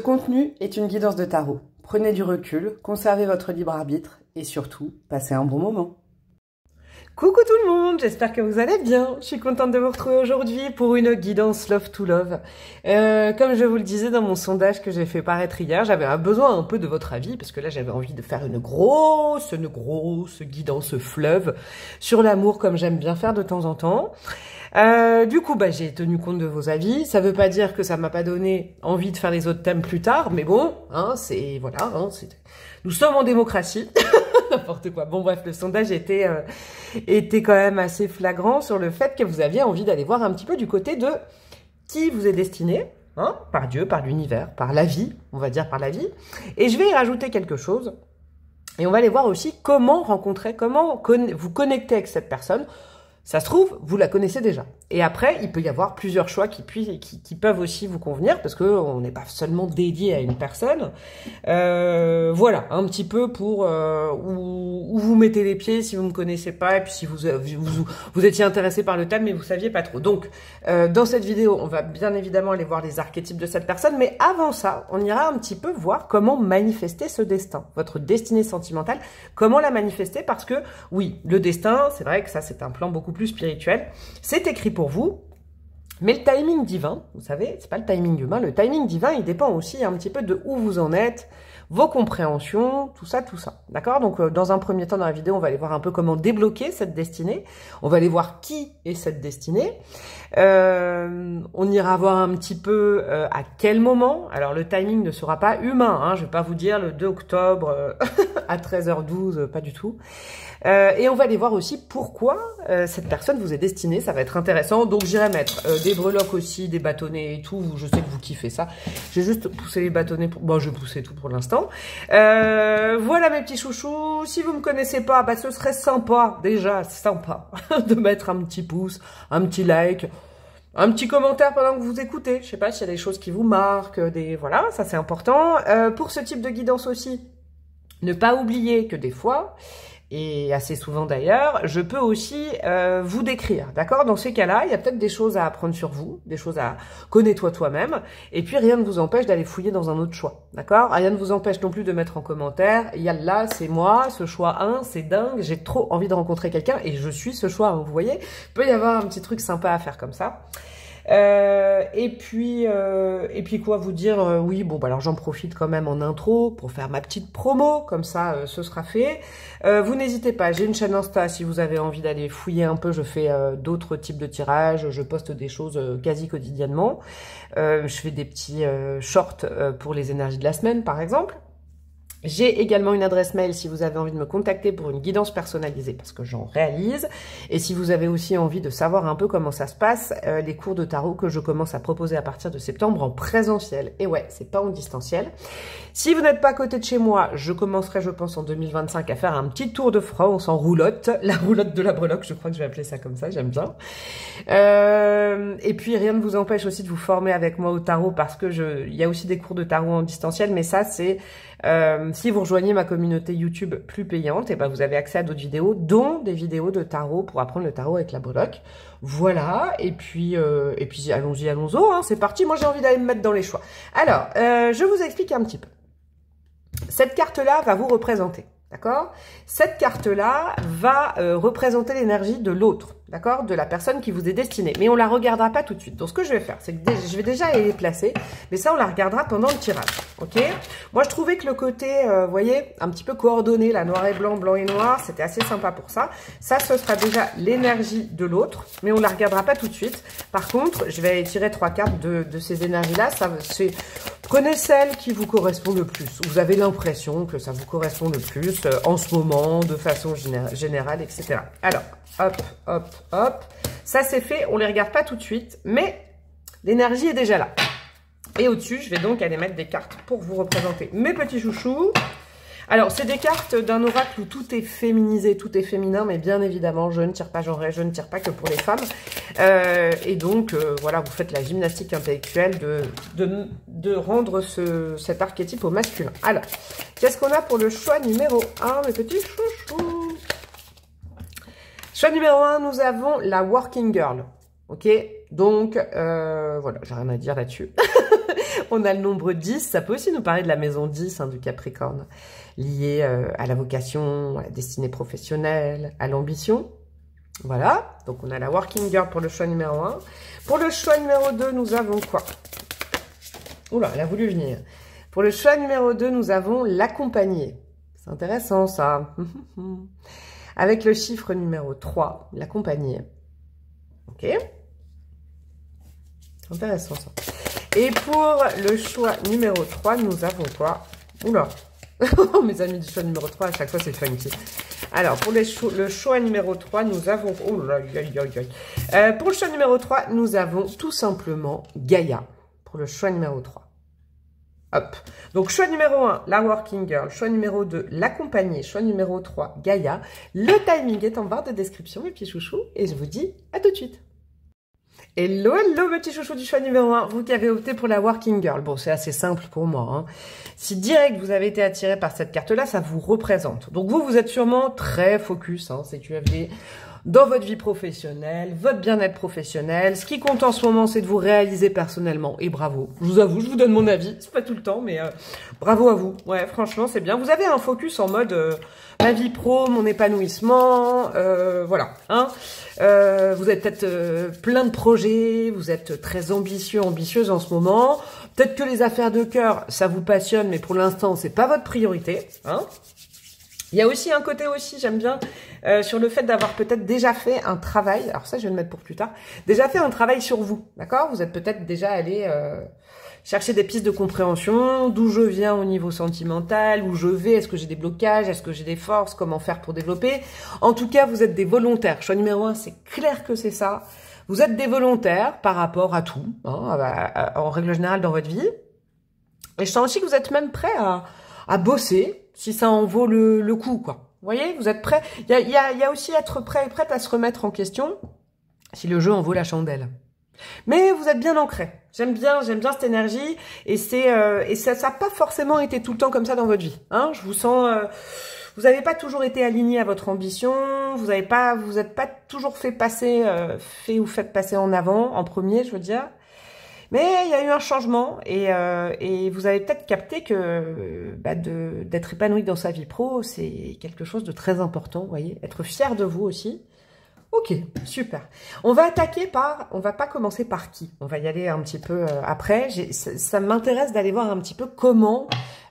contenu est une guidance de tarot. Prenez du recul, conservez votre libre arbitre et surtout, passez un bon moment. Coucou tout le monde, j'espère que vous allez bien. Je suis contente de vous retrouver aujourd'hui pour une guidance Love to Love. Comme je vous le disais dans mon sondage que j'ai fait paraître hier, j'avais besoin un peu de votre avis parce que là j'avais envie de faire une grosse guidance fleuve sur l'amour comme j'aime bien faire de temps en temps. Du coup, j'ai tenu compte de vos avis. Ça veut pas dire que ça m'a pas donné envie de faire les autres thèmes plus tard, mais bon, hein, nous sommes en démocratie. N'importe quoi. Bon bref, le sondage était quand même assez flagrant sur le fait que vous aviez envie d'aller voir un petit peu du côté de qui vous est destiné, hein, par Dieu, par l'univers, par la vie, on va dire par la vie. Et je vais y rajouter quelque chose. Et on va aller voir aussi comment rencontrer, comment vous connecter avec cette personne. Ça se trouve, vous la connaissez déjà. Et après, il peut y avoir plusieurs choix qui peuvent aussi vous convenir, parce qu'on n'est pas seulement dédié à une personne. Voilà, un petit peu pour où vous mettez les pieds si vous ne me connaissez pas, et puis si vous étiez intéressé par le thème, mais vous saviez pas trop. Donc, dans cette vidéo, on va bien évidemment aller voir les archétypes de cette personne, mais avant ça, on ira un petit peu voir comment manifester ce destin, votre destinée sentimentale, comment la manifester, parce que, oui, le destin, c'est vrai que ça, c'est un plan beaucoup plus spirituel, c'est écrit pour vous, mais le timing divin, vous savez, c'est pas le timing humain, le timing divin, il dépend aussi un petit peu de où vous en êtes, vos compréhensions, tout ça, d'accord? Donc, dans un premier temps dans la vidéo, on va aller voir un peu comment débloquer cette destinée, on va aller voir qui est cette destinée, on ira voir un petit peu à quel moment. Alors, le timing ne sera pas humain, hein, je vais pas vous dire le 2 octobre à 13h12, pas du tout. Et on va aller voir aussi pourquoi cette personne vous est destinée, ça va être intéressant. Donc j'irai mettre des breloques aussi, des bâtonnets et tout, je sais que vous kiffez ça. J'ai juste poussé les bâtonnets, bon je vais pousser tout pour l'instant. Voilà mes petits chouchous, si vous me connaissez pas, ce serait sympa, déjà sympa, de mettre un petit pouce, un petit like, un petit commentaire pendant que vous écoutez. Je sais pas s'il y a des choses qui vous marquent, voilà, ça c'est important. Pour ce type de guidance aussi, ne pas oublier que des fois, et assez souvent d'ailleurs, je peux aussi vous décrire, d'accord? Dans ces cas-là, il y a peut-être des choses à apprendre sur vous, des choses à connaître toi-même, et puis rien ne vous empêche d'aller fouiller dans un autre choix, d'accord? Rien ne vous empêche non plus de mettre en commentaire, yallah, c'est moi, ce choix 1, c'est dingue, j'ai trop envie de rencontrer quelqu'un, et je suis ce choix 1, vous voyez? Il peut y avoir un petit truc sympa à faire comme ça. Et puis quoi vous dire, oui, bon, alors j'en profite quand même en intro pour faire ma petite promo, comme ça, ce sera fait. Vous n'hésitez pas, j'ai une chaîne Insta, si vous avez envie d'aller fouiller un peu, je fais d'autres types de tirages, je poste des choses quasi quotidiennement. Je fais des petits shorts pour les énergies de la semaine, par exemple. J'ai également une adresse mail si vous avez envie de me contacter pour une guidance personnalisée parce que j'en réalise. Et si vous avez aussi envie de savoir un peu comment ça se passe, les cours de tarot que je commence à proposer à partir de septembre en présentiel. Et ouais, c'est pas en distanciel. Si vous n'êtes pas à côté de chez moi, je commencerai, je pense, en 2025 à faire un petit tour de France en roulotte. La roulotte de la breloque, je crois que je vais appeler ça comme ça, j'aime bien. Et puis, rien ne vous empêche aussi de vous former avec moi au tarot parce que il y a aussi des cours de tarot en distanciel, mais ça, c'est... si vous rejoignez ma communauté YouTube plus payante, et vous avez accès à d'autres vidéos, dont des vidéos de tarot pour apprendre le tarot avec la breloque. Voilà, et puis allons-y, hein, c'est parti. Moi, j'ai envie d'aller me mettre dans les choix. Alors, je vous explique un petit peu. Cette carte-là va vous représenter, d'accord? Cette carte-là va représenter l'énergie de l'autre, d'accord? De la personne qui vous est destinée. Mais on la regardera pas tout de suite. Donc, ce que je vais faire, c'est que je vais déjà aller les placer, mais ça, on la regardera pendant le tirage, ok? Moi, je trouvais que le côté, vous voyez, un petit peu coordonné, là, noir et blanc, blanc et noir, c'était assez sympa pour ça. Ça, ce sera déjà l'énergie de l'autre, mais on la regardera pas tout de suite. Par contre, je vais aller tirer 3 cartes de ces énergies-là. Prenez celle qui vous correspond le plus. Vous avez l'impression que ça vous correspond le plus en ce moment, de façon générale, etc. Alors, hop, hop, hop. Ça, c'est fait. On ne les regarde pas tout de suite, mais l'énergie est déjà là. Et au-dessus, je vais donc aller mettre des cartes pour vous représenter mes petits chouchous. Alors, c'est des cartes d'un oracle où tout est féminisé, tout est féminin, mais bien évidemment, je ne tire pas genré, je ne tire pas que pour les femmes. Et donc, voilà, vous faites la gymnastique intellectuelle de rendre cet archétype au masculin. Alors, qu'est-ce qu'on a pour le choix numéro 1, mes petits chouchous? Choix numéro 1, nous avons la Working Girl. Ok, donc, voilà, j'ai rien à dire là-dessus. On a le nombre 10, ça peut aussi nous parler de la maison 10 hein, du Capricorne, liée à la vocation, à la destinée professionnelle, à l'ambition. Voilà, donc on a la Working Girl pour le choix numéro 1. Pour le choix numéro 2, nous avons quoi? Oula, elle a voulu venir. Pour le choix numéro 2, nous avons l'accompagner. C'est intéressant ça. Avec le chiffre numéro 3, l'accompagner. Ok. Intéressant ça. Et pour le choix numéro 3, nous avons quoi? Oula. Mes amis du choix numéro 3, à chaque fois c'est funky. Alors, pour le choix numéro 3, nous avons... Oh là, pour le choix numéro 3, nous avons tout simplement Gaïa. Pour le choix numéro 3. Hop. Donc, choix numéro 1, la Working Girl. Choix numéro 2, l'accompagner. Choix numéro 3, Gaïa. Le timing est en barre de description, mes petits chouchous. Et je vous dis à tout de suite. Hello, hello, petit chouchou du choix numéro 1, vous qui avez opté pour la Working Girl. Bon, c'est assez simple pour moi. Hein. Si direct vous avez été attiré par cette carte-là, ça vous représente. Donc vous êtes sûrement très focus, hein, CQFD, dans votre vie professionnelle, votre bien-être professionnel. Ce qui compte en ce moment, c'est de vous réaliser personnellement. Et bravo. Je vous avoue, je vous donne mon avis. C'est pas tout le temps, mais bravo à vous. Ouais, franchement, c'est bien. Vous avez un focus en mode ma vie pro, mon épanouissement, voilà. Hein. Vous êtes peut-être plein de projets, vous êtes très ambitieux, ambitieuse en ce moment. Peut-être que les affaires de cœur, ça vous passionne, mais pour l'instant, c'est pas votre priorité. Hein. Il y a aussi un côté aussi, j'aime bien, sur le fait d'avoir peut-être déjà fait un travail, alors ça je vais le mettre pour plus tard, déjà fait un travail sur vous, d'accord? Vous êtes peut-être déjà allé chercher des pistes de compréhension, d'où je viens au niveau sentimental, où je vais, est-ce que j'ai des blocages, est-ce que j'ai des forces, comment faire pour développer. En tout cas, vous êtes des volontaires. Choix numéro 1, c'est clair que c'est ça. Vous êtes des volontaires par rapport à tout, hein, en règle générale dans votre vie. Et je sens aussi que vous êtes même prêts à bosser, si ça en vaut le coup, quoi. Vous voyez, vous êtes prêts. Il y a aussi être prêt et prête à se remettre en question, si le jeu en vaut la chandelle. Mais vous êtes bien ancré. J'aime bien cette énergie, et ça n'a pas forcément été tout le temps comme ça dans votre vie. Hein, je vous sens, vous n'avez pas toujours été aligné à votre ambition, vous n'êtes pas toujours fait passer en avant, en premier, je veux dire. Mais il y a eu un changement, et vous avez peut-être capté que d'être épanoui dans sa vie pro, c'est quelque chose de très important, vous voyez. Être fier de vous aussi. Ok, super. On va pas commencer par qui. On va y aller un petit peu après. Ça m'intéresse d'aller voir un petit peu comment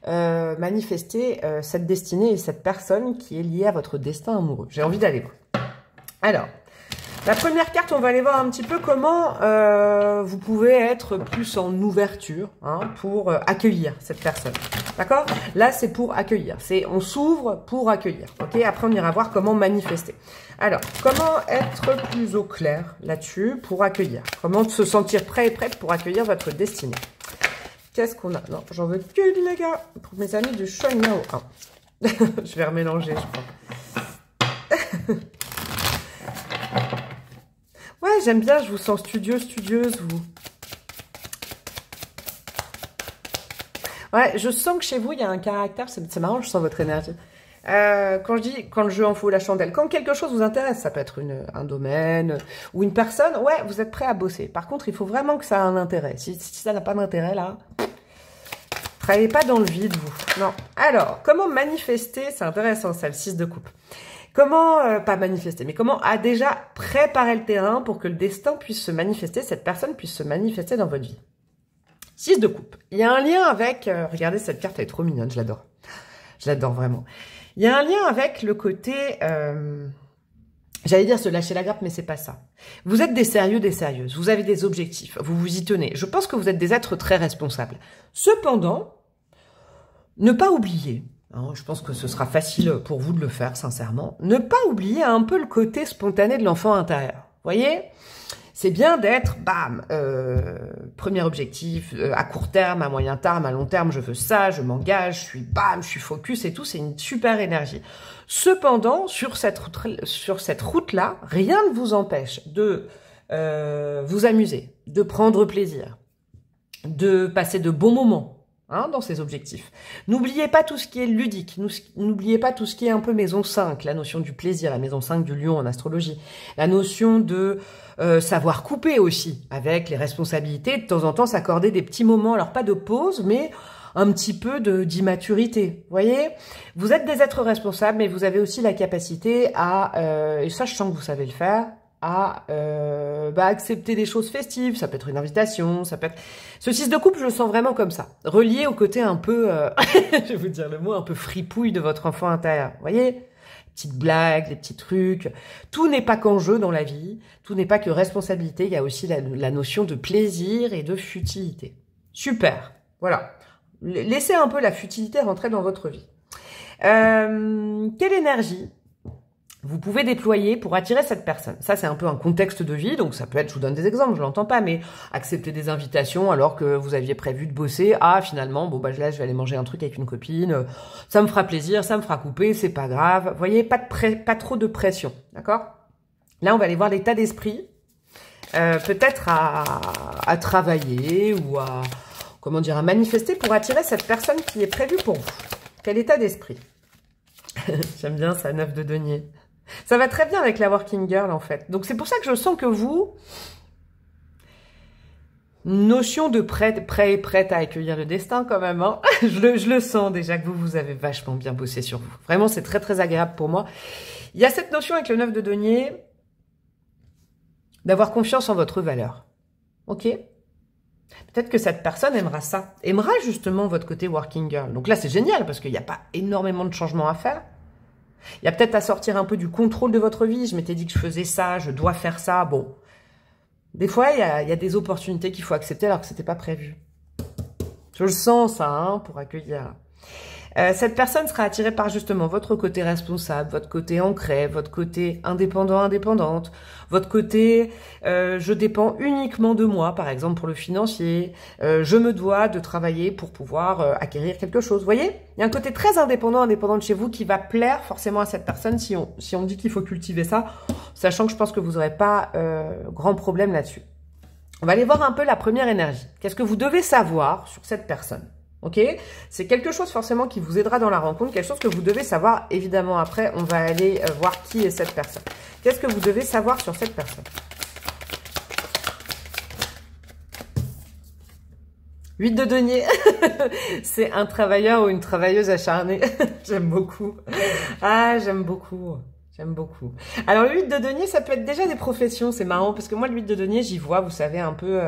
manifester cette destinée et cette personne qui est liée à votre destin amoureux. J'ai envie d'aller voir. Alors, la première carte, on va aller voir un petit peu comment vous pouvez être plus en ouverture pour accueillir cette personne. D'accord? Là, c'est pour accueillir. On s'ouvre pour accueillir. Ok? Après, on ira voir comment manifester. Alors, comment être plus au clair là-dessus pour accueillir? Comment se sentir prêt et prête pour accueillir votre destinée? Qu'est-ce qu'on a? Non, j'en veux que les gars. Pour mes amis du choix numéro 1. Je vais remélanger, je crois. Ouais, j'aime bien, je vous sens studieuse, vous. Ouais, je sens que chez vous, il y a un caractère, c'est marrant, je sens votre énergie. Quand le jeu en faut la chandelle, quand quelque chose vous intéresse, ça peut être un domaine ou une personne, ouais, vous êtes prêt à bosser. Par contre, il faut vraiment que ça ait un intérêt. Si ça n'a pas d'intérêt, là, travaillez pas dans le vide, vous. Non. Alors, comment manifester? C'est intéressant, ça, le 6 de coupe. Comment, pas manifester, mais comment déjà préparer le terrain pour que le destin puisse se manifester, cette personne puisse se manifester dans votre vie. 6 de coupe. Il y a un lien avec, regardez cette carte, elle est trop mignonne, je l'adore. Je l'adore vraiment. Il y a un lien avec le côté, j'allais dire se lâcher la grappe, mais c'est pas ça. Vous êtes des sérieux, des sérieuses. Vous avez des objectifs, vous vous y tenez. Je pense que vous êtes des êtres très responsables. Cependant, ne pas oublier, je pense que ce sera facile pour vous de le faire, sincèrement, ne pas oublier un peu le côté spontané de l'enfant intérieur. Vous voyez ? C'est bien d'être, bam, premier objectif, à court terme, à moyen terme, à long terme, je veux ça, je m'engage, je suis focus et tout, c'est une super énergie. Cependant, sur cette route-là, rien ne vous empêche de vous amuser, de prendre plaisir, de passer de bons moments, hein, dans ses objectifs. N'oubliez pas tout ce qui est ludique, n'oubliez pas tout ce qui est un peu maison 5, la notion du plaisir, la maison 5 du lion en astrologie, la notion de savoir couper aussi, avec les responsabilités, de temps en temps s'accorder des petits moments, alors pas de pause, mais un petit peu d'immaturité. Vous voyez, vous êtes des êtres responsables, mais vous avez aussi la capacité à, et ça je sens que vous savez le faire, à accepter des choses festives. Ça peut être une invitation, ça peut être... Ce 6 de coupe, je le sens vraiment comme ça, relié au côté un peu, je vais vous dire le mot, un peu fripouille de votre enfant intérieur. Vous voyez, petites blagues, les petits trucs. Tout n'est pas qu'enjeu dans la vie, tout n'est pas que responsabilité, il y a aussi la notion de plaisir et de futilité. Super, voilà. Laissez un peu la futilité rentrer dans votre vie. Quelle énergie vous pouvez déployer pour attirer cette personne? Ça, c'est un peu un contexte de vie, donc ça peut être, je vous donne des exemples, je l'entends pas, mais accepter des invitations alors que vous aviez prévu de bosser. Ah, finalement, bon, bah là, je vais aller manger un truc avec une copine, ça me fera plaisir, ça me fera couper, c'est pas grave. Vous voyez, pas trop de pression, d'accord? Là, on va aller voir l'état d'esprit, peut-être à travailler ou à... comment dire, à manifester pour attirer cette personne qui est prévue pour vous. Quel état d'esprit? J'aime bien ça, 9 de denier. Ça va très bien avec la working girl, en fait. Donc, c'est pour ça que je sens que vous, notion de prête à accueillir le destin, quand même, hein. Je le sens déjà que vous avez vachement bien bossé sur vous. Vraiment, c'est très, très agréable pour moi. Il y a cette notion avec le 9 de denier d'avoir confiance en votre valeur. Ok? Peut-être que cette personne aimera ça, aimera justement votre côté working girl. Donc là, c'est génial parce qu'il n'y a pas énormément de changements à faire. Il y a peut-être à sortir un peu du contrôle de votre vie. Je m'étais dit que je faisais ça, je dois faire ça. Bon, des fois, il y a des opportunités qu'il faut accepter alors que c'était pas prévu. Je le sens ça, hein, pour accueillir. Cette personne sera attirée par justement votre côté responsable, votre côté ancré, votre côté indépendant, indépendante, votre côté je dépends uniquement de moi, par exemple pour le financier, je me dois de travailler pour pouvoir acquérir quelque chose. Vous voyez, il y a un côté très indépendant, indépendant de chez vous qui va plaire forcément à cette personne si on dit qu'il faut cultiver ça, sachant que je pense que vous n'aurez pas grand problème là-dessus. On va aller voir un peu la première énergie. Qu'est-ce que vous devez savoir sur cette personne? Ok, c'est quelque chose forcément qui vous aidera dans la rencontre, quelque chose que vous devez savoir. Évidemment, après, on va aller voir qui est cette personne. Qu'est-ce que vous devez savoir sur cette personne? 8 de denier, c'est un travailleur ou une travailleuse acharnée. J'aime beaucoup. Ah, j'aime beaucoup. J'aime beaucoup. Alors, le 8 de denier, ça peut être déjà des professions. C'est marrant parce que moi, le 8 de denier, j'y vois, vous savez, un peu...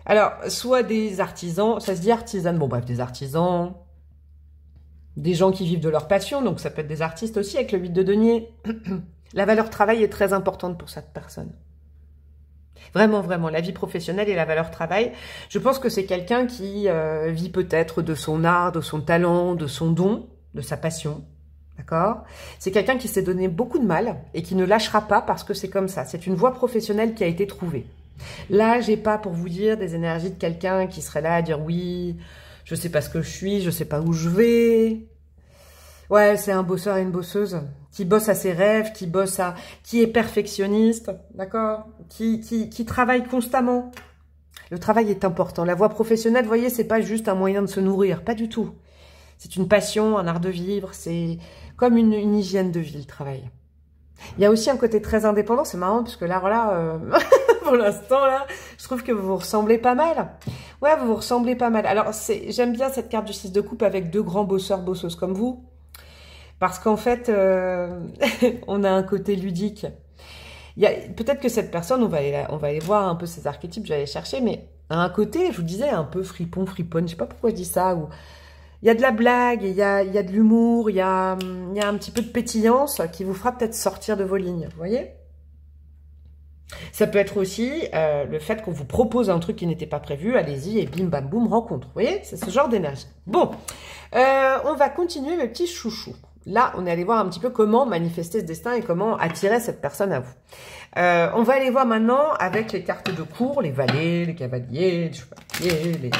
Alors, soit des artisans, ça se dit artisane, bon bref, des artisans, des gens qui vivent de leur passion, donc ça peut être des artistes aussi avec le 8 de denier. La valeur travail est très importante pour cette personne. Vraiment, vraiment, la vie professionnelle et la valeur travail, je pense que c'est quelqu'un qui vit peut-être de son art, de son talent, de son don, de sa passion. D'accord? C'est quelqu'un qui s'est donné beaucoup de mal et qui ne lâchera pas parce que c'est comme ça. C'est une voie professionnelle qui a été trouvée. Là, j'ai pas pour vous dire des énergies de quelqu'un qui serait là à dire oui, je sais pas ce que je suis, je sais pas où je vais. Ouais, c'est un bosseur et une bosseuse qui bosse à ses rêves, qui est perfectionniste, d'accord, qui travaille constamment. Le travail est important. La voie professionnelle, vous voyez, c'est pas juste un moyen de se nourrir, pas du tout. C'est une passion, un art de vivre, c'est comme une hygiène de vie, le travail. Il y a aussi un côté très indépendant, c'est marrant, parce que là, voilà, pour l'instant, là, je trouve que vous vous ressemblez pas mal. Ouais, vous vous ressemblez pas mal. Alors, j'aime bien cette carte du 6 de coupe avec deux grands bosseurs, bosseuses comme vous, parce qu'en fait, on a un côté ludique. Peut-être que cette personne, on va aller voir un peu ses archétypes, je vais aller chercher, mais à un côté, je vous disais, un peu fripon, friponne, je sais pas pourquoi je dis ça, ou... Il y a de la blague, il y a de l'humour, il y a un petit peu de pétillance qui vous fera peut-être sortir de vos lignes, vous voyez? Ça peut être aussi le fait qu'on vous propose un truc qui n'était pas prévu, allez-y, et bim, bam, boum, rencontre, vous voyez? C'est ce genre d'énergie. Bon, on va continuer mes petits chouchous. Là, on est allé voir un petit peu comment manifester ce destin et comment attirer cette personne à vous. On va aller voir maintenant avec les cartes de cour, les valets, les cavaliers, les chevaliers,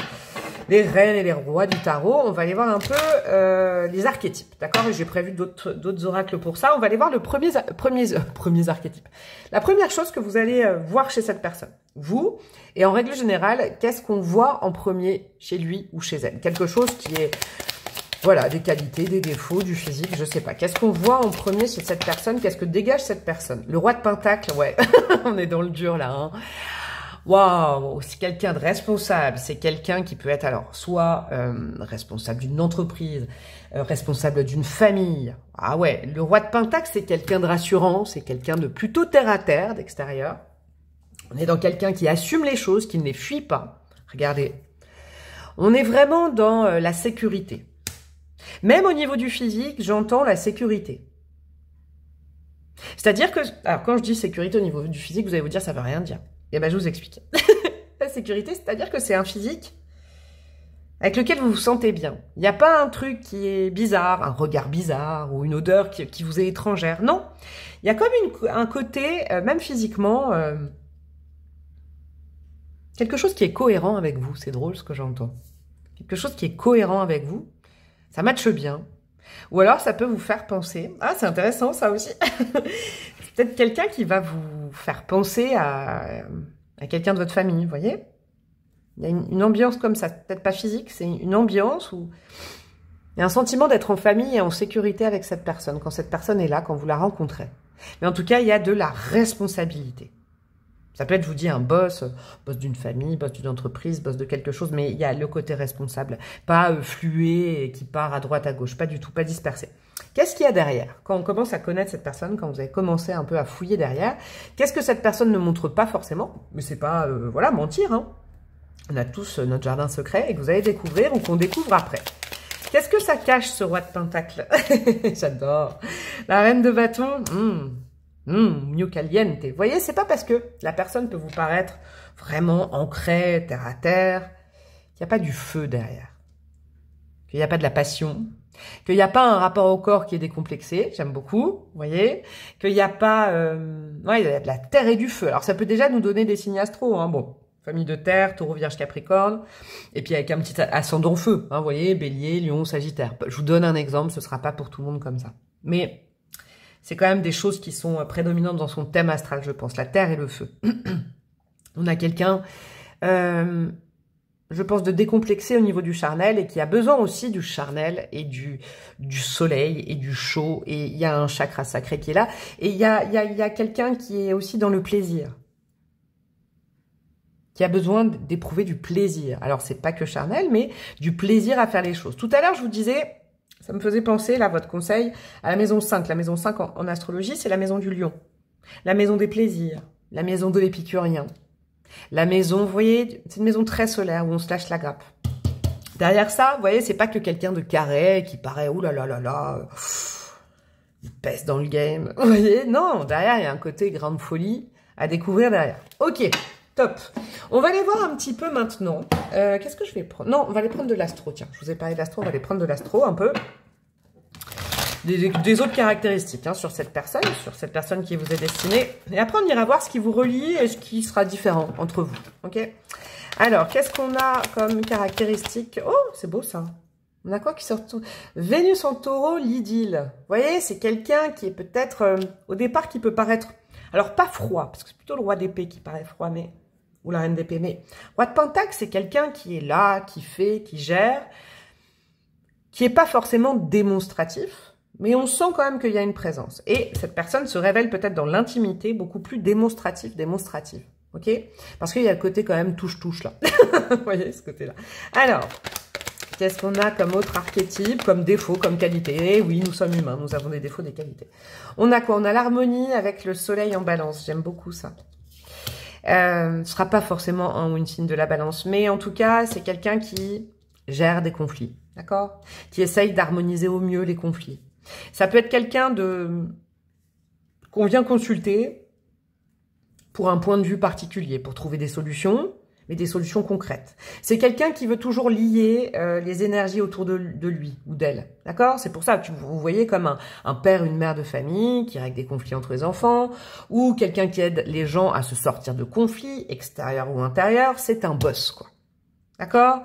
les reines et les rois du tarot. On va aller voir un peu les archétypes, d'accord? Et j'ai prévu d'autres oracles pour ça. On va aller voir le premier archétype. La première chose que vous allez voir chez cette personne, vous, et en règle générale, qu'est-ce qu'on voit en premier chez lui ou chez elle? Quelque chose qui est, voilà, des qualités, des défauts, du physique, je sais pas. Qu'est-ce qu'on voit en premier chez cette personne? Qu'est-ce que dégage cette personne? Le roi de Pentacle, ouais, on est dans le dur là, hein. Waouh, c'est quelqu'un de responsable, c'est quelqu'un qui peut être alors soit responsable d'une entreprise, responsable d'une famille. Ah ouais, le roi de Pentacle, c'est quelqu'un de rassurant, c'est quelqu'un de plutôt terre à terre, d'extérieur. On est dans quelqu'un qui assume les choses, qui ne les fuit pas. Regardez, on est vraiment dans la sécurité. Même au niveau du physique, j'entends la sécurité. C'est-à-dire que, alors quand je dis sécurité au niveau du physique, vous allez vous dire ça veut rien dire. Eh ben, je vous explique. La sécurité, c'est-à-dire que c'est un physique avec lequel vous vous sentez bien. Il n'y a pas un truc qui est bizarre, un regard bizarre ou une odeur qui vous est étrangère. Non, il y a comme un côté, même physiquement, quelque chose qui est cohérent avec vous. C'est drôle ce que j'entends. Quelque chose qui est cohérent avec vous. Ça matche bien. Ou alors, ça peut vous faire penser... Ah, c'est intéressant, ça aussi. C'est peut-être quelqu'un qui va vous faire penser à quelqu'un de votre famille, vous voyez? Il y a une ambiance comme ça. Peut-être pas physique, c'est une ambiance où il y a un sentiment d'être en famille et en sécurité avec cette personne, quand cette personne est là, quand vous la rencontrez. Mais en tout cas, il y a de la responsabilité. Ça peut être, je vous dis, un boss d'une famille, boss d'une entreprise, boss de quelque chose, mais il y a le côté responsable, pas flué et qui part à droite, à gauche, pas du tout, pas dispersé. Qu'est-ce qu'il y a derrière? Quand on commence à connaître cette personne, quand vous avez commencé un peu à fouiller derrière, qu'est-ce que cette personne ne montre pas forcément? Mais c'est pas, voilà, mentir, hein. On a tous notre jardin secret et que vous allez découvrir ou qu'on découvre après. Qu'est-ce que ça cache, ce roi de Pentacle? J'adore. La reine de bâton, mio caliente. Vous voyez, c'est pas parce que la personne peut vous paraître vraiment ancrée, terre à terre, qu'il n'y a pas du feu derrière. Qu'il n'y a pas de la passion. Qu'il n'y a pas un rapport au corps qui est décomplexé. J'aime beaucoup, vous voyez. Qu'il n'y a pas... ouais, il y a de la terre et du feu. Alors, ça peut déjà nous donner des signes astro, hein. Bon, famille de terre, taureau, vierge, capricorne. Et puis, avec un petit ascendant feu, hein, vous voyez, bélier, lion, sagittaire. Je vous donne un exemple, ce sera pas pour tout le monde comme ça. Mais... c'est quand même des choses qui sont prédominantes dans son thème astral, je pense. La terre et le feu. On a quelqu'un, je pense, de décomplexé au niveau du charnel et qui a besoin aussi du charnel et du soleil et du chaud. Et il y a un chakra sacré qui est là. Et il y a quelqu'un qui est aussi dans le plaisir. Qui a besoin d'éprouver du plaisir. Alors, c'est pas que charnel, mais du plaisir à faire les choses. Tout à l'heure, je vous disais... ça me faisait penser, là, votre conseil, à la maison 5. La maison 5 en astrologie, c'est la maison du lion. La maison des plaisirs. La maison de l'épicurien. La maison, vous voyez, c'est une maison très solaire où on se lâche la grappe. Derrière ça, vous voyez, c'est pas que quelqu'un de carré qui paraît, ouh là là là là, il pèse dans le game. Vous voyez, non, derrière, il y a un côté grande folie à découvrir derrière. Ok, top. On va aller voir un petit peu maintenant. Qu'est-ce que je vais prendre? Non, on va aller prendre de l'astro. Tiens, je vous ai parlé d'astro, on va aller prendre de l'astro un peu. Des autres caractéristiques, hein, sur cette personne qui vous est destinée. Et après, on ira voir ce qui vous relie et ce qui sera différent entre vous. Ok? Alors, qu'est-ce qu'on a comme caractéristique? Oh, c'est beau ça. On a quoi qui sort? Vénus en taureau, l'idylle. Vous voyez, c'est quelqu'un qui est peut-être, au départ, qui peut paraître... alors, pas froid, parce que c'est plutôt le roi d'épée qui paraît froid, mais... ou la reine d'épée, mais... roi de Pentacle, c'est quelqu'un qui est là, qui fait, qui gère, qui n'est pas forcément démonstratif, mais on sent quand même qu'il y a une présence. Et cette personne se révèle peut-être dans l'intimité beaucoup plus démonstrative, ok? Parce qu'il y a le côté quand même touche-touche, là. Vous voyez, ce côté-là. Alors... qu'est-ce qu'on a comme autre archétype, comme défaut, comme qualité? Oui, nous sommes humains, nous avons des défauts, des qualités. On a quoi? On a l'harmonie avec le soleil en balance. J'aime beaucoup ça. Ce sera pas forcément un ou une signe de la balance, mais en tout cas, c'est quelqu'un qui gère des conflits, d'accord? Qui essaye d'harmoniser au mieux les conflits. Ça peut être quelqu'un qu'on vient consulter pour un point de vue particulier, pour trouver des solutions, mais des solutions concrètes. C'est quelqu'un qui veut toujours lier les énergies autour de lui ou d'elle, d'accord? C'est pour ça que vous voyez comme un père, une mère de famille qui règle des conflits entre les enfants, ou quelqu'un qui aide les gens à se sortir de conflits, extérieurs ou intérieurs. C'est un boss, quoi. D'accord?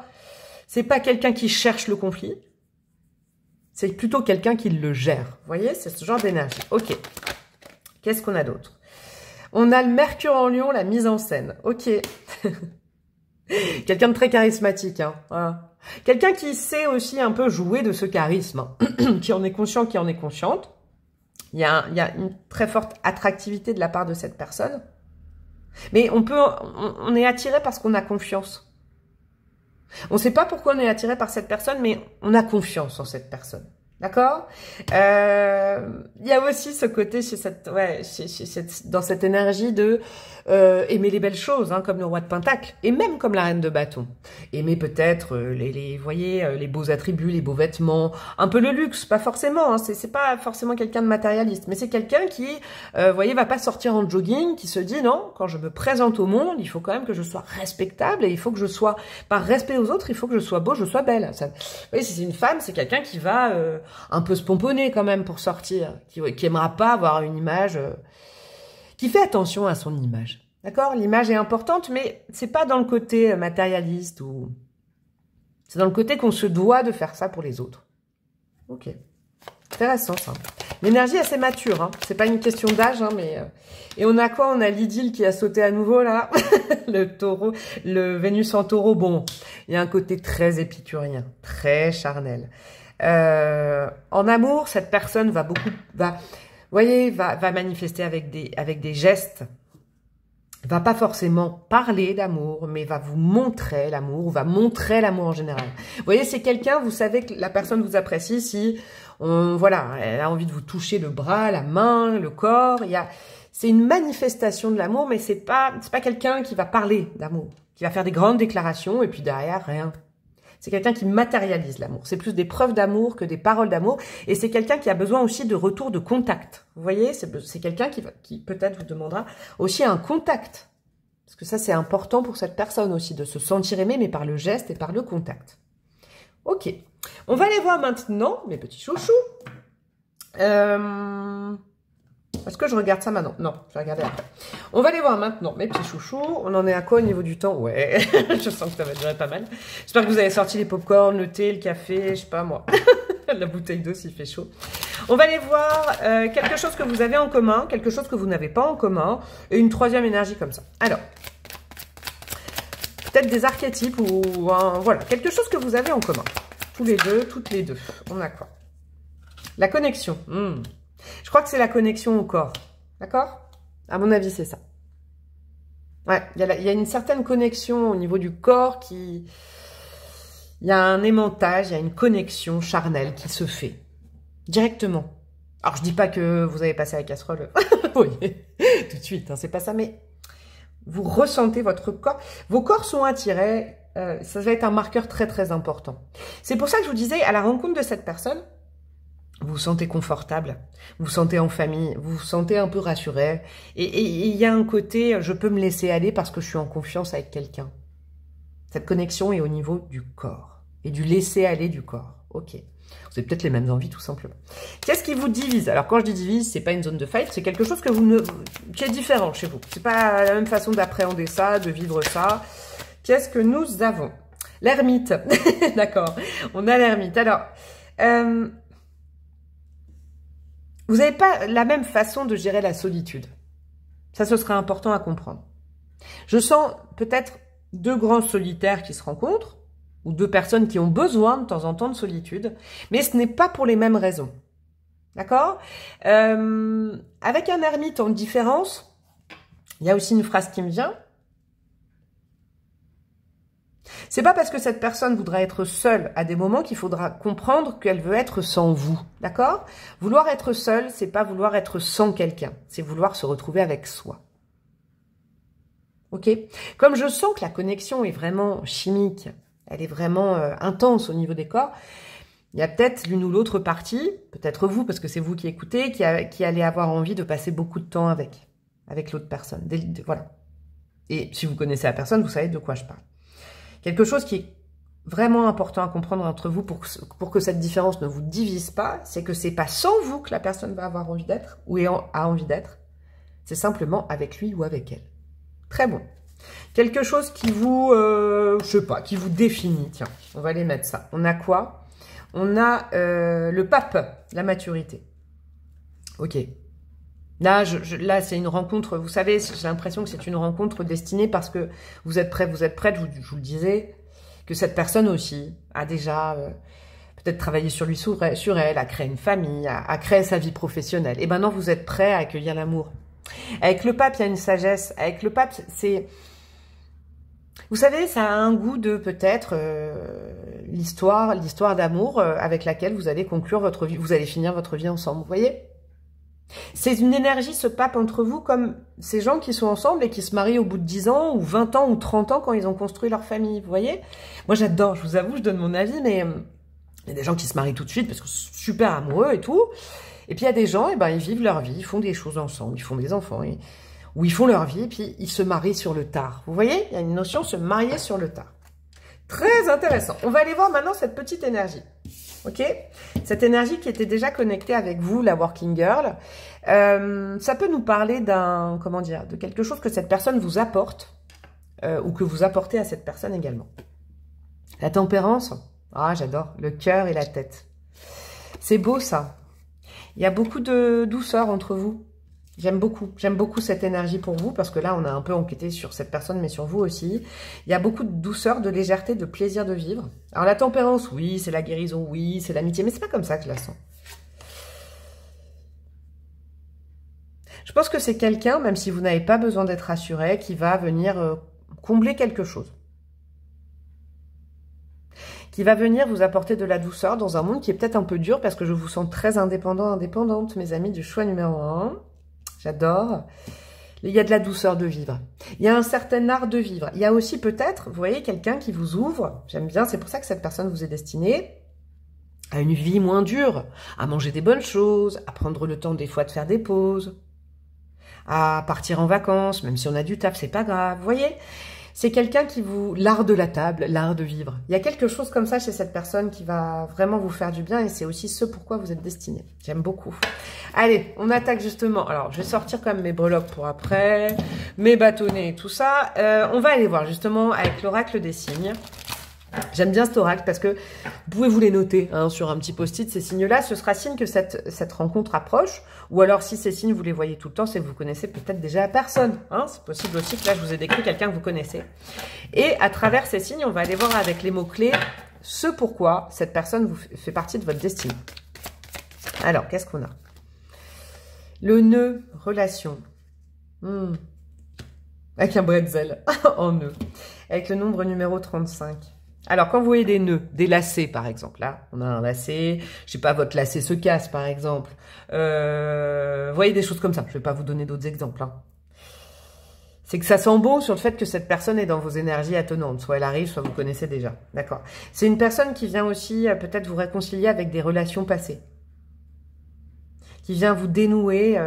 C'est pas quelqu'un qui cherche le conflit. C'est plutôt quelqu'un qui le gère. Vous voyez, c'est ce genre d'énergie. Ok. Qu'est-ce qu'on a d'autre? On a le Mercure en Lion, la mise en scène. Ok. Quelqu'un de très charismatique. Hein. Voilà. Quelqu'un qui sait aussi un peu jouer de ce charisme. Hein. Qui en est conscient, qui en est consciente. Il y a une très forte attractivité de la part de cette personne. Mais on est attiré parce qu'on a confiance. On ne sait pas pourquoi on est attiré par cette personne, mais on a confiance en cette personne. D'accord? Il y a aussi ce côté dans cette énergie de aimer les belles choses, hein, comme le roi de Pentacle, et même comme la reine de bâton. Aimer peut-être les beaux attributs, les beaux vêtements, un peu le luxe, pas forcément. Hein, c'est pas forcément quelqu'un de matérialiste, mais c'est quelqu'un qui, va pas sortir en jogging, qui se dit non, quand je me présente au monde, il faut quand même que je sois respectable et il faut que je sois, par respect aux autres, il faut que je sois beau, je sois belle. Ça, vous voyez, si c'est une femme, c'est quelqu'un qui va un peu se pomponner quand même pour sortir, qui aimera pas avoir une image, qui fait attention à son image. D'accord? L'image est importante, mais c'est pas dans le côté matérialiste ou c'est dans le côté qu'on se doit de faire ça pour les autres. Ok. Intéressant ça. L'énergie assez mature, hein. C'est pas une question d'âge, hein, mais et on a quoi? On a l'idylle qui a sauté à nouveau là. Le taureau, le Vénus en taureau. Bon, il y a un côté très épicurien, très charnel. En amour, cette personne va manifester avec des gestes. Va pas forcément parler d'amour, mais va vous montrer l'amour, va montrer l'amour en général. Vous voyez, c'est quelqu'un, vous savez que la personne vous apprécie si, elle a envie de vous toucher le bras, la main, le corps. C'est une manifestation de l'amour, mais c'est pas quelqu'un qui va parler d'amour, qui va faire des grandes déclarations et puis derrière rien. C'est quelqu'un qui matérialise l'amour. C'est plus des preuves d'amour que des paroles d'amour. Et c'est quelqu'un qui a besoin aussi de retour de contact. Vous voyez, c'est quelqu'un qui peut-être vous demandera aussi un contact. Parce que ça, c'est important pour cette personne aussi, de se sentir aimé, mais par le geste et par le contact. Ok. On va aller voir maintenant, mes petits chouchous. Est-ce que je regarde ça maintenant? Non, je vais regarder après. On va aller voir maintenant mes petits chouchous. On en est à quoi au niveau du temps? Ouais, je sens que ça va durer pas mal. J'espère que vous avez sorti les pop-corn, le thé, le café, je sais pas moi. La bouteille d'eau s'il fait chaud. On va aller voir quelque chose que vous avez en commun, quelque chose que vous n'avez pas en commun, et une troisième énergie comme ça. Alors, peut-être des archétypes ou voilà, quelque chose que vous avez en commun. Tous les deux, toutes les deux. On a quoi? La connexion. Je crois que c'est la connexion au corps. D'accord? À mon avis, c'est ça. Ouais, il y a une certaine connexion au niveau du corps qui... Il y a un aimantage, il y a une connexion charnelle qui se fait. Directement. Alors, je dis pas que vous avez passé la casserole. Oui, tout de suite, hein, c'est pas ça. Mais vous ressentez votre corps. Vos corps sont attirés. Ça va être un marqueur très, très important. C'est pour ça que je vous disais, à la rencontre de cette personne... Vous vous sentez confortable, vous vous sentez en famille, vous vous sentez un peu rassuré. Et il y a un côté, je peux me laisser aller parce que je suis en confiance avec quelqu'un. Cette connexion est au niveau du corps et du laisser aller du corps. Ok. Vous avez peut-être les mêmes envies tout simplement. Qu'est-ce qui vous divise? Alors quand je dis divise, c'est pas une zone de fight, c'est quelque chose qui est différent chez vous. C'est pas la même façon d'appréhender ça, de vivre ça. Qu'est-ce que nous avons? L'ermite. D'accord. On a l'ermite. Alors... vous n'avez pas la même façon de gérer la solitude. Ça, ce serait important à comprendre. Je sens peut-être deux grands solitaires qui se rencontrent, ou deux personnes qui ont besoin de temps en temps de solitude, mais ce n'est pas pour les mêmes raisons. D'accord? Avec un ermite en différence, il y a aussi une phrase qui me vient. C'est pas parce que cette personne voudra être seule à des moments qu'il faudra comprendre qu'elle veut être sans vous. D'accord? Vouloir être seul, c'est pas vouloir être sans quelqu'un. C'est vouloir se retrouver avec soi. Ok? Comme je sens que la connexion est vraiment chimique, elle est vraiment intense au niveau des corps, il y a peut-être l'une ou l'autre partie, peut-être vous, parce que c'est vous qui écoutez, qui allez avoir envie de passer beaucoup de temps avec l'autre personne. Voilà. Et si vous connaissez la personne, vous savez de quoi je parle. Quelque chose qui est vraiment important à comprendre entre vous pour que cette différence ne vous divise pas, c'est que c'est pas sans vous que la personne va avoir envie d'être ou a envie d'être. C'est simplement avec lui ou avec elle. Très bon. Quelque chose qui vous, je sais pas, qui vous définit. Tiens, on va aller mettre ça. On a quoi? On a le pape, la maturité. Ok. Là, là c'est une rencontre, vous savez, j'ai l'impression que c'est une rencontre destinée parce que vous êtes prêts, je vous le disais, que cette personne aussi a déjà peut-être travaillé sur lui, sur elle, a créé une famille, a créé sa vie professionnelle. Et maintenant, vous êtes prêts à accueillir l'amour. Avec le pape, il y a une sagesse. Avec le pape, c'est... Vous savez, ça a un goût de peut-être l'histoire d'amour avec laquelle vous allez conclure votre vie, vous allez finir votre vie ensemble, vous voyez? C'est une énergie, ce pape entre vous, comme ces gens qui sont ensemble et qui se marient au bout de 10 ans, ou 20 ans, ou 30 ans quand ils ont construit leur famille, vous voyez? Moi, j'adore, je vous avoue, je donne mon avis, mais il y a des gens qui se marient tout de suite parce que sont super amoureux et tout. Et puis, il y a des gens, ils vivent leur vie, ils font des choses ensemble, ils font des enfants, ou ils font leur vie, et puis ils se marient sur le tard. Vous voyez? Il y a une notion, se marier sur le tard. Très intéressant. On va aller voir maintenant cette petite énergie. Ok, cette énergie qui était déjà connectée avec vous, la working girl, ça peut nous parler d'un, comment dire, de quelque chose que cette personne vous apporte ou que vous apportez à cette personne également. La tempérance, ah j'adore, le cœur et la tête. C'est beau ça. Il y a beaucoup de douceur entre vous. J'aime beaucoup cette énergie pour vous parce que là, on a un peu enquêté sur cette personne, mais sur vous aussi. Il y a beaucoup de douceur, de légèreté, de plaisir de vivre. Alors, la tempérance, oui, c'est la guérison, oui, c'est l'amitié, mais c'est pas comme ça que je la sens. Je pense que c'est quelqu'un, même si vous n'avez pas besoin d'être rassuré, qui va venir combler quelque chose. Qui va venir vous apporter de la douceur dans un monde qui est peut-être un peu dur parce que je vous sens très indépendant, indépendante, mes amis, du choix numéro 1. J'adore. Il y a de la douceur de vivre. Il y a un certain art de vivre. Il y a aussi peut-être, vous voyez, quelqu'un qui vous ouvre. J'aime bien, c'est pour ça que cette personne vous est destinée à une vie moins dure, à manger des bonnes choses, à prendre le temps des fois de faire des pauses, à partir en vacances, même si on a du taf, c'est pas grave. Vous voyez, c'est quelqu'un qui vous... L'art de la table, l'art de vivre. Il y a quelque chose comme ça chez cette personne qui va vraiment vous faire du bien et c'est aussi ce pourquoi vous êtes destiné. J'aime beaucoup. Allez, on attaque justement. Alors, je vais sortir quand même mes breloques pour après, mes bâtonnets et tout ça. On va aller voir justement avec l'oracle des signes. J'aime bien cet oracle parce que vous pouvez vous les noter hein, sur un petit post-it, ces signes-là. Ce sera signe que cette rencontre approche. Ou alors, si ces signes, vous les voyez tout le temps, c'est que vous connaissez peut-être déjà la personne. Hein. C'est possible aussi que là, je vous ai décrit quelqu'un que vous connaissez. Et à travers ces signes, on va aller voir avec les mots-clés ce pourquoi cette personne vous fait partie de votre destinée. Alors, qu'est-ce qu'on a? Le nœud, relation. Avec un bretzel en nœud. Avec le nombre numéro 35. Alors, quand vous voyez des nœuds, des lacets, par exemple, là, on a un lacet, je sais pas, votre lacet se casse, par exemple. Vous voyez des choses comme ça. Je vais pas vous donner d'autres exemples. Hein. C'est que ça sent bon sur le fait que cette personne est dans vos énergies attenantes. Soit elle arrive, soit vous connaissez déjà. D'accord. C'est une personne qui vient aussi peut-être vous réconcilier avec des relations passées. Qui vient vous dénouer.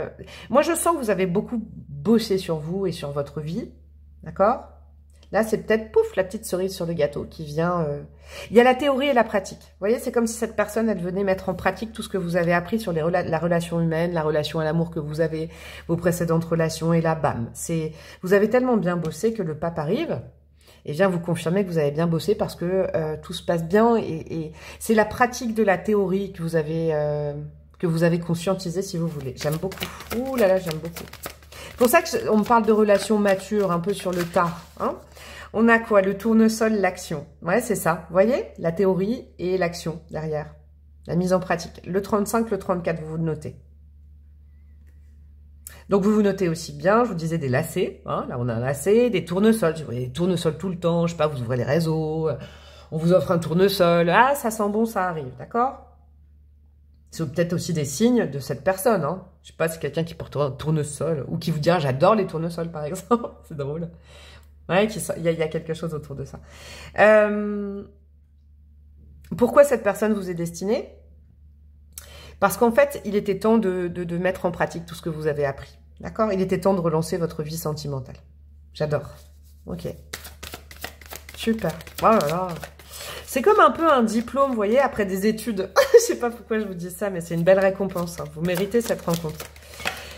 Moi, je sens que vous avez beaucoup bossé sur vous et sur votre vie. D'accord ? Là, c'est peut-être, pouf, la petite cerise sur le gâteau qui vient... Il y a la théorie et la pratique. Vous voyez, c'est comme si cette personne, elle venait mettre en pratique tout ce que vous avez appris sur la relation humaine, la relation à l'amour que vous avez, vos précédentes relations, et là, bam. Vous avez tellement bien bossé que le pape arrive et vient vous confirmer que vous avez bien bossé parce que tout se passe bien. Et c'est la pratique de la théorie que vous avez conscientisé, si vous voulez. J'aime beaucoup. Ouh là là, j'aime beaucoup. C'est pour ça qu'on me parle de relations matures, un peu sur le tard. Hein. On a quoi? Le tournesol, l'action. Ouais, c'est ça. Vous voyez? La théorie et l'action derrière. La mise en pratique. Le 35, le 34, vous vous le notez. Donc, vous vous notez aussi bien, je vous disais, des lacets. Hein. Là, on a un lacet, des tournesols. Vous voyez des tournesols tout le temps. Je sais pas, vous ouvrez les réseaux. On vous offre un tournesol. Ah, ça sent bon, ça arrive. D'accord? C'est peut-être aussi des signes de cette personne. Hein. Je sais pas, c'est quelqu'un qui portera un tournesol ou qui vous dira « j'adore les tournesols » par exemple. C'est drôle. Ouais, il y a quelque chose autour de ça. Pourquoi cette personne vous est destinée? Parce qu'en fait, il était temps de mettre en pratique tout ce que vous avez appris. D'accord? Il était temps de relancer votre vie sentimentale. J'adore. Ok. Super. Oh là là. C'est comme un peu un diplôme, vous voyez, après des études. Je sais pas pourquoi je vous dis ça, mais c'est une belle récompense. Hein. Vous méritez cette rencontre.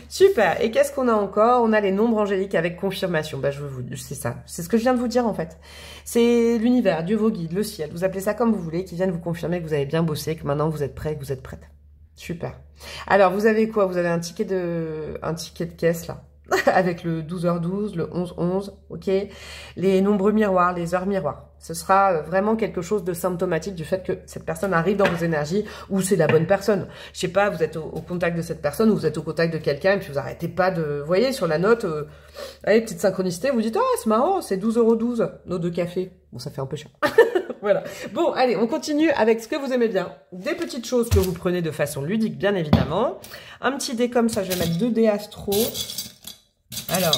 Super. Et qu'est-ce qu'on a encore? On a les nombres angéliques avec confirmation. Bah, c'est ça. C'est ce que je viens de vous dire, en fait. C'est l'univers, Dieu, vos guides, le ciel. Vous appelez ça comme vous voulez, qui viennent vous confirmer que vous avez bien bossé, que maintenant vous êtes prêts, que vous êtes prête. Super. Alors, vous avez quoi? Vous avez un ticket de caisse, là. Avec le 12h12, le 11h11, ok? Les nombres miroirs, les heures miroirs. Ce sera vraiment quelque chose de symptomatique du fait que cette personne arrive dans vos énergies ou c'est la bonne personne. Je sais pas, vous êtes au contact de cette personne ou vous êtes au contact de quelqu'un et puis vous arrêtez pas de... Vous voyez, sur la note, allez, petite synchronicité, vous dites « Ah, c'est marrant, c'est 12,12 €, nos 2 cafés. » Bon, ça fait un peu cher. Voilà. Bon, allez, on continue avec ce que vous aimez bien. Des petites choses que vous prenez de façon ludique, bien évidemment. Un petit dé comme ça, je vais mettre 2 dés astro. Alors,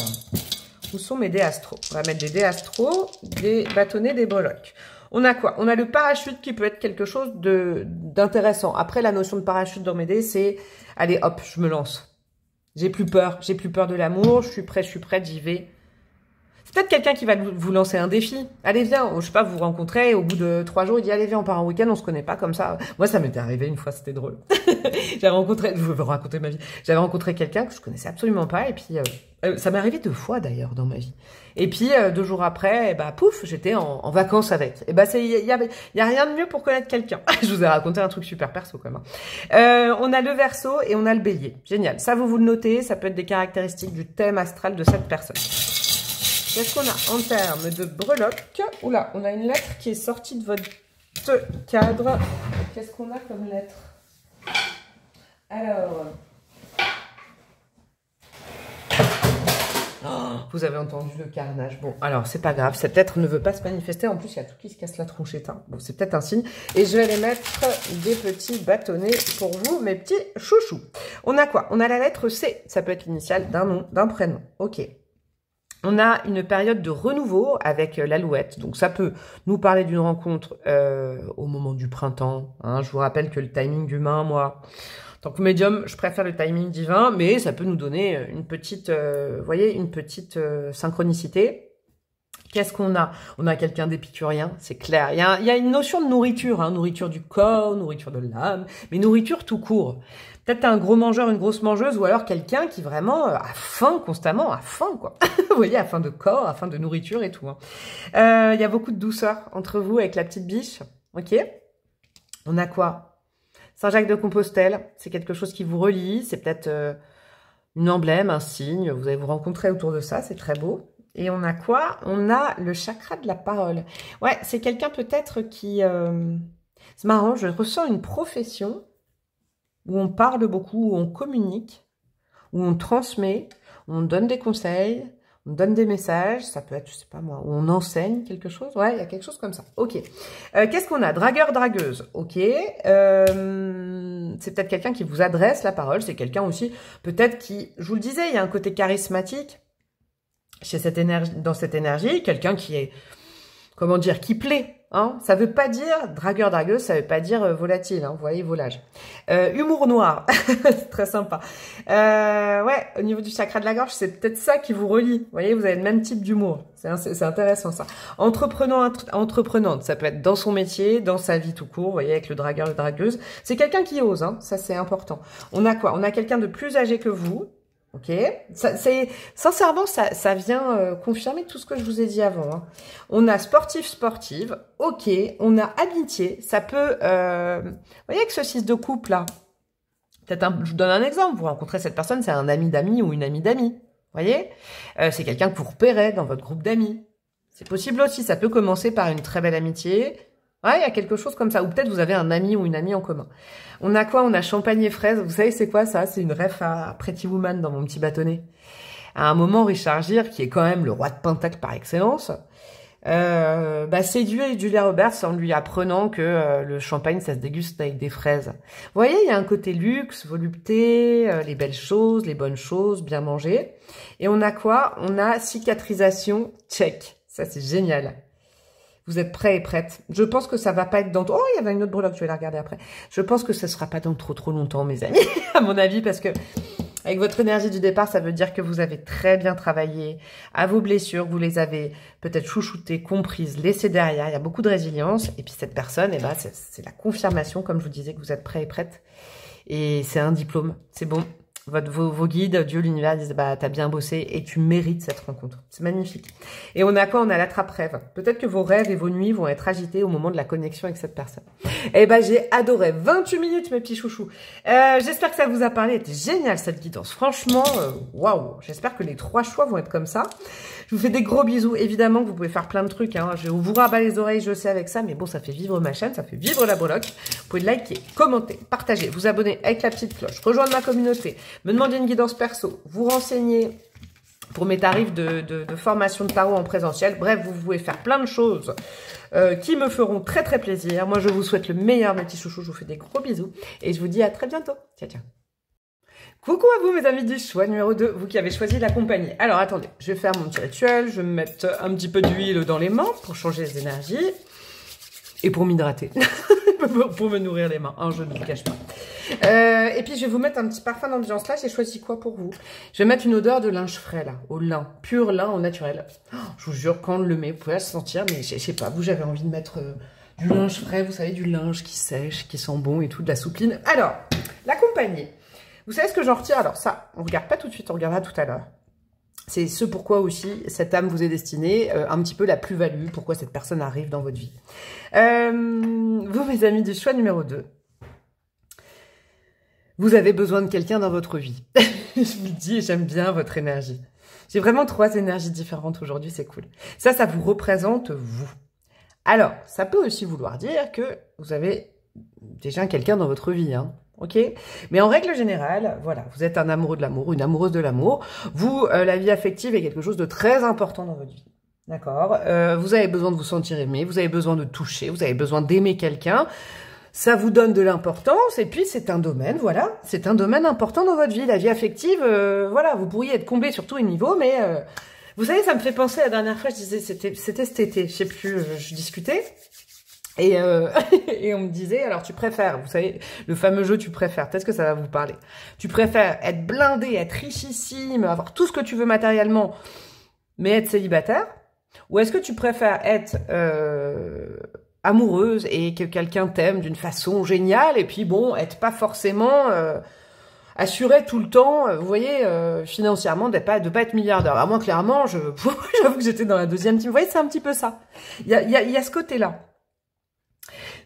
où sont mes dés astro? On va mettre des dés astro, des bâtonnets, des breloques. On a quoi? On a le parachute qui peut être quelque chose d'intéressant. Après, la notion de parachute dans mes dés, c'est « Allez, hop, je me lance. J'ai plus peur de l'amour, je suis prête, j'y vais. » C'est peut-être quelqu'un qui va vous lancer un défi. Allez, viens, je sais pas, vous vous rencontrez, et au bout de 3 jours, il dit, allez, viens, on part en week-end, on se connaît pas comme ça. Moi, ça m'était arrivé une fois, c'était drôle. J'avais rencontré, je vais vous raconter ma vie. J'avais rencontré quelqu'un que je connaissais absolument pas, et puis, ça m'est arrivé 2 fois d'ailleurs dans ma vie. Et puis, 2 jours après, bah, pouf, j'étais en vacances avec. Et bah, il y a rien de mieux pour connaître quelqu'un. Je vous ai raconté un truc super perso, quand même. On a le Verseau et on a le Bélier. Génial. Ça, vous le notez, ça peut être des caractéristiques du thème astral de cette personne. Qu'est-ce qu'on a en termes de breloques? Oula, on a une lettre qui est sortie de votre cadre. Qu'est-ce qu'on a comme lettre? Alors... Oh, vous avez entendu le carnage. Bon, alors, c'est pas grave. Cette lettre ne veut pas se manifester. En plus, il y a tout qui se casse la tronche éteinte. Bon, c'est peut-être un signe. Et je vais les mettre des petits bâtonnets pour vous, mes petits chouchous. On a quoi? On a la lettre C. Ça peut être l'initiale d'un nom, d'un prénom. Ok. On a une période de renouveau avec l'alouette. Donc, ça peut nous parler d'une rencontre au moment du printemps. Hein. Je vous rappelle que le timing humain, moi, en tant que médium, je préfère le timing divin, mais ça peut nous donner une petite, voyez, une petite synchronicité. Qu'est-ce qu'on a? On a quelqu'un d'épicurien, c'est clair. Il y a une notion de nourriture, hein, nourriture du corps, nourriture de l'âme, mais nourriture tout court. Peut-être un gros mangeur, une grosse mangeuse, ou alors quelqu'un qui vraiment a faim constamment, a faim, quoi. Vous voyez, a faim de corps, a faim de nourriture et tout. Hein. Il y a beaucoup de douceur entre vous avec la petite biche. Ok. On a quoi? Saint-Jacques-de-Compostelle, c'est quelque chose qui vous relie. C'est peut-être une emblème, un signe. Vous allez vous rencontrer autour de ça, c'est très beau. Et on a quoi? On a le chakra de la parole. Ouais, c'est quelqu'un peut-être qui... C'est marrant, je ressens une profession où on parle beaucoup, où on communique, où on transmet, où on donne des conseils, on donne des messages, ça peut être, je sais pas moi, où on enseigne quelque chose. Ouais, il y a quelque chose comme ça. Ok. Qu'est-ce qu'on a? Dragueur, dragueuse. Ok. C'est peut-être quelqu'un qui vous adresse la parole. C'est quelqu'un aussi, peut-être qui, je vous le disais, il y a un côté charismatique chez cette énergie, dans cette énergie. Quelqu'un qui est, comment dire, qui plaît. Hein, ça veut pas dire dragueur, dragueuse, ça veut pas dire volatile, hein, vous voyez, volage. Humour noir, c'est très sympa. Ouais, au niveau du chakra de la gorge, c'est peut-être ça qui vous relie. Vous voyez, vous avez le même type d'humour. C'est intéressant ça. Entreprenante, ça peut être dans son métier, dans sa vie tout court, vous voyez, avec le dragueur, la dragueuse. C'est quelqu'un qui ose, hein, ça c'est important. On a quoi? On a quelqu'un de plus âgé que vous. Ok, sincèrement, ça vient confirmer tout ce que je vous ai dit avant. Hein. On a sportive, ok. On a amitié, ça peut... vous voyez avec ce 6 de couple là, peut-être je vous donne un exemple. Vous rencontrez cette personne, c'est un ami d'amis ou une amie d'amis. Vous voyez, c'est quelqu'un que vous repérez dans votre groupe d'amis. C'est possible aussi, ça peut commencer par une très belle amitié. Ouais, il y a quelque chose comme ça. Ou peut-être vous avez un ami ou une amie en commun. On a quoi? On a champagne et fraises. Vous savez, c'est quoi ça? C'est une ref à Pretty Woman dans mon petit bâtonnet. À un moment, Richard Gere, qui est quand même le roi de Pentacle par excellence, séduit Julia Roberts en lui apprenant que le champagne, ça se déguste avec des fraises. Vous voyez, il y a un côté luxe, volupté, les belles choses, les bonnes choses, bien manger. Et on a quoi? On a cicatrisation, check. Ça, c'est génial. Vous êtes prêts et prêtes. Je pense que ça va pas être dans... Oh, il y avait une autre breloque, je vais la regarder après. Je pense que ça sera pas dans trop longtemps, mes amis, à mon avis, parce que avec votre énergie du départ, ça veut dire que vous avez très bien travaillé à vos blessures, vous les avez peut-être chouchoutées, comprises, laissées derrière. Il y a beaucoup de résilience. Et puis cette personne, eh ben, c'est la confirmation, comme je vous disais, que vous êtes prêts et prêtes. Et c'est un diplôme. C'est bon. vos guides, Dieu, l'univers, disent, bah, t'as bien bossé et tu mérites cette rencontre. C'est magnifique. Et on a quoi? On a l'attrape-rêve. Peut-être que vos rêves et vos nuits vont être agités au moment de la connexion avec cette personne. Eh ben, j'ai adoré. 28 minutes, mes petits chouchous. J'espère que ça vous a parlé. C'était génial, cette guidance. Franchement, waouh. J'espère que les 3 choix vont être comme ça. Je vous fais des gros bisous. Évidemment que vous pouvez faire plein de trucs, hein. Je vous rabat les oreilles, je sais, avec ça. Mais bon, ça fait vivre ma chaîne, ça fait vivre la breloque. Vous pouvez liker, commenter, partager, vous abonner avec la petite cloche, rejoindre ma communauté, me demander une guidance perso, vous renseigner pour mes tarifs de formation de tarot en présentiel. Bref, vous pouvez faire plein de choses qui me feront très très plaisir. Moi, je vous souhaite le meilleur, mes petits chouchous. Je vous fais des gros bisous et je vous dis à très bientôt. Ciao, ciao. Coucou à vous, mes amis du choix numéro 2, vous qui avez choisi la compagnie. Alors, attendez, je vais faire mon petit rituel. Je vais me mettre un petit peu d'huile dans les mains pour changer les énergies et pour m'hydrater. Pour me nourrir les mains, hein, je ne vous cache pas. Et puis, je vais vous mettre un petit parfum d'ambiance. Là, j'ai choisi quoi pour vous? Je vais mettre une odeur de linge frais, là, au lin, pur lin au naturel. Oh, je vous jure, quand on le met, vous pouvez la sentir, mais je sais pas, vous, j'avais envie de mettre du linge frais, vous savez, du linge qui sèche, qui sent bon et tout, de la soupline. Alors, la compagnie. Vous savez ce que j'en retire? Alors ça, on regarde pas tout de suite, on regardera tout à l'heure. C'est ce pourquoi aussi cette âme vous est destinée, un petit peu la plus-value, pourquoi cette personne arrive dans votre vie. Vous, mes amis du choix numéro 2, vous avez besoin de quelqu'un dans votre vie. Je vous dis, j'aime bien votre énergie. J'ai vraiment 3 énergies différentes aujourd'hui, c'est cool. Ça vous représente vous. Alors, ça peut aussi vouloir dire que vous avez déjà quelqu'un dans votre vie, hein. Ok, mais en règle générale, voilà, vous êtes un amoureux de l'amour, une amoureuse de l'amour. Vous, la vie affective est quelque chose de très important dans votre vie. D'accord. Vous avez besoin de vous sentir aimé, vous avez besoin de toucher, vous avez besoin d'aimer quelqu'un. Ça vous donne de l'importance et puis c'est un domaine, voilà, c'est un domaine important dans votre vie. La vie affective, voilà, vous pourriez être comblé sur tous les niveaux, mais vous savez, ça me fait penser, la dernière fois, je disais, c'était cet été, je sais plus, je discutais. Et on me disait, alors tu préfères, vous savez, le fameux jeu tu préfères, peut-être que ça va vous parler. Tu préfères être blindé, être richissime, avoir tout ce que tu veux matériellement, mais être célibataire? Ou est-ce que tu préfères être amoureuse et que quelqu'un t'aime d'une façon géniale et puis bon, être pas forcément assuré tout le temps, vous voyez, financièrement, de pas être milliardaire. Alors moi, clairement, j'avoue que j'étais dans la deuxième team. Vous voyez, c'est un petit peu ça. Il y a ce côté-là.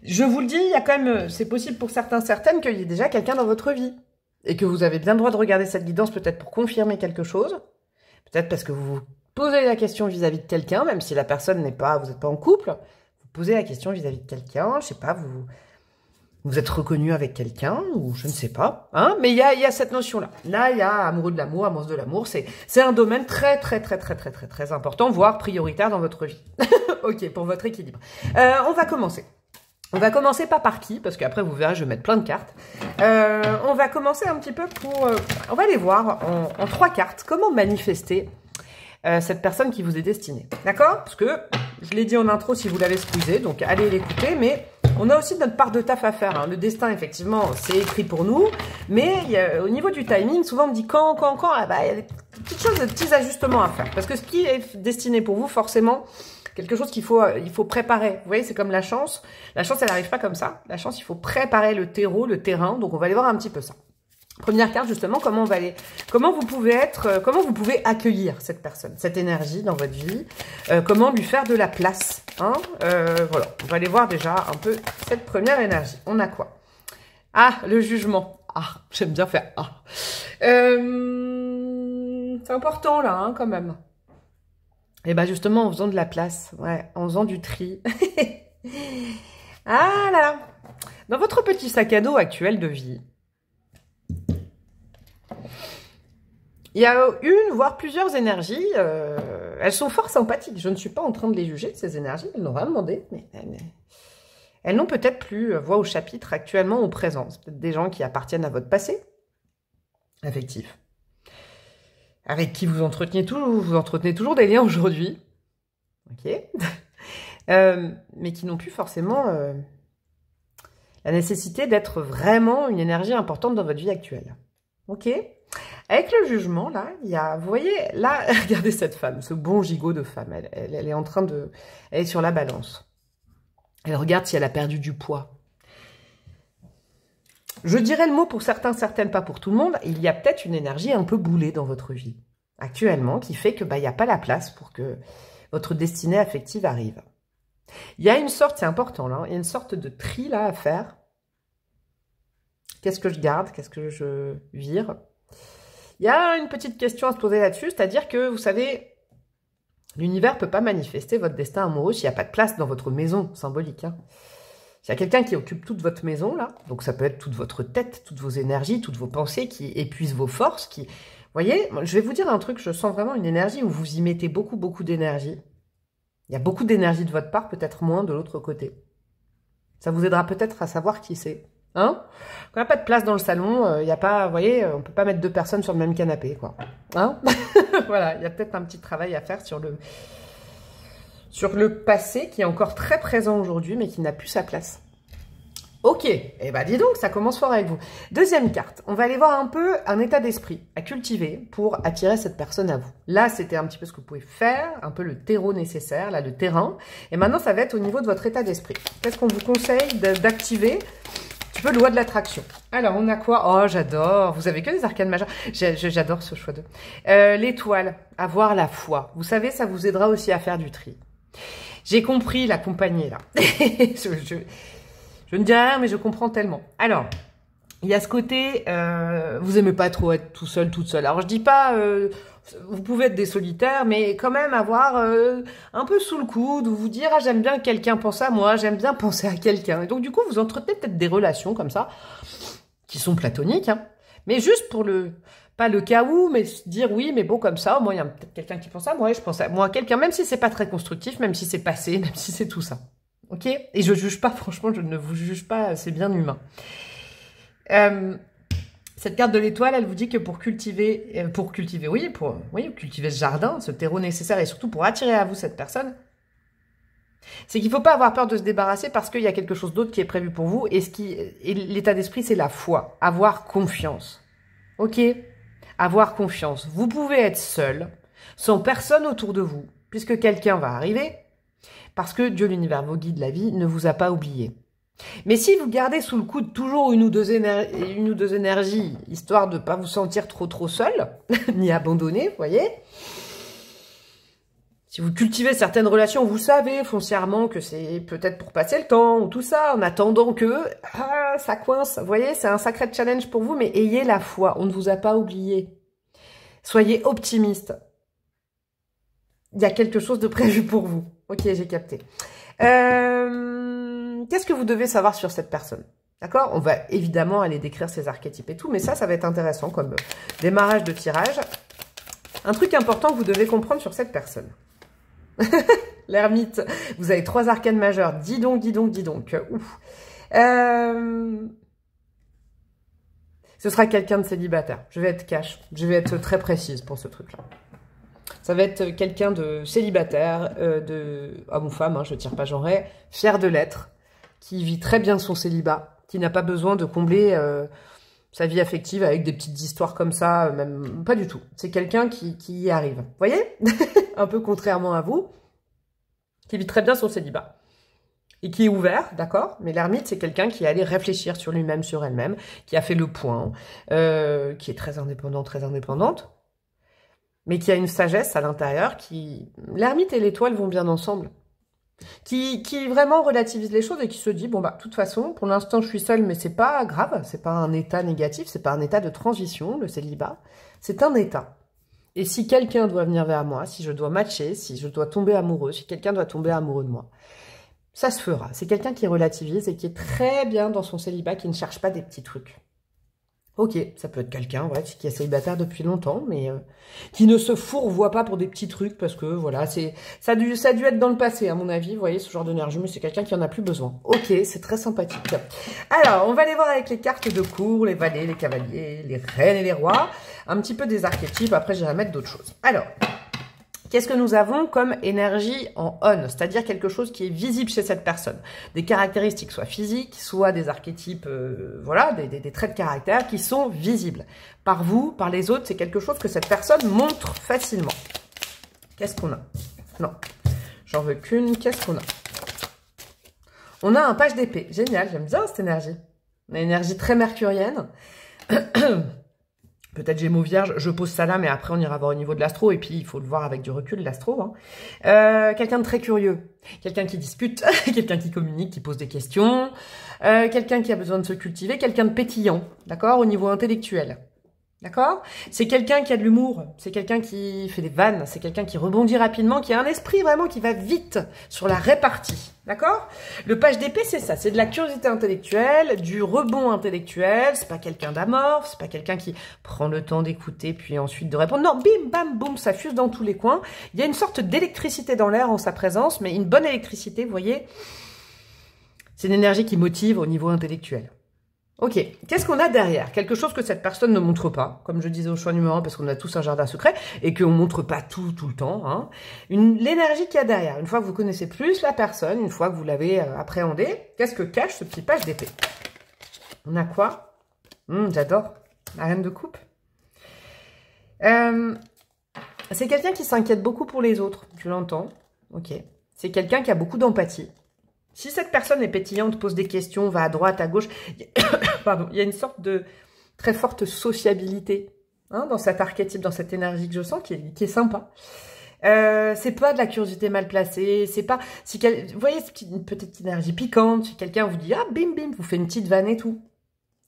Je vous le dis, il y a quand même, c'est possible pour certaines qu'il y ait déjà quelqu'un dans votre vie. Et que vous avez bien le droit de regarder cette guidance peut-être pour confirmer quelque chose. Peut-être parce que vous vous posez la question vis-à-vis de quelqu'un, même si la personne vous n'êtes pas en couple. Vous posez la question vis-à-vis de quelqu'un, je sais pas, vous êtes reconnu avec quelqu'un, ou je ne sais pas. Hein, mais il y a cette notion-là. Là, il y a amoureux de l'amour, amoureuse de l'amour. C'est un domaine très important, voire prioritaire dans votre vie. Ok, pour votre équilibre. On va commencer. On va commencer pas par qui, parce qu'après vous verrez, je vais mettre plein de cartes. On va commencer un petit peu pour... on va aller voir en 3 cartes comment manifester cette personne qui vous est destinée. D'accord? Parce que, je l'ai dit en intro si vous l'avez squeezé, donc allez l'écouter, mais on a aussi notre part de taf à faire. Hein. Le destin, effectivement, c'est écrit pour nous, mais au niveau du timing, souvent on me dit quand, ah bah, il y a des petites choses, des petits ajustements à faire. Parce que ce qui est destiné pour vous, forcément... quelque chose qu'il faut préparer. Vous voyez, c'est comme la chance. La chance, elle n'arrive pas comme ça. La chance, il faut préparer le terreau, le terrain. Donc, on va aller voir un petit peu ça. Première carte, justement, comment vous pouvez accueillir cette personne, cette énergie dans votre vie. Comment lui faire de la place. Hein, voilà, on va aller voir déjà un peu cette première énergie. On a quoi? Ah, le jugement. Ah, j'aime bien faire ah. C'est important, là, hein, quand même. Et bien justement, en faisant de la place, ouais, en faisant du tri. Ah là, dans votre petit sac à dos actuel de vie, il y a une, voire plusieurs énergies. Elles sont fort sympathiques. Je ne suis pas en train de les juger, ces énergies. Elles n'ont rien demandé, mais elles n'ont peut-être plus voix au chapitre actuellement au présent. C'est peut-être des gens qui appartiennent à votre passé affectif, avec qui vous entretenez toujours des liens aujourd'hui, ok, mais qui n'ont plus forcément la nécessité d'être vraiment une énergie importante dans votre vie actuelle, ok. Avec le jugement, là, il y a, vous voyez, là, regardez cette femme, ce bon gigot de femme, elle est en train de, elle est sur la balance, elle regarde si elle a perdu du poids. Je dirais le mot pour certains, certaines, pas pour tout le monde. Il y a peut-être une énergie un peu boulée dans votre vie actuellement qui fait que il n'y a pas la place pour que votre destinée affective arrive. Il y a une sorte, c'est important là, il y a une sorte de tri là à faire. Qu'est-ce que je garde? Qu'est-ce que je vire? Il y a une petite question à se poser là-dessus, c'est-à-dire que, vous savez, l'univers ne peut pas manifester votre destin amoureux s'il n'y a pas de place dans votre maison symbolique. Hein. S'il y a quelqu'un qui occupe toute votre maison, là, donc ça peut être toute votre tête, toutes vos énergies, toutes vos pensées, qui épuisent vos forces, qui... Vous voyez, je vais vous dire un truc, je sens vraiment une énergie où vous y mettez beaucoup, beaucoup d'énergie. Il y a beaucoup d'énergie de votre part, peut-être moins de l'autre côté. Ça vous aidera peut-être à savoir qui c'est. Hein? Quand il n'y a pas de place dans le salon, il n'y a pas, vous voyez, on ne peut pas mettre 2 personnes sur le même canapé, quoi. Hein? Voilà, il y a peut-être un petit travail à faire sur le passé qui est encore très présent aujourd'hui, mais qui n'a plus sa place. Ok, et bah dis donc, ça commence fort avec vous. Deuxième carte, on va aller voir un peu un état d'esprit à cultiver pour attirer cette personne à vous. Là, c'était un petit peu ce que vous pouvez faire, un peu le terreau nécessaire, là, le terrain. Et maintenant, ça va être au niveau de votre état d'esprit. Qu'est-ce qu'on vous conseille d'activer ? Un peu loi de l'attraction. Alors, on a quoi? Oh, j'adore. Vous avez que des arcanes majeures. J'adore ce choix de. L'étoile, avoir la foi. Vous savez, ça vous aidera aussi à faire du tri. J'ai compris l'accompagner, là. Je ne dis rien, mais je comprends tellement. Alors, il y a ce côté, vous aimez pas trop être tout seul, toute seule. Alors, je dis pas, vous pouvez être des solitaires, mais quand même avoir un peu sous le coude, ou vous dire, ah, j'aime bien que quelqu'un pense à moi, j'aime bien penser à quelqu'un. Et donc, du coup, vous entretenez peut-être des relations comme ça, qui sont platoniques, hein, mais juste pour pas le cas où, mais se dire, oui, mais bon, comme ça, au moins, il y a peut-être quelqu'un qui pense à moi, et je pense à moi, quelqu'un, même si c'est pas très constructif, même si c'est passé, même si c'est tout ça. Ok? Et je juge pas, franchement, je ne vous juge pas, c'est bien humain. Cette carte de l'étoile, elle vous dit que pour cultiver ce jardin, ce terreau nécessaire, et surtout pour attirer à vous cette personne, c'est qu'il ne faut pas avoir peur de se débarrasser parce qu'il y a quelque chose d'autre qui est prévu pour vous. Et l'état d'esprit, c'est la foi, avoir confiance. Ok? Avoir confiance. Vous pouvez être seul, sans personne autour de vous, puisque quelqu'un va arriver, parce que Dieu, l'univers, vos guides, la vie, ne vous a pas oublié. Mais si vous gardez sous le coude toujours une ou deux énergies, histoire de ne pas vous sentir trop seul, ni abandonné, vous voyez, si vous cultivez certaines relations, vous savez foncièrement que c'est peut-être pour passer le temps, ou tout ça, en attendant que ça coince, vous voyez, c'est un sacré challenge pour vous, mais ayez la foi, on ne vous a pas oublié. Soyez optimiste. Il y a quelque chose de prévu pour vous. Ok, j'ai capté. Qu'est-ce que vous devez savoir sur cette personne? D'accord? On va évidemment aller décrire ses archétypes et tout, mais ça va être intéressant comme démarrage de tirage. Un truc important que vous devez comprendre sur cette personne. L'ermite, vous avez 3 arcanes majeures. Dis donc. Ouf. Ce sera quelqu'un de célibataire. Je vais être cash. Je vais être très précise pour ce truc-là. Ça va être quelqu'un de célibataire, homme ou femme, hein, je ne tire pas genré, fier de l'être, qui vit très bien son célibat, qui n'a pas besoin de combler sa vie affective avec des petites histoires comme ça, même pas du tout. C'est quelqu'un qui y arrive. Vous voyez? Un peu contrairement à vous, qui vit très bien son célibat. Et qui est ouvert, d'accord? Mais l'ermite, c'est quelqu'un qui est allé réfléchir sur lui-même, sur elle-même, qui a fait le point, qui est très indépendant, très indépendante, mais qui a une sagesse à l'intérieur qui... L'ermite et l'étoile vont bien ensemble. Qui vraiment relativise les choses et qui se dit, bon bah, de toute façon, pour l'instant, je suis seule, mais c'est pas grave, c'est pas un état négatif, c'est pas un état de transition, le célibat, c'est un état. Et si quelqu'un doit venir vers moi, si je dois matcher, si je dois tomber amoureux, si quelqu'un doit tomber amoureux de moi, ça se fera. C'est quelqu'un qui relativise et qui est très bien dans son célibat, qui ne cherche pas des petits trucs. Ok, ça peut être quelqu'un ouais, qui est célibataire depuis longtemps, mais qui ne se fourvoie pas pour des petits trucs, parce que voilà, ça a dû être dans le passé, à mon avis, vous voyez, ce genre d'énergie, mais c'est quelqu'un qui en a plus besoin. Ok, c'est très sympathique. Alors, on va aller voir avec les cartes de cour, les valets, les cavaliers, les reines et les rois, un petit peu des archétypes, après j'irai mettre d'autres choses. Alors... Qu'est-ce que nous avons comme énergie en on? C'est-à-dire quelque chose qui est visible chez cette personne. Des caractéristiques, soit physiques, soit des archétypes, voilà, des traits de caractère qui sont visibles. Par vous, par les autres, c'est quelque chose que cette personne montre facilement. Qu'est-ce qu'on a? Non, j'en veux qu'une. Qu'est-ce qu'on a? On a un page d'épée. Génial, j'aime bien cette énergie. On a une énergie très mercurienne. Peut-être Gémeaux Vierge, je pose ça là, mais après on ira voir au niveau de l'astro, et puis il faut le voir avec du recul, l'astro. Hein. Quelqu'un de très curieux, quelqu'un qui discute, quelqu'un qui communique, qui pose des questions, quelqu'un qui a besoin de se cultiver, quelqu'un de pétillant, d'accord, au niveau intellectuel. D'accord? C'est quelqu'un qui a de l'humour, c'est quelqu'un qui fait des vannes, c'est quelqu'un qui rebondit rapidement, qui a un esprit vraiment qui va vite sur la répartie. D'accord? Le page d'épée, c'est ça, c'est de la curiosité intellectuelle, du rebond intellectuel, c'est pas quelqu'un d'amorphe, c'est pas quelqu'un qui prend le temps d'écouter puis ensuite de répondre. Non, bim, bam, boum, ça fuse dans tous les coins. Il y a une sorte d'électricité dans l'air en sa présence, mais une bonne électricité, vous voyez? C'est une énergie qui motive au niveau intellectuel. Ok, qu'est-ce qu'on a derrière? Quelque chose que cette personne ne montre pas, comme je disais au choix numéro 1, parce qu'on a tous un jardin secret, et qu'on ne montre pas tout le temps. Hein. L'énergie qu'il y a derrière, une fois que vous connaissez plus la personne, une fois que vous l'avez appréhendée, qu'est-ce que cache ce petit page d'épée? On a quoi? J'adore, la reine de coupe. C'est quelqu'un qui s'inquiète beaucoup pour les autres, tu l'entends? Ok, c'est quelqu'un qui a beaucoup d'empathie. Si cette personne est pétillante, pose des questions, va à droite, à gauche, pardon, il y a une sorte de très forte sociabilité hein, dans cet archétype, dans cette énergie que je sens, qui est sympa. C'est pas de la curiosité mal placée, c'est pas... Si vous voyez, une petite énergie piquante, si quelqu'un vous dit « Ah, bim, bim », vous fait une petite vanne et tout.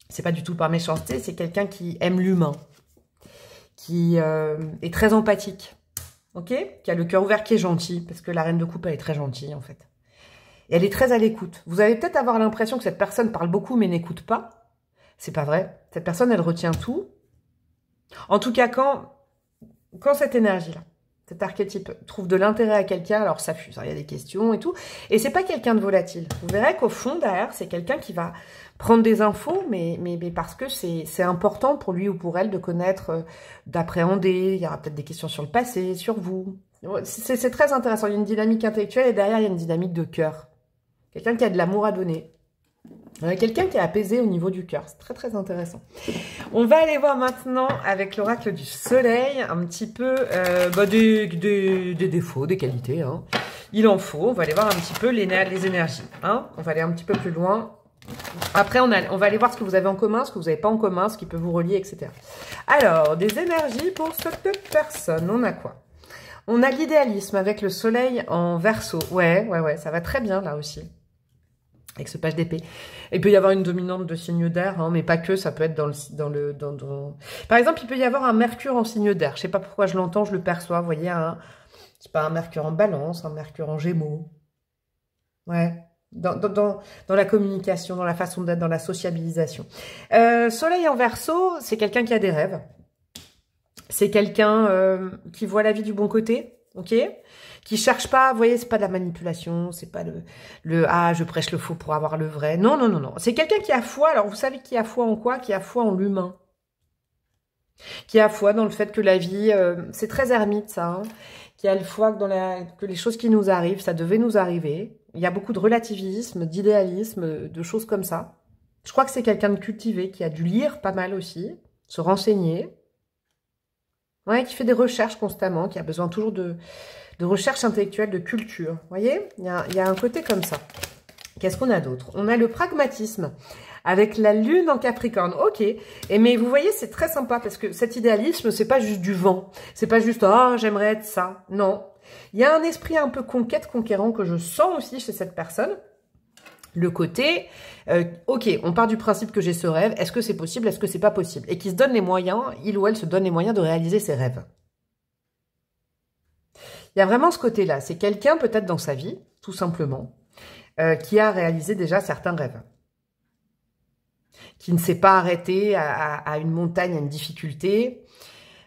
C'est pas du tout par méchanceté, c'est quelqu'un qui aime l'humain, qui est très empathique, ok? Qui a le cœur ouvert, qui est gentil, parce que la reine de coupe, elle est très gentille, en fait. Et elle est très à l'écoute. Vous allez peut-être avoir l'impression que cette personne parle beaucoup mais n'écoute pas. C'est pas vrai. Cette personne, elle retient tout. En tout cas, quand cette énergie-là, cet archétype trouve de l'intérêt à quelqu'un, alors ça fuse. Il y a des questions et tout. Et c'est pas quelqu'un de volatile. Vous verrez qu'au fond, derrière, c'est quelqu'un qui va prendre des infos, mais parce que c'est important pour lui ou pour elle de connaître, d'appréhender. Il y aura peut-être des questions sur le passé, sur vous. C'est très intéressant. Il y a une dynamique intellectuelle et derrière, il y a une dynamique de cœur. Quelqu'un qui a de l'amour à donner. Quelqu'un qui est apaisé au niveau du cœur. C'est très, très intéressant. On va aller voir maintenant avec l'oracle du soleil un petit peu des défauts, des qualités. Hein. Il en faut. On va aller voir un petit peu les énergies. Hein. On va aller un petit peu plus loin. Après, on va aller voir ce que vous avez en commun, ce que vous n'avez pas en commun, ce qui peut vous relier, etc. Alors, des énergies pour cette personne. On a quoi? On a l'idéalisme avec le soleil en Verseau. Ouais, ça va très bien là aussi. Avec ce page d'épée. Il peut y avoir une dominante de signe d'air, hein, mais pas que, ça peut être Par exemple, il peut y avoir un Mercure en signe d'air. Je sais pas pourquoi je l'entends, je le perçois. Vous voyez, c'est pas un Mercure en Balance, un Mercure en Gémeaux. Ouais, dans la communication, dans la façon d'être, dans la sociabilisation. Soleil en Verseau, c'est quelqu'un qui a des rêves. C'est quelqu'un qui voit la vie du bon côté, ok? Qui cherche pas, vous voyez, c'est pas de la manipulation, c'est pas ah, je prêche le faux pour avoir le vrai. Non. C'est quelqu'un qui a foi. Alors, vous savez qui a foi en quoi? Qui a foi en l'humain. Qui a foi dans le fait que la vie, c'est très ermite, ça. Hein, qui a le foi que les choses qui nous arrivent, ça devait nous arriver. Il y a beaucoup de relativisme, d'idéalisme, de choses comme ça. Je crois que c'est quelqu'un de cultivé, qui a dû lire pas mal aussi, se renseigner. Ouais, qui fait des recherches constamment, qui a besoin toujours de recherche intellectuelle, de culture. Vous voyez, il y a un côté comme ça. Qu'est-ce qu'on a d'autre? On a le pragmatisme avec la lune en Capricorne. Ok, mais vous voyez, c'est très sympa parce que cet idéalisme, c'est pas juste du vent. C'est pas juste, ah, j'aimerais être ça. Non. Il y a un esprit un peu conquête, conquérant que je sens aussi chez cette personne. Le côté, ok, on part du principe que j'ai ce rêve, est-ce que c'est possible, est-ce que c'est pas possible? Et qui se donne les moyens, il ou elle se donne les moyens de réaliser ses rêves. Il y a vraiment ce côté-là, c'est quelqu'un peut-être dans sa vie, tout simplement, qui a réalisé déjà certains rêves. Qui ne s'est pas arrêté à une montagne, à une difficulté.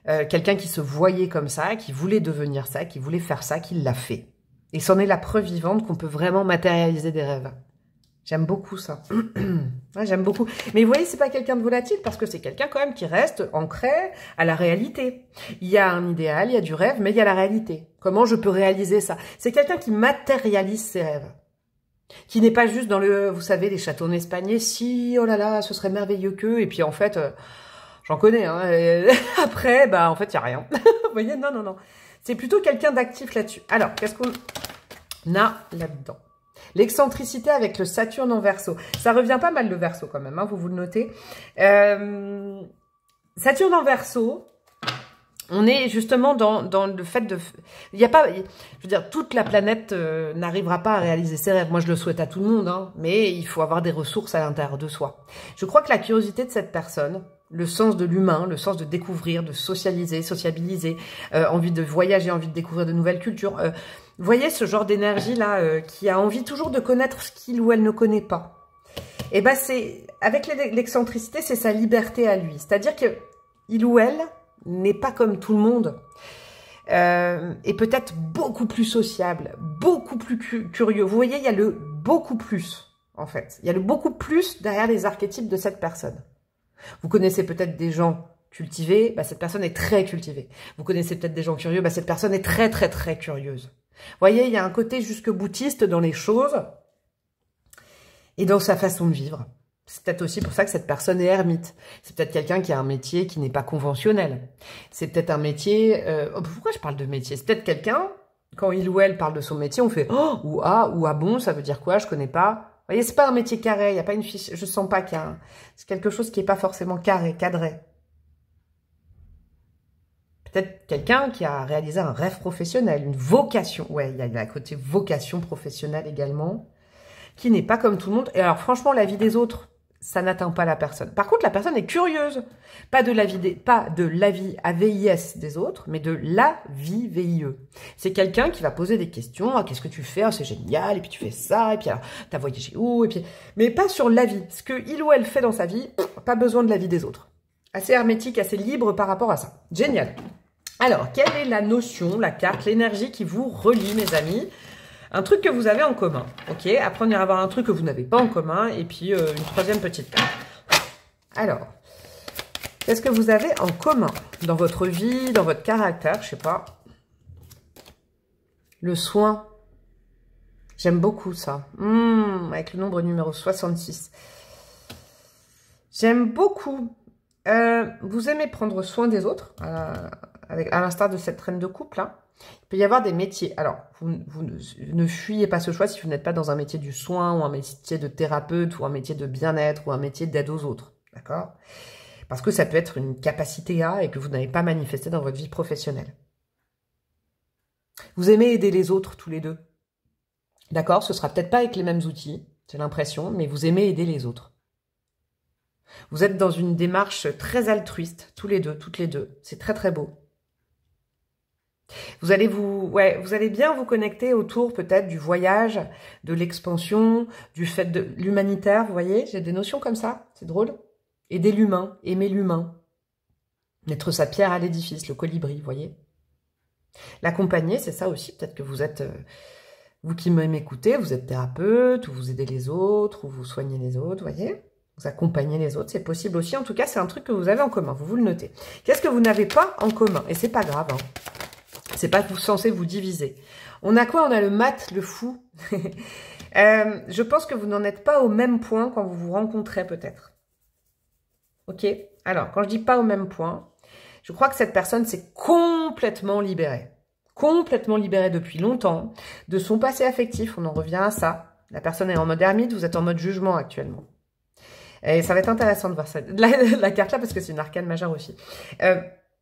Quelqu'un qui se voyait comme ça, qui voulait devenir ça, qui voulait faire ça, qui l'a fait. Et c'en est la preuve vivante qu'on peut vraiment matérialiser des rêves. J'aime beaucoup ça. Ouais, j'aime beaucoup. Mais vous voyez, c'est pas quelqu'un de volatile parce que c'est quelqu'un quand même qui reste ancré à la réalité. Il y a un idéal, il y a du rêve, mais il y a la réalité. Comment je peux réaliser ça? C'est quelqu'un qui matérialise ses rêves. Qui n'est pas juste dans vous savez, les châteaux en Espagne. Et si, oh là là, ce serait merveilleux que. Et puis en fait, j'en connais. Hein, et après, bah en fait, il n'y a rien. Vous voyez, non. C'est plutôt quelqu'un d'actif là-dessus. Alors, qu'est-ce qu'on a là-dedans? L'excentricité avec le Saturne en Verseau. Ça revient pas mal le Verseau quand même, hein, vous le notez. Saturne en Verseau, on est justement dans le fait de... Il y a pas... Je veux dire, toute la planète n'arrivera pas à réaliser ses rêves. Moi, je le souhaite à tout le monde, hein, mais il faut avoir des ressources à l'intérieur de soi. Je crois que la curiosité de cette personne, le sens de l'humain, le sens de découvrir, de socialiser, sociabiliser, envie de voyager, envie de découvrir de nouvelles cultures. Vous voyez ce genre d'énergie-là qui a envie toujours de connaître ce qu'il ou elle ne connaît pas. Et ben c'est avec l'excentricité, c'est sa liberté à lui. C'est-à-dire que il ou elle n'est pas comme tout le monde, et peut-être beaucoup plus sociable, beaucoup plus curieux. Vous voyez, il y a le beaucoup plus, en fait. Il y a le beaucoup plus derrière les archétypes de cette personne. Vous connaissez peut-être des gens cultivés, bah, cette personne est très cultivée. Vous connaissez peut-être des gens curieux, bah, cette personne est très, très, très curieuse. Vous voyez, il y a un côté jusque boutiste dans les choses et dans sa façon de vivre. C'est peut-être aussi pour ça que cette personne est ermite. C'est peut-être quelqu'un qui a un métier qui n'est pas conventionnel. C'est peut-être un métier... pourquoi je parle de métier? C'est peut-être quelqu'un, quand il ou elle parle de son métier, on fait « Oh » ou « Ah » ou « Ah bon », ça veut dire quoi? Je connais pas. Vous voyez, c'est pas un métier carré, il n'y a pas une fiche... Je sens pas qu'il y a... C'est quelque chose qui n'est pas forcément carré, cadré. Peut-être quelqu'un qui a réalisé un rêve professionnel, une vocation. Ouais, il y a un côté vocation professionnelle également, qui n'est pas comme tout le monde. Et alors, franchement, la vie des autres... ça n'atteint pas la personne. Par contre, la personne est curieuse. Pas de l'avis AVIS des autres, mais de la vie VIE. C'est quelqu'un qui va poser des questions. Ah, qu'est-ce que tu fais? Ah, c'est génial. Et puis tu fais ça. Et puis alors, t'as voyagé où? Et puis, mais pas sur la vie. Ce que il ou elle fait dans sa vie, pas besoin de l'avis des autres. Assez hermétique, assez libre par rapport à ça. Génial. Alors, quelle est la notion, la carte, l'énergie qui vous relie, mes amis? Un truc que vous avez en commun, ok? Après, on ira voir un truc que vous n'avez pas en commun, et puis une troisième petite carte. Alors, qu'est-ce que vous avez en commun dans votre vie, dans votre caractère, je sais pas. Le soin. J'aime beaucoup ça. Avec le nombre numéro 66. J'aime beaucoup. Vous aimez prendre soin des autres, à l'instar de cette reine de coupe, là. Il peut y avoir des métiers. Alors, vous ne fuyez pas ce choix si vous n'êtes pas dans un métier du soin ou un métier de thérapeute ou un métier de bien-être ou un métier d'aide aux autres. D'accord? Parce que ça peut être une capacité à et que vous n'avez pas manifesté dans votre vie professionnelle. Vous aimez aider les autres tous les deux. D'accord? Ce sera peut-être pas avec les mêmes outils, j'ai l'impression, mais vous aimez aider les autres. Vous êtes dans une démarche très altruiste, tous les deux, toutes les deux. C'est très très beau. Vous allez bien vous connecter autour peut-être du voyage, de l'expansion, du fait de l'humanitaire, vous voyez, j'ai des notions comme ça, c'est drôle. Aider l'humain, aimer l'humain, mettre sa pierre à l'édifice, le colibri, vous voyez. L'accompagner, c'est ça aussi, peut-être que vous êtes, vous qui m'écoutez, vous êtes thérapeute, ou vous aidez les autres, ou vous soignez les autres, vous voyez. Vous accompagnez les autres, c'est possible aussi, en tout cas c'est un truc que vous avez en commun, vous le notez. Qu'est-ce que vous n'avez pas en commun? Et c'est pas grave, hein. C'est pas censé vous diviser. On a quoi? On a le mat, le fou. Je pense que vous n'en êtes pas au même point quand vous vous rencontrez peut-être. Ok? Alors, quand je dis pas au même point, je crois que cette personne s'est complètement libérée. Complètement libérée depuis longtemps de son passé affectif. On en revient à ça. La personne est en mode ermite, vous êtes en mode jugement actuellement. Et ça va être intéressant de voir ça, la carte là parce que c'est une arcane majeure aussi.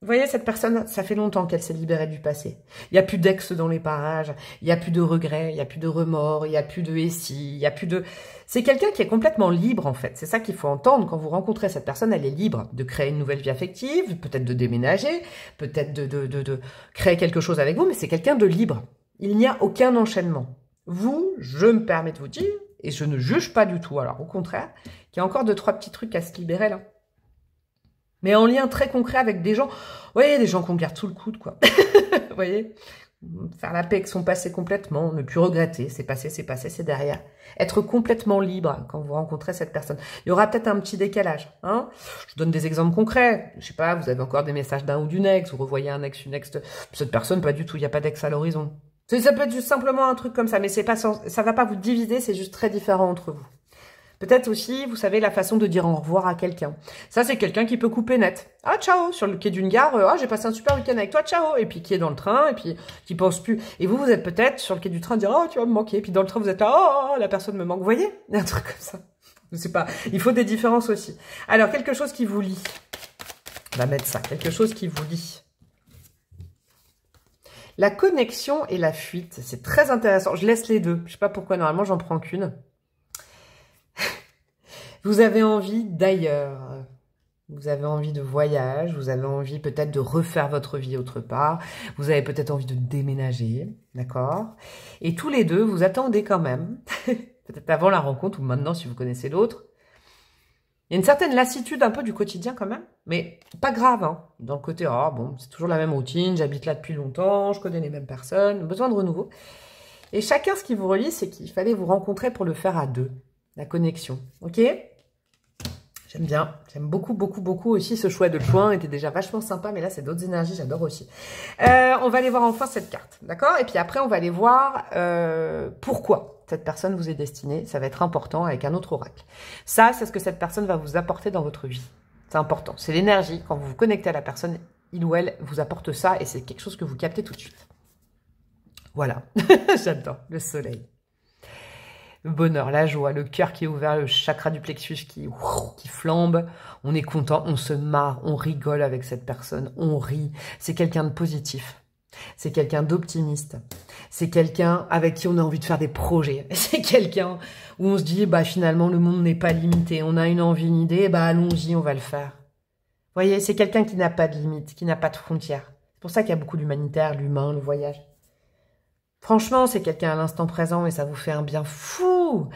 Vous voyez, cette personne, ça fait longtemps qu'elle s'est libérée du passé. Il n'y a plus d'ex dans les parages, il n'y a plus de regrets, il n'y a plus de remords, il n'y a plus de SI, il n'y a plus de... C'est quelqu'un qui est complètement libre, en fait. C'est ça qu'il faut entendre. Quand vous rencontrez cette personne, elle est libre de créer une nouvelle vie affective, peut-être de déménager, peut-être de créer quelque chose avec vous, mais c'est quelqu'un de libre. Il n'y a aucun enchaînement. Vous, je me permets de vous dire, et je ne juge pas du tout, alors au contraire, qu'il y a encore 2-3 petits trucs à se libérer, là. Mais en lien très concret avec des gens, vous voyez, des gens qu'on garde sous le coude, quoi. Vous voyez, faire la paix avec son passé complètement, ne plus regretter, c'est passé, c'est derrière. Être complètement libre quand vous rencontrez cette personne. Il y aura peut-être un petit décalage, hein. Je donne des exemples concrets. Je sais pas, vous avez encore des messages d'un ou d'une ex, vous revoyez un ex, une ex, cette personne, pas du tout, il n'y a pas d'ex à l'horizon. Ça peut être juste simplement un truc comme ça, mais c'est pas ça va pas vous diviser, c'est juste très différent entre vous. Peut-être aussi, vous savez, la façon de dire au revoir à quelqu'un. Ça, c'est quelqu'un qui peut couper net. Ah, ciao, sur le quai d'une gare, ah, j'ai passé un super week-end avec toi, ciao. Et puis qui est dans le train, et puis qui pense plus. Et vous êtes peut-être sur le quai du train, dire, oh, tu vas me manquer. Et puis dans le train, vous êtes là, oh, la personne me manque. Vous voyez? Un truc comme ça. Je sais pas. Il faut des différences aussi. Alors, quelque chose qui vous lie. On va mettre ça. Quelque chose qui vous lie. La connexion et la fuite, c'est très intéressant. Je laisse les deux. Je sais pas pourquoi, normalement, j'en prends qu'une. Vous avez envie d'ailleurs. Vous avez envie de voyage. Vous avez envie peut-être de refaire votre vie autre part. Vous avez peut-être envie de déménager. D'accord? Et tous les deux, vous attendez quand même. Peut-être avant la rencontre ou maintenant si vous connaissez l'autre. Il y a une certaine lassitude un peu du quotidien quand même, mais pas grave, hein. Dans le côté, ah bon, c'est toujours la même routine, j'habite là depuis longtemps, je connais les mêmes personnes, besoin de renouveau. Et chacun, ce qui vous relie, c'est qu'il fallait vous rencontrer pour le faire à deux, la connexion, ok? J'aime bien, j'aime beaucoup, beaucoup, beaucoup aussi ce choix de point, était déjà vachement sympa, mais là c'est d'autres énergies, j'adore aussi. On va aller voir enfin cette carte, d'accord? Et puis après, on va aller voir pourquoi cette personne vous est destinée, ça va être important avec un autre oracle. Ça, c'est ce que cette personne va vous apporter dans votre vie. C'est important. C'est l'énergie. Quand vous vous connectez à la personne, il ou elle vous apporte ça et c'est quelque chose que vous captez tout de suite. Voilà. J'adore. Le soleil. Le bonheur, la joie, le cœur qui est ouvert, le chakra du plexus qui flambe. On est content, on se marre, on rigole avec cette personne, on rit. C'est quelqu'un de positif. C'est quelqu'un d'optimiste. C'est quelqu'un avec qui on a envie de faire des projets. C'est quelqu'un où on se dit, bah finalement, le monde n'est pas limité. On a une envie, une idée, bah allons-y, on va le faire. Vous voyez, c'est quelqu'un qui n'a pas de limite, qui n'a pas de frontières. C'est pour ça qu'il y a beaucoup d'humanitaire, l'humain, le voyage. Franchement, c'est quelqu'un à l'instant présent et ça vous fait un bien fou.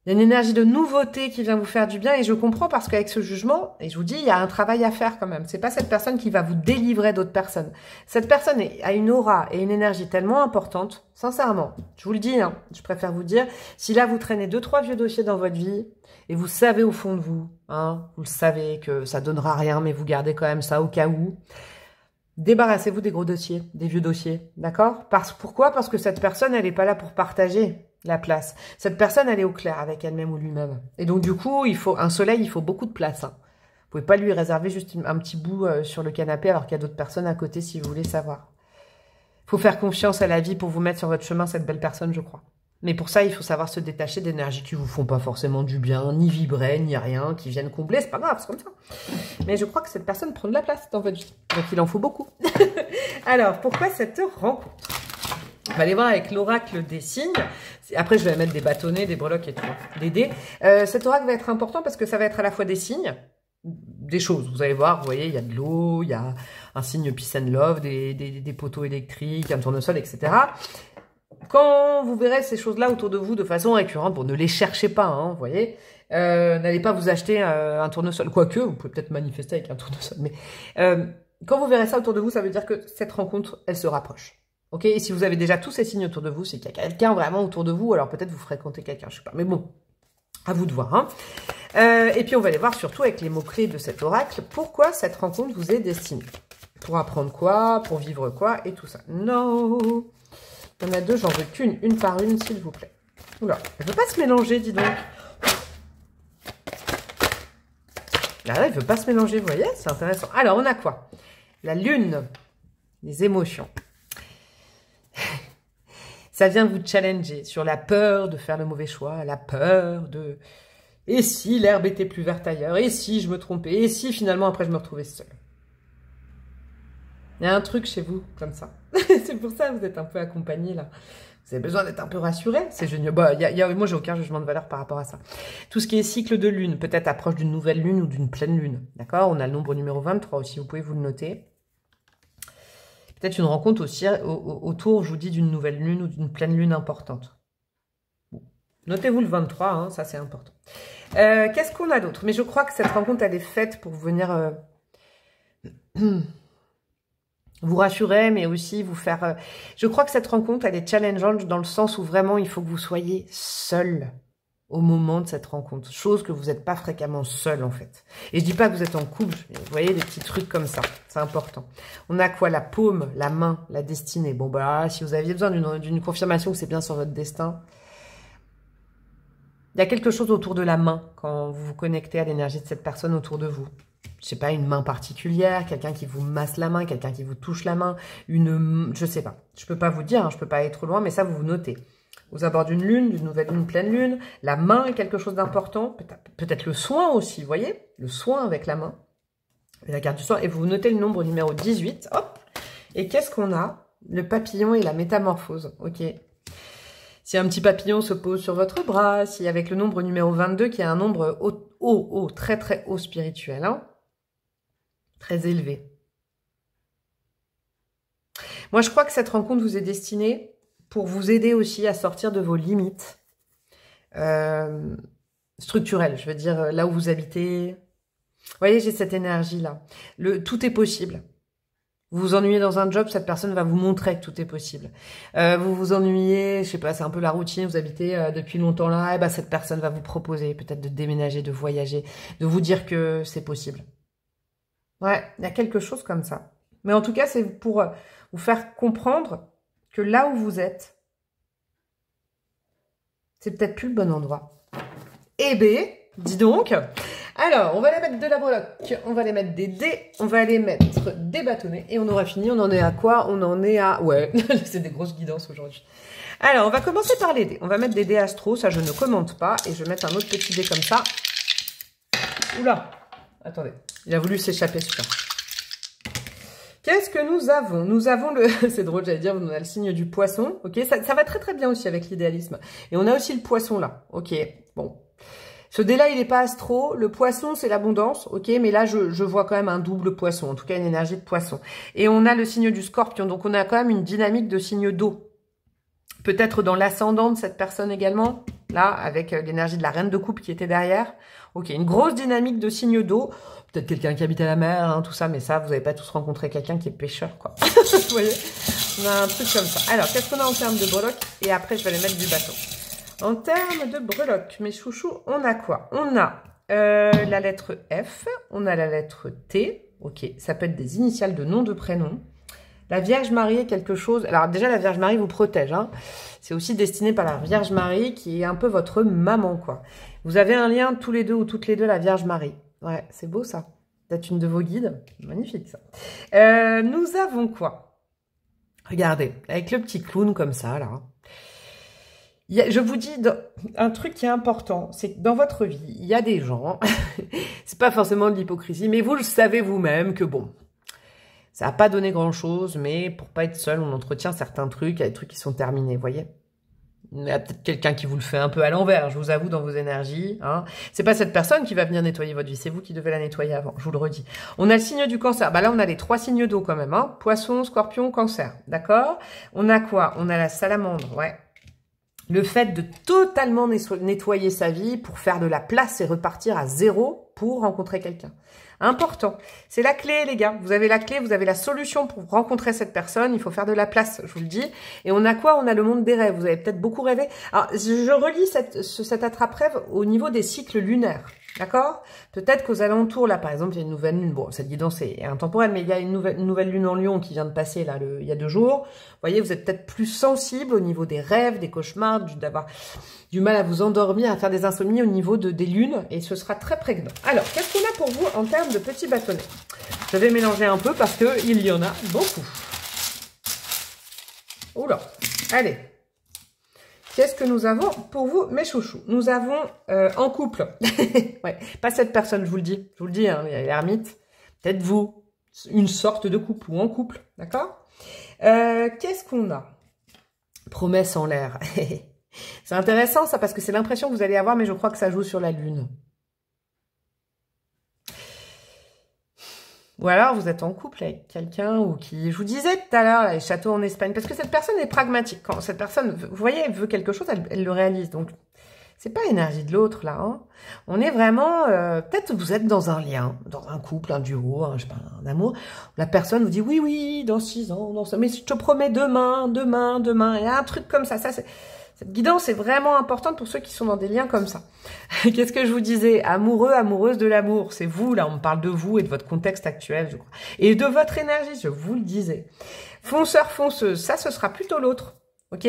Il y a une énergie de nouveauté qui vient vous faire du bien et je comprends parce qu'avec ce jugement, et je vous dis, il y a un travail à faire quand même. C'est pas cette personne qui va vous délivrer d'autres personnes. Cette personne a une aura et une énergie tellement importante, sincèrement, je vous le dis, hein, je préfère vous dire, si là vous traînez 2-3 vieux dossiers dans votre vie et vous savez au fond de vous, hein, vous le savez que ça donnera rien mais vous gardez quand même ça au cas où, débarrassez-vous des gros dossiers, des vieux dossiers, d'accord? Pourquoi? Parce que cette personne, elle n'est pas là pour partager la place. Cette personne, elle est au clair avec elle-même ou lui-même. Et donc, du coup, un soleil, il faut beaucoup de place. Hein. Vous pouvez pas lui réserver juste un petit bout sur le canapé alors qu'il y a d'autres personnes à côté si vous voulez savoir. Il faut faire confiance à la vie pour vous mettre sur votre chemin cette belle personne, je crois. Mais pour ça, il faut savoir se détacher d'énergies qui vous font pas forcément du bien, ni vibrer, ni rien, qui viennent combler, c'est pas grave, c'est comme ça. Mais je crois que cette personne prend de la place dans votre vie. Donc, il en faut beaucoup. Alors, pourquoi cette rencontre? On va aller voir avec l'oracle des signes. Après, je vais mettre des bâtonnets, des breloques et tout, des dés. Cet oracle va être important parce que ça va être à la fois des signes, des choses. Vous allez voir, vous voyez, il y a de l'eau, il y a un signe peace and love, des poteaux électriques, un tournesol, etc. Quand vous verrez ces choses-là autour de vous de façon récurrente, bon, ne les cherchez pas, hein, vous voyez. N'allez pas vous acheter un tournesol. Quoique, vous pouvez peut-être manifester avec un tournesol. Mais quand vous verrez ça autour de vous, ça veut dire que cette rencontre, elle se rapproche. Ok, et si vous avez déjà tous ces signes autour de vous, c'est qu'il y a quelqu'un vraiment autour de vous, alors peut-être vous fréquentez quelqu'un, je sais pas. Mais bon, à vous de voir. Hein. Et puis on va aller voir surtout avec les mots-clés de cet oracle, pourquoi cette rencontre vous est destinée. Pour apprendre quoi, pour vivre quoi, et tout ça. Non, il y en a deux, j'en veux qu'une, une par une, s'il vous plaît. Oula, elle veut pas se mélanger, dis donc. Là, elle veut pas se mélanger, vous voyez, c'est intéressant. Alors, on a quoi? La lune, les émotions. Ça vient vous challenger sur la peur de faire le mauvais choix, la peur de... Et si l'herbe était plus verte ailleurs? Et si je me trompais? Et si finalement après je me retrouvais seule? Il y a un truc chez vous comme ça. C'est pour ça que vous êtes un peu accompagné là. Vous avez besoin d'être un peu rassuré. C'est génial. Bah, moi, j'ai aucun jugement de valeur par rapport à ça. Tout ce qui est cycle de lune, peut-être approche d'une nouvelle lune ou d'une pleine lune. D'accord? On a le nombre numéro 23 aussi, vous pouvez vous le noter. Peut-être une rencontre aussi autour, je vous dis, d'une nouvelle lune ou d'une pleine lune importante. Bon. Notez-vous le 23, hein, ça c'est important. Qu'est-ce qu'on a d'autre? Mais je crois que cette rencontre, elle est faite pour venir vous rassurer, mais aussi vous faire... Je crois que cette rencontre, elle est challengeante dans le sens où vraiment, il faut que vous soyez seul au moment de cette rencontre. Chose que vous n'êtes pas fréquemment seul, en fait. Et je dis pas que vous êtes en couple, mais vous voyez, des petits trucs comme ça. C'est important. On a quoi? La paume, la main, la destinée. Bon, bah là, si vous aviez besoin d'une confirmation que c'est bien sur votre destin, Il y a quelque chose autour de la main quand vous vous connectez à l'énergie de cette personne autour de vous. Je sais pas, une main particulière, quelqu'un qui vous masse la main, quelqu'un qui vous touche la main, je sais pas. Je peux pas vous dire, hein, je peux pas aller trop loin, mais ça, vous notez. Aux abords d'une lune, d'une nouvelle lune, pleine lune, la main est quelque chose d'important, peut-être le soin aussi, vous voyez, le soin avec la main, la carte du soin, et vous notez le nombre numéro 18, hop, et qu'est-ce qu'on a? Le papillon et la métamorphose, ok. Si un petit papillon se pose sur votre bras, si avec le nombre numéro 22, qui est un nombre haut, très très haut spirituel, hein, très élevé. Moi, je crois que cette rencontre vous est destinée pour vous aider aussi à sortir de vos limites structurelles. Je veux dire, là où vous habitez. Vous voyez, j'ai cette énergie-là. Tout est possible. Vous vous ennuyez dans un job, cette personne va vous montrer que tout est possible. Vous vous ennuyez, je sais pas, c'est un peu la routine, vous habitez depuis longtemps là, et ben cette personne va vous proposer peut-être de déménager, de voyager, de vous dire que c'est possible. Ouais, il y a quelque chose comme ça. Mais en tout cas, c'est pour vous faire comprendre que là où vous êtes, c'est peut-être plus le bon endroit. Eh ben, dis donc. Alors, on va aller mettre de la breloque, on va aller mettre des dés, on va aller mettre des bâtonnets et on aura fini. On en est à quoi? On en est à... Ouais, c'est des grosses guidances aujourd'hui. Alors, on va commencer par les dés. On va mettre des dés astro, ça je ne commente pas. Et je vais mettre un autre petit dé comme ça. Oula, attendez, il a voulu s'échapper celui-là. Qu'est-ce que nous avons? Nous avons le... C'est drôle, j'allais dire, on a le signe du poisson. Ok, ça va très très bien aussi avec l'idéalisme. Et on a aussi le poisson là. Ok, bon. Ce dé-là, il n'est pas astro. Le poisson, c'est l'abondance. Ok, mais là, je vois quand même un double poisson. En tout cas, une énergie de poisson. Et on a le signe du scorpion. Donc, on a quand même une dynamique de signe d'eau. Peut-être dans l'ascendant de cette personne également. Là, avec l'énergie de la reine de coupe qui était derrière. Ok, une grosse dynamique de signe d'eau. Peut-être quelqu'un qui habite à la mer, hein, tout ça. Mais ça, vous n'avez pas tous rencontré quelqu'un qui est pêcheur, quoi. Vous voyez? On a un truc comme ça. Alors, qu'est-ce qu'on a en termes de breloque? Et après, je vais aller mettre du bâton. En termes de breloque, mes chouchous, on a quoi? On a la lettre F, on a la lettre T, ok, ça peut être des initiales de nom, de prénom. La Vierge Marie est quelque chose... Alors déjà, la Vierge Marie vous protège, hein. C'est aussi destiné par la Vierge Marie qui est un peu votre maman, quoi. Vous avez un lien tous les deux ou toutes les deux, la Vierge Marie. Ouais, c'est beau ça. Peut-être une de vos guides. Magnifique ça. Nous avons quoi? Regardez, avec le petit clown comme ça, là. Je vous dis un truc qui est important, c'est que dans votre vie, il y a des gens, c'est pas forcément de l'hypocrisie, mais vous le savez vous-même que bon, ça n'a pas donné grand-chose, mais pour pas être seul, on entretient certains trucs, il y a des trucs qui sont terminés, vous voyez. Il y a peut-être quelqu'un qui vous le fait un peu à l'envers, je vous avoue, dans vos énergies. Hein. C'est pas cette personne qui va venir nettoyer votre vie, c'est vous qui devez la nettoyer avant, je vous le redis. On a le signe du cancer, bah là on a les 3 signes d'eau quand même, hein. Poisson, scorpion, cancer, d'accord? On a quoi? On a la salamandre, ouais. Le fait de totalement nettoyer sa vie pour faire de la place et repartir à zéro pour rencontrer quelqu'un. Important. C'est la clé, les gars. Vous avez la clé, vous avez la solution pour rencontrer cette personne. Il faut faire de la place, je vous le dis. Et on a quoi? On a le monde des rêves. Vous avez peut-être beaucoup rêvé. Alors, je relis cet attrape-rêve au niveau des cycles lunaires. D'accord? Peut-être qu'aux alentours, là, par exemple, il y a une nouvelle lune. Bon, cette guidance est intemporelle, mais il y a une nouvelle lune en Lion qui vient de passer, là, il y a 2 jours. Vous voyez, vous êtes peut-être plus sensible au niveau des rêves, des cauchemars, d'avoir du mal à vous endormir, à faire des insomnies au niveau des lunes. Et ce sera très prégnant. Alors, qu'est-ce qu'on a pour vous en termes de petits bâtonnets? Je vais mélanger un peu parce qu'il y en a beaucoup. Oula, allez. Qu'est-ce que nous avons pour vous, mes chouchous? Nous avons en couple. Ouais, pas cette personne, je vous le dis. Je vous le dis, hein, il y a l'ermite. Peut-être vous. Une sorte de couple ou en couple. D'accord? Qu'est-ce qu'on a? Promesse en l'air. C'est intéressant ça parce que c'est l'impression que vous allez avoir, mais je crois que ça joue sur la lune. Ou alors, vous êtes en couple avec quelqu'un ou qui, je vous disais tout à l'heure, les châteaux en Espagne. Parce que cette personne est pragmatique. Quand cette personne, vous voyez, elle veut quelque chose, elle le réalise. Donc, c'est pas l'énergie de l'autre, là. Hein. On est vraiment... peut-être vous êtes dans un lien, dans un couple, un duo, je sais pas, un amour. La personne vous dit, oui, oui, dans 6 ans, dans ça. Mais je te promets demain. Il y a un truc comme ça. Cette guidance est vraiment importante pour ceux qui sont dans des liens comme ça. Qu'est-ce que je vous disais? Amoureux, amoureuse de l'amour. C'est vous, là, on parle de vous et de votre contexte actuel, je crois. Et de votre énergie, je vous le disais. Fonceur, fonceuse, ça, ce sera plutôt l'autre. Ok?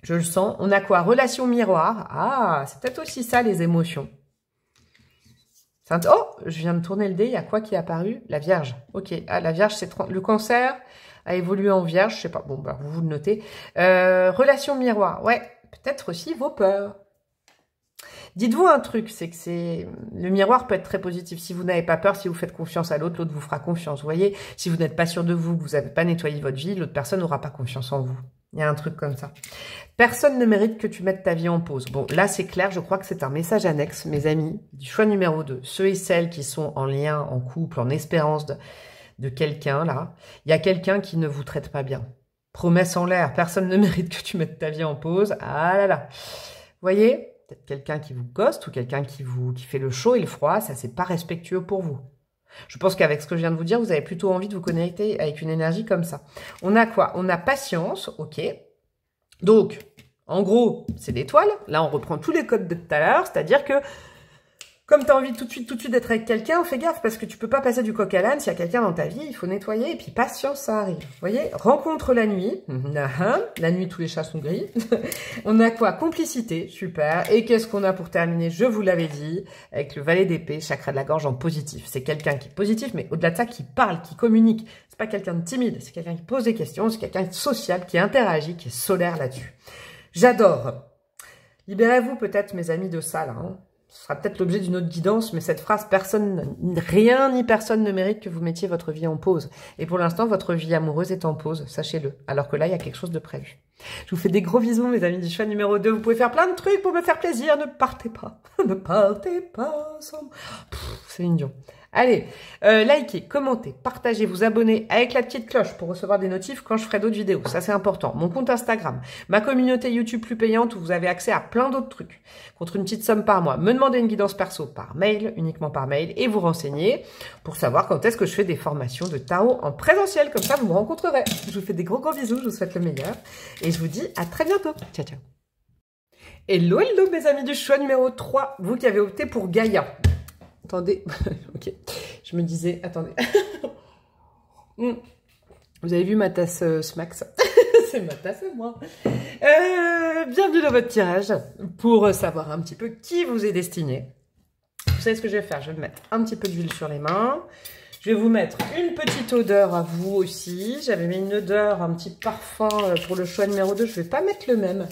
Je le sens. On a quoi? Relation miroir. Ah, c'est peut-être aussi ça, les émotions. Oh, je viens de tourner le dé. Il y a quoi qui est apparu? La Vierge. Ok. Ah, la Vierge, c'est le cancer a évolué en Vierge. Je sais pas. Bon, bah, vous le notez. Relation miroir. Ouais. Peut-être aussi vos peurs. Dites-vous un truc, c'est que le miroir peut être très positif. Si vous n'avez pas peur, si vous faites confiance à l'autre, l'autre vous fera confiance. Vous voyez, si vous n'êtes pas sûr de vous, que vous n'avez pas nettoyé votre vie, l'autre personne n'aura pas confiance en vous. Il y a un truc comme ça. Personne ne mérite que tu mettes ta vie en pause. Bon, là, c'est clair, je crois que c'est un message annexe, mes amis, du choix numéro 2. Ceux et celles qui sont en lien, en couple, en espérance de quelqu'un, là. Il y a quelqu'un qui ne vous traite pas bien. Promesse en l'air, personne ne mérite que tu mettes ta vie en pause. Ah là là. Vous voyez ? Peut-être quelqu'un qui vous ghoste ou quelqu'un qui fait le chaud et le froid, ça c'est pas respectueux pour vous. Je pense qu'avec ce que je viens de vous dire, vous avez plutôt envie de vous connecter avec une énergie comme ça. On a quoi? On a patience, ok. Donc, en gros, c'est l'étoile. Là, on reprend tous les codes de tout à l'heure, c'est-à-dire que comme tu as envie tout de suite d'être avec quelqu'un, fais gaffe parce que tu peux pas passer du coq à l'âne. S'il y a quelqu'un dans ta vie, il faut nettoyer et puis patience, ça arrive. Vous voyez, rencontre la nuit. La nuit, tous les chats sont gris. On a quoi? Complicité, super. Et qu'est-ce qu'on a pour terminer? Je vous l'avais dit, avec le valet d'épée, chakra de la gorge en positif. C'est quelqu'un qui est positif, mais au-delà de ça, qui parle, qui communique. C'est pas quelqu'un de timide, c'est quelqu'un qui pose des questions, c'est quelqu'un de social, qui interagit, qui est solaire là-dessus. J'adore. Libérez-vous peut-être, mes amis, de ça, là, hein. Ce sera peut-être l'objet d'une autre guidance, mais cette phrase, rien ni personne ne mérite que vous mettiez votre vie en pause. Et pour l'instant, votre vie amoureuse est en pause, sachez-le. Alors que là, il y a quelque chose de prévu. Je vous fais des gros bisous, mes amis du choix numéro 2. Vous pouvez faire plein de trucs pour me faire plaisir. Ne partez pas. Ne partez pas sans... Céline Dion. Allez, likez, commentez, partagez, vous abonnez avec la petite cloche pour recevoir des notifs quand je ferai d'autres vidéos. Ça, c'est important. Mon compte Instagram, ma communauté YouTube plus payante où vous avez accès à plein d'autres trucs contre une petite somme par mois. Me demander une guidance perso par mail, uniquement par mail, et vous renseigner pour savoir quand est-ce que je fais des formations de tarot en présentiel. Comme ça, vous me rencontrerez. Je vous fais des gros bisous, je vous souhaite le meilleur et je vous dis à très bientôt. Ciao, ciao. Hello, hello, mes amis du choix numéro 3, vous qui avez opté pour Gaïa. Attendez, ok, je me disais, attendez. Vous avez vu ma tasse Smax? C'est ma tasse à moi. Bienvenue dans votre tirage pour savoir un petit peu qui vous est destiné. Vous savez ce que je vais faire? Je vais mettre un petit peu d'huile sur les mains. Je vais vous mettre une petite odeur à vous aussi. J'avais mis une odeur, un petit parfum pour le choix numéro 2. Je ne vais pas mettre le même.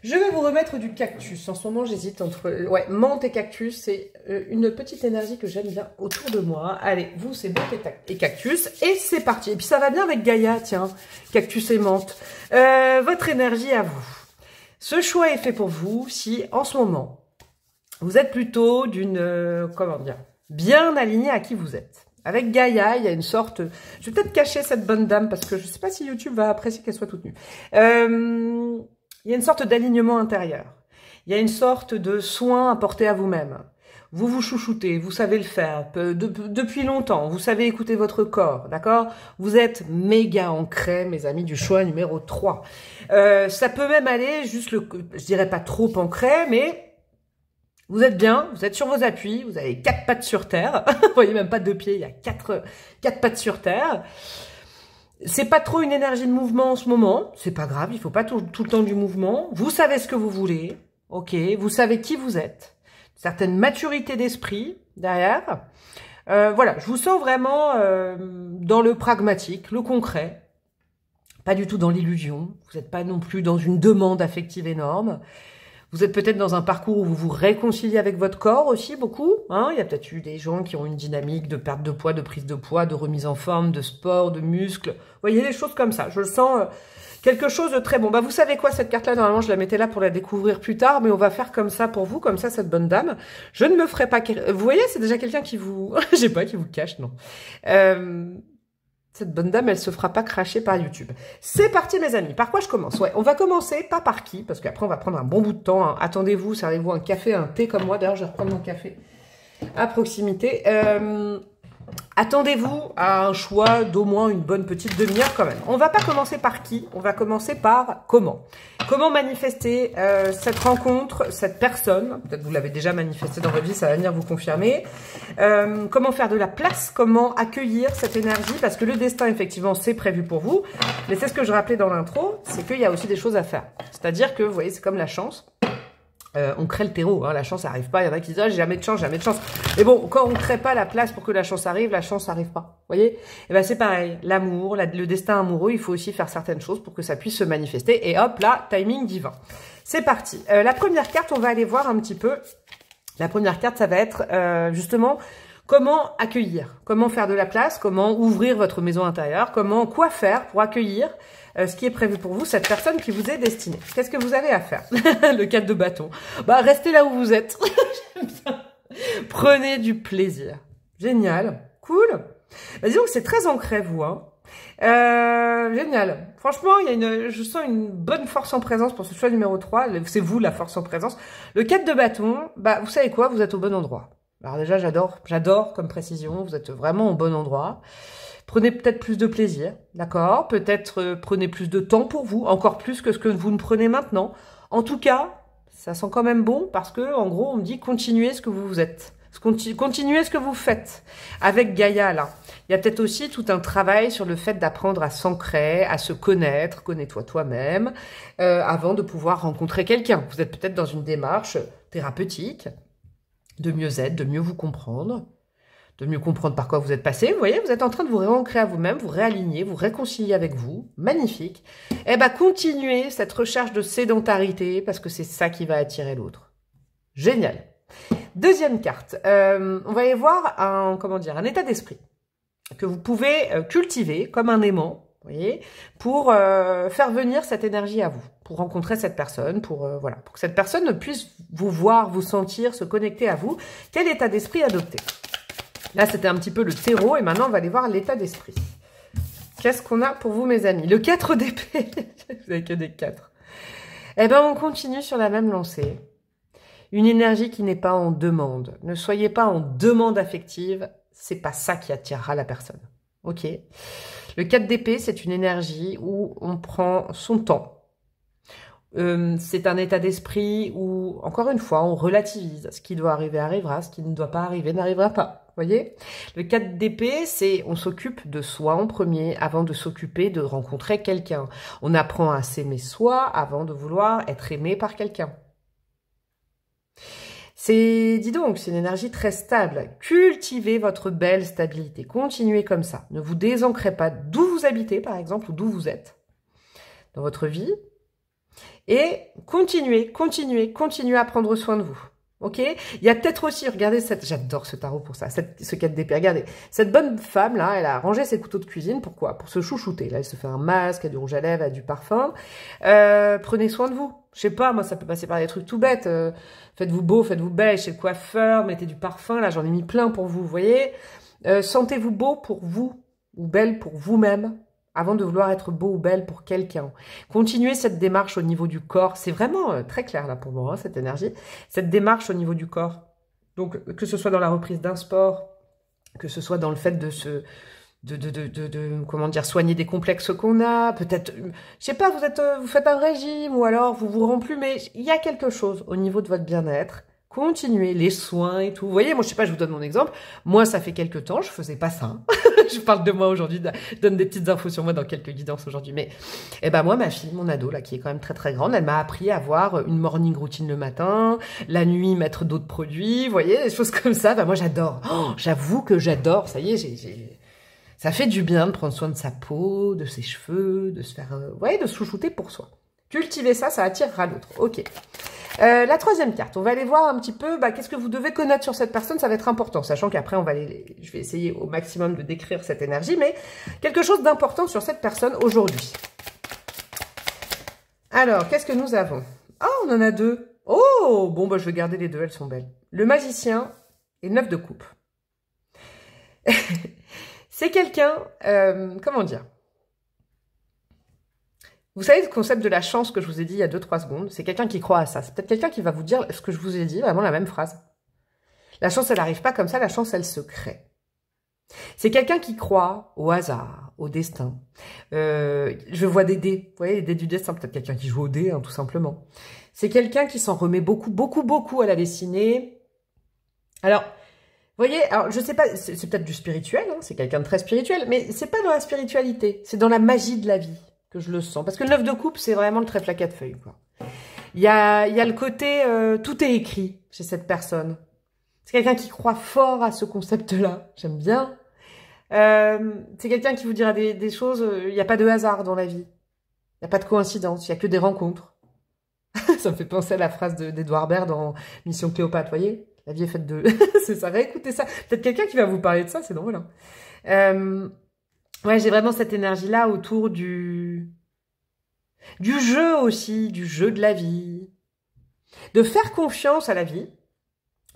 Je vais vous remettre du cactus. En ce moment, j'hésite entre menthe et cactus. C'est une petite énergie que j'aime bien autour de moi. Allez, vous, c'est menthe et cactus. Et c'est parti. Et puis, ça va bien avec Gaïa, tiens. Cactus et menthe. Votre énergie à vous. Ce choix est fait pour vous si, en ce moment, vous êtes plutôt d'une... comment dire? Bien aligné à qui vous êtes. Avec Gaïa, il y a une sorte... Je vais peut-être cacher cette bonne dame parce que je ne sais pas si YouTube va apprécier qu'elle soit toute nue. Il y a une sorte d'alignement intérieur. Il y a une sorte de soin apporté à vous-même. Vous vous chouchoutez, vous savez le faire depuis longtemps. Vous savez écouter votre corps, d'accord? Vous êtes méga ancrés, mes amis du choix numéro 3. Ça peut même aller je dirais pas trop ancré, mais vous êtes bien, vous êtes sur vos appuis, vous avez 4 pattes sur terre. Vous voyez, même pas 2 pieds, il y a 4 pattes sur terre. C'est pas trop une énergie de mouvement en ce moment, c'est pas grave, il faut pas tout le temps du mouvement. Vous savez ce que vous voulez, ok, vous savez qui vous êtes, certaine maturité d'esprit derrière. Voilà, je vous sens vraiment dans le pragmatique, le concret, pas du tout dans l'illusion. Vous n'êtes pas non plus dans une demande affective énorme. Vous êtes peut-être dans un parcours où vous vous réconciliez avec votre corps aussi, beaucoup. Hein, il y a peut-être eu des gens qui ont une dynamique de perte de poids, de prise de poids, de remise en forme, de sport, de muscles. Vous voyez, des choses comme ça. Je le sens quelque chose de très bon. Bah, vous savez quoi, cette carte-là, normalement, je la mettais là pour la découvrir plus tard, mais on va faire comme ça pour vous, comme ça, cette bonne dame. Je ne me ferai pas... Vous voyez, c'est déjà quelqu'un qui vous... Je sais pas, qui vous cache, non. Cette bonne dame, elle se fera pas cracher par YouTube. C'est parti, mes amis. Par quoi je commence? Ouais, on va commencer, pas par qui, parce qu'après, on va prendre un bon bout de temps. Hein. Attendez-vous, servez-vous un café, un thé comme moi. D'ailleurs, je vais reprendre mon café à proximité. Attendez-vous à un choix d'au moins une bonne petite demi-heure quand même. On va pas commencer par qui, on va commencer par comment. Comment manifester cette rencontre, cette personne, peut-être vous l'avez déjà manifesté dans votre vie, ça va venir vous confirmer. Comment faire de la place, comment accueillir cette énergie, parce que le destin, effectivement, c'est prévu pour vous. Mais c'est ce que je rappelais dans l'intro, c'est qu'il y a aussi des choses à faire. C'est-à-dire que, vous voyez, c'est comme la chance. On crée le terreau, hein, la chance n'arrive pas. Il y en a qui disent, ah, j'ai jamais de chance, jamais de chance. Mais bon, quand on ne crée pas la place pour que la chance arrive pas. Vous voyez? Et ben c'est pareil. L'amour, le destin amoureux, il faut aussi faire certaines choses pour que ça puisse se manifester. Et hop, là, timing divin. C'est parti. La première carte, on va aller voir un petit peu. La première carte, ça va être justement comment accueillir, comment faire de la place, comment ouvrir votre maison intérieure, quoi faire pour accueillir ce qui est prévu pour vous, cette personne qui vous est destinée. Qu'est-ce que vous avez à faire? Le 4 de bâton. Bah, restez là où vous êtes. Prenez du plaisir. Génial. Cool. Bah, disons que c'est très ancré, vous, hein. Génial. Franchement, je sens une bonne force en présence pour ce choix numéro 3. C'est vous, la force en présence. Le 4 de bâton, bah, vous savez quoi? Vous êtes au bon endroit. Alors déjà, j'adore comme précision. Vous êtes vraiment au bon endroit. Prenez peut-être plus de plaisir, d'accord? Peut-être prenez plus de temps pour vous, encore plus que ce que vous ne prenez maintenant. En tout cas, ça sent quand même bon parce que, en gros, on me dit continuez ce que vous êtes. Continuez ce que vous faites. Avec Gaïa, là, il y a peut-être aussi tout un travail sur le fait d'apprendre à s'ancrer, à se connaître, connais-toi toi-même, avant de pouvoir rencontrer quelqu'un. Vous êtes peut-être dans une démarche thérapeutique, de mieux être, de mieux vous comprendre, de mieux comprendre par quoi vous êtes passé. Vous voyez, vous êtes en train de vous réancrer à vous-même, vous réaligner, vous réconcilier avec vous. Magnifique. Eh ben, continuez cette recherche de sédentarité parce que c'est ça qui va attirer l'autre. Génial. Deuxième carte. On va y voir un état d'esprit que vous pouvez cultiver comme un aimant, vous voyez, pour faire venir cette énergie à vous, pour rencontrer cette personne, pour que cette personne puisse vous voir, vous sentir, se connecter à vous. Quel état d'esprit adopter? Là, c'était un petit peu le terreau, et maintenant, on va aller voir l'état d'esprit. Qu'est-ce qu'on a pour vous, mes amis? Le 4 d'épée. Vous n'avez que des 4. Eh ben, on continue sur la même lancée. Une énergie qui n'est pas en demande. Ne soyez pas en demande affective. C'est pas ça qui attirera la personne. Ok? Le 4 d'épée, c'est une énergie où on prend son temps. C'est un état d'esprit où, encore une fois, on relativise. Ce qui doit arriver arrivera, ce qui ne doit pas arriver n'arrivera pas. Voyez, le 4 d'épée, c'est on s'occupe de soi en premier avant de s'occuper de rencontrer quelqu'un. On apprend à s'aimer soi avant de vouloir être aimé par quelqu'un. Dis donc, c'est une énergie très stable. Cultivez votre belle stabilité. Continuez comme ça. Ne vous désancrez pas d'où vous habitez, par exemple, ou d'où vous êtes dans votre vie. Et continuez à prendre soin de vous. Ok? Il y a peut-être aussi, regardez, j'adore ce tarot pour ça, ce 4 d'épée. Regardez, cette bonne femme là, elle a rangé ses couteaux de cuisine. Pourquoi? Pour se chouchouter. Là, elle se fait un masque, elle a du rouge à lèvres, elle a du parfum. Prenez soin de vous. Je sais pas, moi, ça peut passer par des trucs tout bêtes. Faites-vous beau, faites-vous belle chez le coiffeur, mettez du parfum. Là, j'en ai mis plein pour vous, vous voyez? Sentez-vous beau pour vous ou belle pour vous-même, avant de vouloir être beau ou belle pour quelqu'un. Continuez cette démarche au niveau du corps. C'est vraiment très clair là pour moi, hein, cette énergie. Cette démarche au niveau du corps. Donc, que ce soit dans la reprise d'un sport, que ce soit dans le fait de soigner des complexes qu'on a. Peut-être, je sais pas, vous faites un régime ou alors vous vous remplumez. Il y a quelque chose au niveau de votre bien-être. Continuez les soins et tout. Vous voyez, moi, je sais pas, je vous donne mon exemple. Moi, ça fait quelques temps, je faisais pas ça. Je parle de moi aujourd'hui, je donne des petites infos sur moi dans quelques guidances aujourd'hui. Mais, moi, ma fille, mon ado, là, qui est quand même très, très grande, elle m'a appris à avoir une morning routine le matin, la nuit, mettre d'autres produits. Vous voyez, des choses comme ça. Moi, j'adore. Oh, j'avoue que j'adore. Ça y est, ça fait du bien de prendre soin de sa peau, de ses cheveux, de se faire, de se chouchouter pour soi. Cultiver ça, ça attirera l'autre. Ok. La troisième carte, on va aller voir un petit peu qu'est-ce que vous devez connaître sur cette personne, ça va être important, sachant qu'après je vais essayer au maximum de décrire cette énergie, mais quelque chose d'important sur cette personne aujourd'hui. Alors, qu'est-ce que nous avons? Ah, on en a 2. Oh, bon, je vais garder les 2, elles sont belles. Le magicien et 9 de coupe. C'est quelqu'un, comment dire? Vous savez le concept de la chance que je vous ai dit il y a 2-3 secondes? C'est quelqu'un qui croit à ça. C'est peut-être quelqu'un qui va vous dire ce que je vous ai dit, vraiment la même phrase. La chance, elle n'arrive pas comme ça, la chance, elle se crée. C'est quelqu'un qui croit au hasard, au destin. Je vois des dés, vous voyez, les dés du destin, peut-être quelqu'un qui joue au dés, hein, tout simplement. C'est quelqu'un qui s'en remet beaucoup à la dessinée. Alors, vous voyez, alors je sais pas, c'est peut-être du spirituel, hein, c'est quelqu'un de très spirituel, mais c'est pas dans la spiritualité, c'est dans la magie de la vie que je le sens. Parce que le 9 de coupe, c'est vraiment le trèfle à quatre feuilles, quoi. Il y a le côté, tout est écrit chez cette personne. C'est quelqu'un qui croit fort à ce concept-là, j'aime bien. C'est quelqu'un qui vous dira des choses, il n'y a pas de hasard dans la vie. Il n'y a pas de coïncidence, il n'y a que des rencontres. Ça me fait penser à la phrase d'Edouard Baird dans Mission Cléopâtre, vous voyez? La vie est faite de... c'est ça, réécoutez ça. Peut-être quelqu'un qui va vous parler de ça, c'est drôle. Hein. Ouais, j'ai vraiment cette énergie-là autour du jeu aussi, du jeu de la vie. De faire confiance à la vie.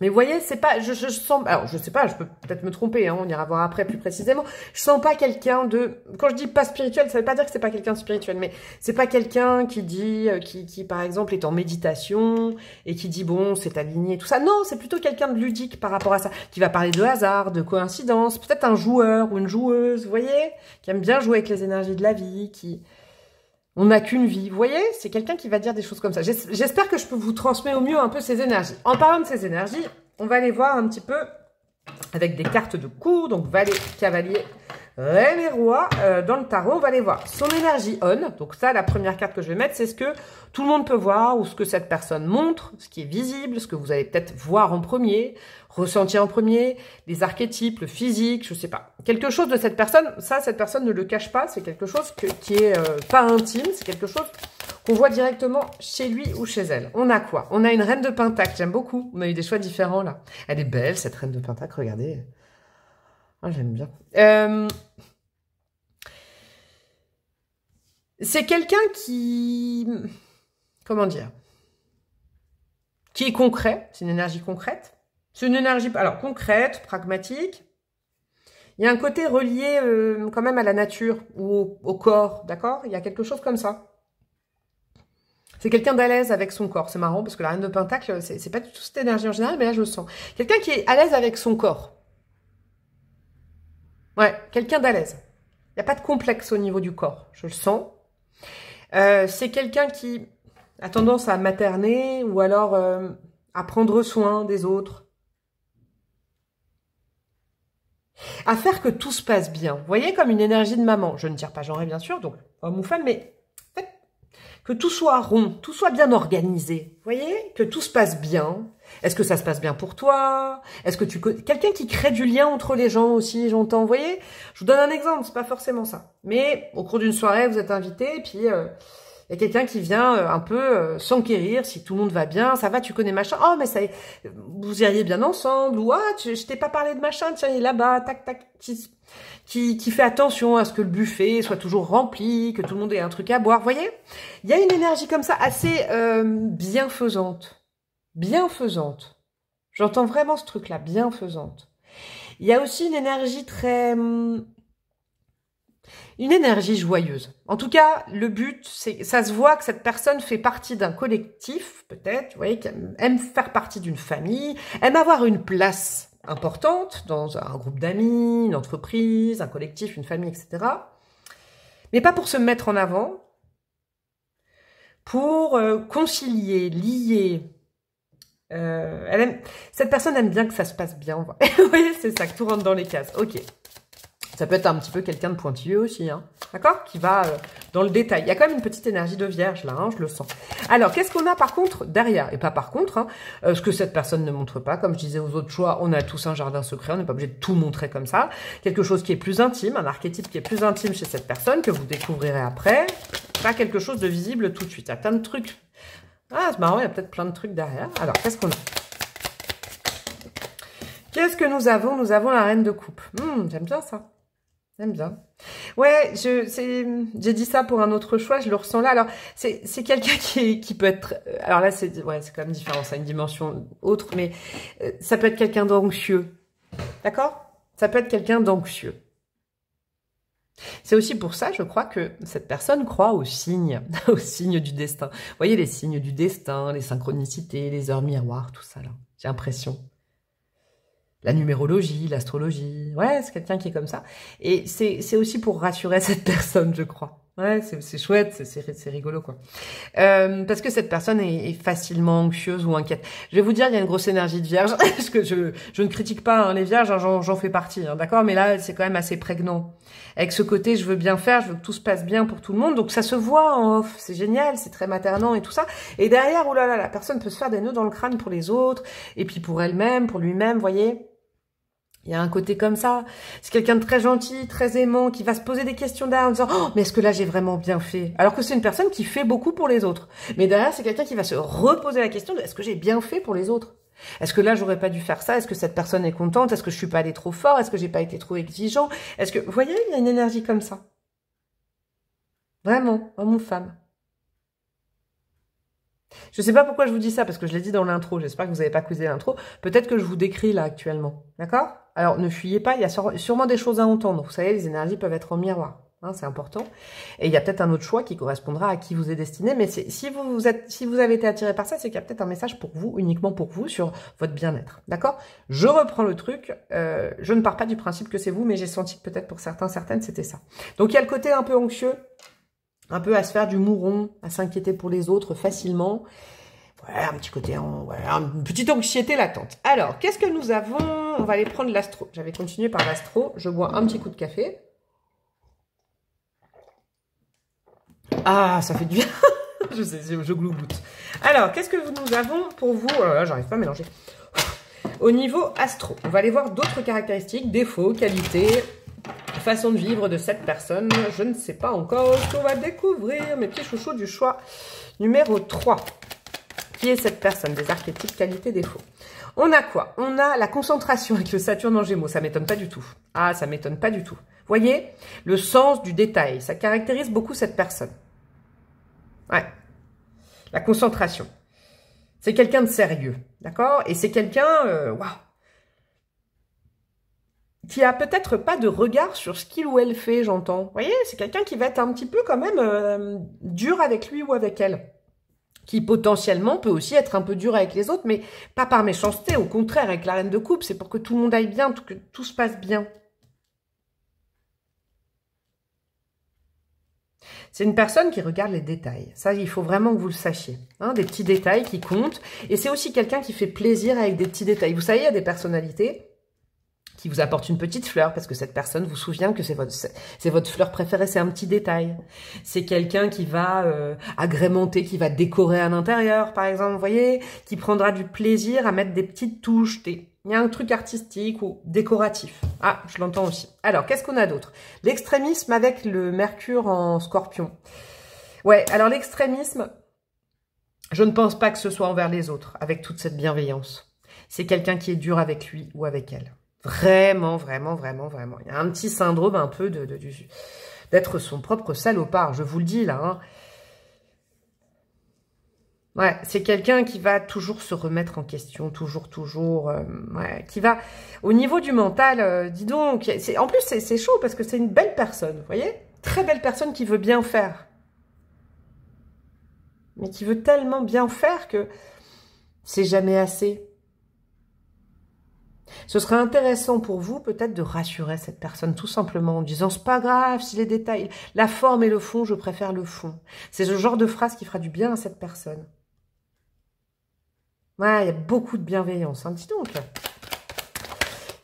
Mais vous voyez, c'est pas, je sens, alors je sais pas, je peux peut-être me tromper, hein, on ira voir après plus précisément. Je sens pas quelqu'un de, quand je dis pas spirituel, ça veut pas dire que c'est pas quelqu'un de spirituel, mais c'est pas quelqu'un qui dit, qui par exemple est en méditation et qui dit bon, c'est aligné, tout ça. Non, c'est plutôt quelqu'un de ludique par rapport à ça, qui va parler de hasard, de coïncidence, peut-être un joueur ou une joueuse, vous voyez, qui aime bien jouer avec les énergies de la vie, qui, on n'a qu'une vie, vous voyez, c'est quelqu'un qui va dire des choses comme ça. J'espère que je peux vous transmettre au mieux un peu ces énergies. En parlant de ces énergies, on va aller voir un petit peu avec des cartes de cours, donc valet, cavalier, reine et roi. Dans le tarot, on va aller voir son énergie on. Donc ça, la première carte que je vais mettre, c'est ce que tout le monde peut voir ou ce que cette personne montre, ce qui est visible, ce que vous allez peut-être voir en premier, ressentir en premier, les archétypes, le physique, je sais pas. Quelque chose de cette personne, ça, cette personne ne le cache pas, c'est quelque chose qui est pas intime, c'est quelque chose qu'on voit directement chez lui ou chez elle. On a quoi? On a une reine de pentacle, j'aime beaucoup. On a eu des choix différents là. Elle est belle, cette reine de pentacle, regardez. Oh, j'aime bien. C'est quelqu'un qui... Comment dire? Qui est concret, c'est une énergie concrète. C'est une énergie, alors concrète, pragmatique. Il y a un côté relié quand même à la nature ou au corps, d'accord? Il y a quelque chose comme ça. C'est quelqu'un d'à l'aise avec son corps. C'est marrant parce que la reine de pentacle, c'est pas du tout cette énergie en général, mais là je le sens. Quelqu'un qui est à l'aise avec son corps. Ouais, quelqu'un d'à l'aise. Il n'y a pas de complexe au niveau du corps, je le sens. C'est quelqu'un qui a tendance à materner ou alors à prendre soin des autres. À faire que tout se passe bien. Vous voyez, comme une énergie de maman. Je ne tire pas genré, bien sûr, donc homme ou femme, mais en fait, que tout soit rond, tout soit bien organisé. Vous voyez, que tout se passe bien. Est-ce que ça se passe bien pour toi? Est-ce que tu connais quelqu'un qui crée du lien entre les gens aussi, j'entends. Vous voyez, je vous donne un exemple, c'est pas forcément ça. Mais au cours d'une soirée, vous êtes invité, et puis il y a quelqu'un qui vient un peu s'enquérir si tout le monde va bien, ça va, tu connais machin. Oh, mais ça, vous iriez bien ensemble. Ou ah, je t'ai pas parlé de machin, tiens, il est là-bas, tac, tac. Qui fait attention à ce que le buffet soit toujours rempli, que tout le monde ait un truc à boire. Vous voyez, il y a une énergie comme ça assez bienfaisante. Bienfaisante. J'entends vraiment ce truc-là, bienfaisante. Il y a aussi une énergie très... une énergie joyeuse. En tout cas, le but, c'est, ça se voit que cette personne fait partie d'un collectif, peut-être, vous voyez, qui aime faire partie d'une famille, aime avoir une place importante dans un groupe d'amis, une entreprise, un collectif, une famille, etc. Mais pas pour se mettre en avant, pour concilier, lier. Cette personne aime bien que ça se passe bien. Vous voyez, c'est ça, que tout rentre dans les cases. Ok. Ça peut être un petit peu quelqu'un de pointilleux aussi, hein, d'accord? Qui va dans le détail. Il y a quand même une petite énergie de vierge là, hein, je le sens. Alors, qu'est-ce qu'on a par contre derrière? Et pas par contre, hein, ce que cette personne ne montre pas. Comme je disais aux autres choix, on a tous un jardin secret, on n'est pas obligé de tout montrer comme ça. Quelque chose qui est plus intime, un archétype qui est plus intime chez cette personne, que vous découvrirez après. Pas quelque chose de visible tout de suite. Il y a plein de trucs. Ah, c'est marrant, il y a peut-être plein de trucs derrière. Alors, qu'est-ce qu'on a? Qu'est-ce que nous avons? Nous avons la reine de coupe. J'aime bien ça. J'aime bien. Ouais, j'ai dit ça pour un autre choix, je le ressens là. Alors, c'est quelqu'un qui peut être... Alors là, c'est quand même différent, ça a une dimension autre, mais ça peut être quelqu'un d'anxieux. D'accord? Ça peut être quelqu'un d'anxieux. C'est aussi pour ça, je crois, que cette personne croit aux signes, aux signes du destin. Vous voyez, les signes du destin, les synchronicités, les heures miroirs, tout ça là. J'ai l'impression. La numérologie, l'astrologie, ouais, c'est quelqu'un qui est comme ça. Et c'est aussi pour rassurer cette personne, je crois. Ouais, c'est chouette, c'est rigolo, quoi. Parce que cette personne est facilement anxieuse ou inquiète. Je vais vous dire, il y a une grosse énergie de vierge, parce que je ne critique pas hein, les vierges, hein, j'en fais partie, hein, d'accord. Mais là, c'est quand même assez prégnant. Avec ce côté, je veux bien faire, je veux que tout se passe bien pour tout le monde, donc ça se voit en off, c'est génial, c'est très maternant et tout ça. Et derrière, oh là là, la personne peut se faire des nœuds dans le crâne pour les autres, et puis pour elle-même, pour lui-même, voyez. Il y a un côté comme ça. C'est quelqu'un de très gentil, très aimant, qui va se poser des questions derrière en disant « Oh, mais est-ce que là, j'ai vraiment bien fait ?» Alors que c'est une personne qui fait beaucoup pour les autres. Mais derrière, c'est quelqu'un qui va se reposer la question de « Est-ce que j'ai bien fait pour les autres ?» Est-ce que là, j'aurais pas dûu faire ça? Est-ce que cette personne est contente? Est-ce que je suis pas allé trop fort? Est-ce que j'ai pas été trop exigeant? Est-ce que... Vous voyez, il y a une énergie comme ça. Vraiment, homme ou femme. Je sais pas pourquoi je vous dis ça, parce que je l'ai dit dans l'intro. J'espère que vous n'avez pas causé l'intro. Peut-être que je vous décris là actuellement. D'accord? Alors, ne fuyez pas, il y a sûrement des choses à entendre. Vous savez, les énergies peuvent être en miroir. Hein, c'est important. Et il y a peut-être un autre choix qui correspondra à qui vous est destiné. Mais si vous avez été attiré par ça, c'est qu'il y a peut-être un message pour vous, uniquement pour vous, sur votre bien-être. D'accord? Je reprends le truc. Je ne pars pas du principe que c'est vous, mais j'ai senti que peut-être pour certains, certaines, c'était ça. Donc, il y a le côté un peu anxieux, un peu à se faire du mouron, à s'inquiéter pour les autres facilement. Voilà, un petit côté, voilà, une petite anxiété latente. Alors, qu'est-ce que nous avons? On va aller prendre l'astro. J'avais continué par l'astro. Je bois un petit coup de café. Ah, ça fait du bien. Je sais, je glougloute. Alors, qu'est-ce que nous avons pour vous? Oh là là, j'arrive pas à mélanger. Au niveau astro, on va aller voir d'autres caractéristiques, défauts, qualités, façon de vivre de cette personne. Je ne sais pas encore ce qu'on va découvrir. Mes petits chouchous du choix numéro 3. Qui est cette personne? Des archétypes, qualités, défauts. On a quoi? On a la concentration avec le Saturne en Gémeaux. Ça m'étonne pas du tout. Ah, ça m'étonne pas du tout. Voyez, le sens du détail. Ça caractérise beaucoup cette personne. Ouais. La concentration. C'est quelqu'un de sérieux. D'accord? Et c'est quelqu'un, waouh, qui a peut-être pas de regard sur ce qu'il ou elle fait, j'entends. Vous voyez, c'est quelqu'un qui va être un petit peu quand même dur avec lui ou avec elle. Qui potentiellement peut aussi être un peu dur avec les autres, mais pas par méchanceté, au contraire, avec la reine de coupe, c'est pour que tout le monde aille bien, que tout se passe bien. C'est une personne qui regarde les détails. Ça, il faut vraiment que vous le sachiez. Hein, des petits détails qui comptent. Et c'est aussi quelqu'un qui fait plaisir avec des petits détails. Vous savez, il y a des personnalités qui vous apporte une petite fleur, parce que cette personne vous souvient que c'est votre fleur préférée, c'est un petit détail. C'est quelqu'un qui va agrémenter, qui va décorer à l'intérieur, par exemple, vous voyez, qui prendra du plaisir à mettre des petites touches, il y a un truc artistique ou décoratif. Ah, je l'entends aussi. Alors, qu'est-ce qu'on a d'autre? L'extrémisme avec le Mercure en Scorpion. Ouais, alors l'extrémisme, je ne pense pas que ce soit envers les autres, avec toute cette bienveillance. C'est quelqu'un qui est dur avec lui ou avec elle. Vraiment, vraiment, vraiment, vraiment. Il y a un petit syndrome un peu d'être son propre salopard, je vous le dis là. Hein. Ouais, c'est quelqu'un qui va toujours se remettre en question, toujours, ouais, qui va, au niveau du mental, dis donc, en plus c'est chaud parce que c'est une belle personne, vous voyez? Très belle personne qui veut bien faire. Mais qui veut tellement bien faire que c'est jamais assez. Ce serait intéressant pour vous peut-être de rassurer cette personne tout simplement en disant c'est pas grave si les détails, la forme et le fond, je préfère le fond. C'est ce genre de phrase qui fera du bien à cette personne. Ouais, il y a beaucoup de bienveillance, hein, dis donc.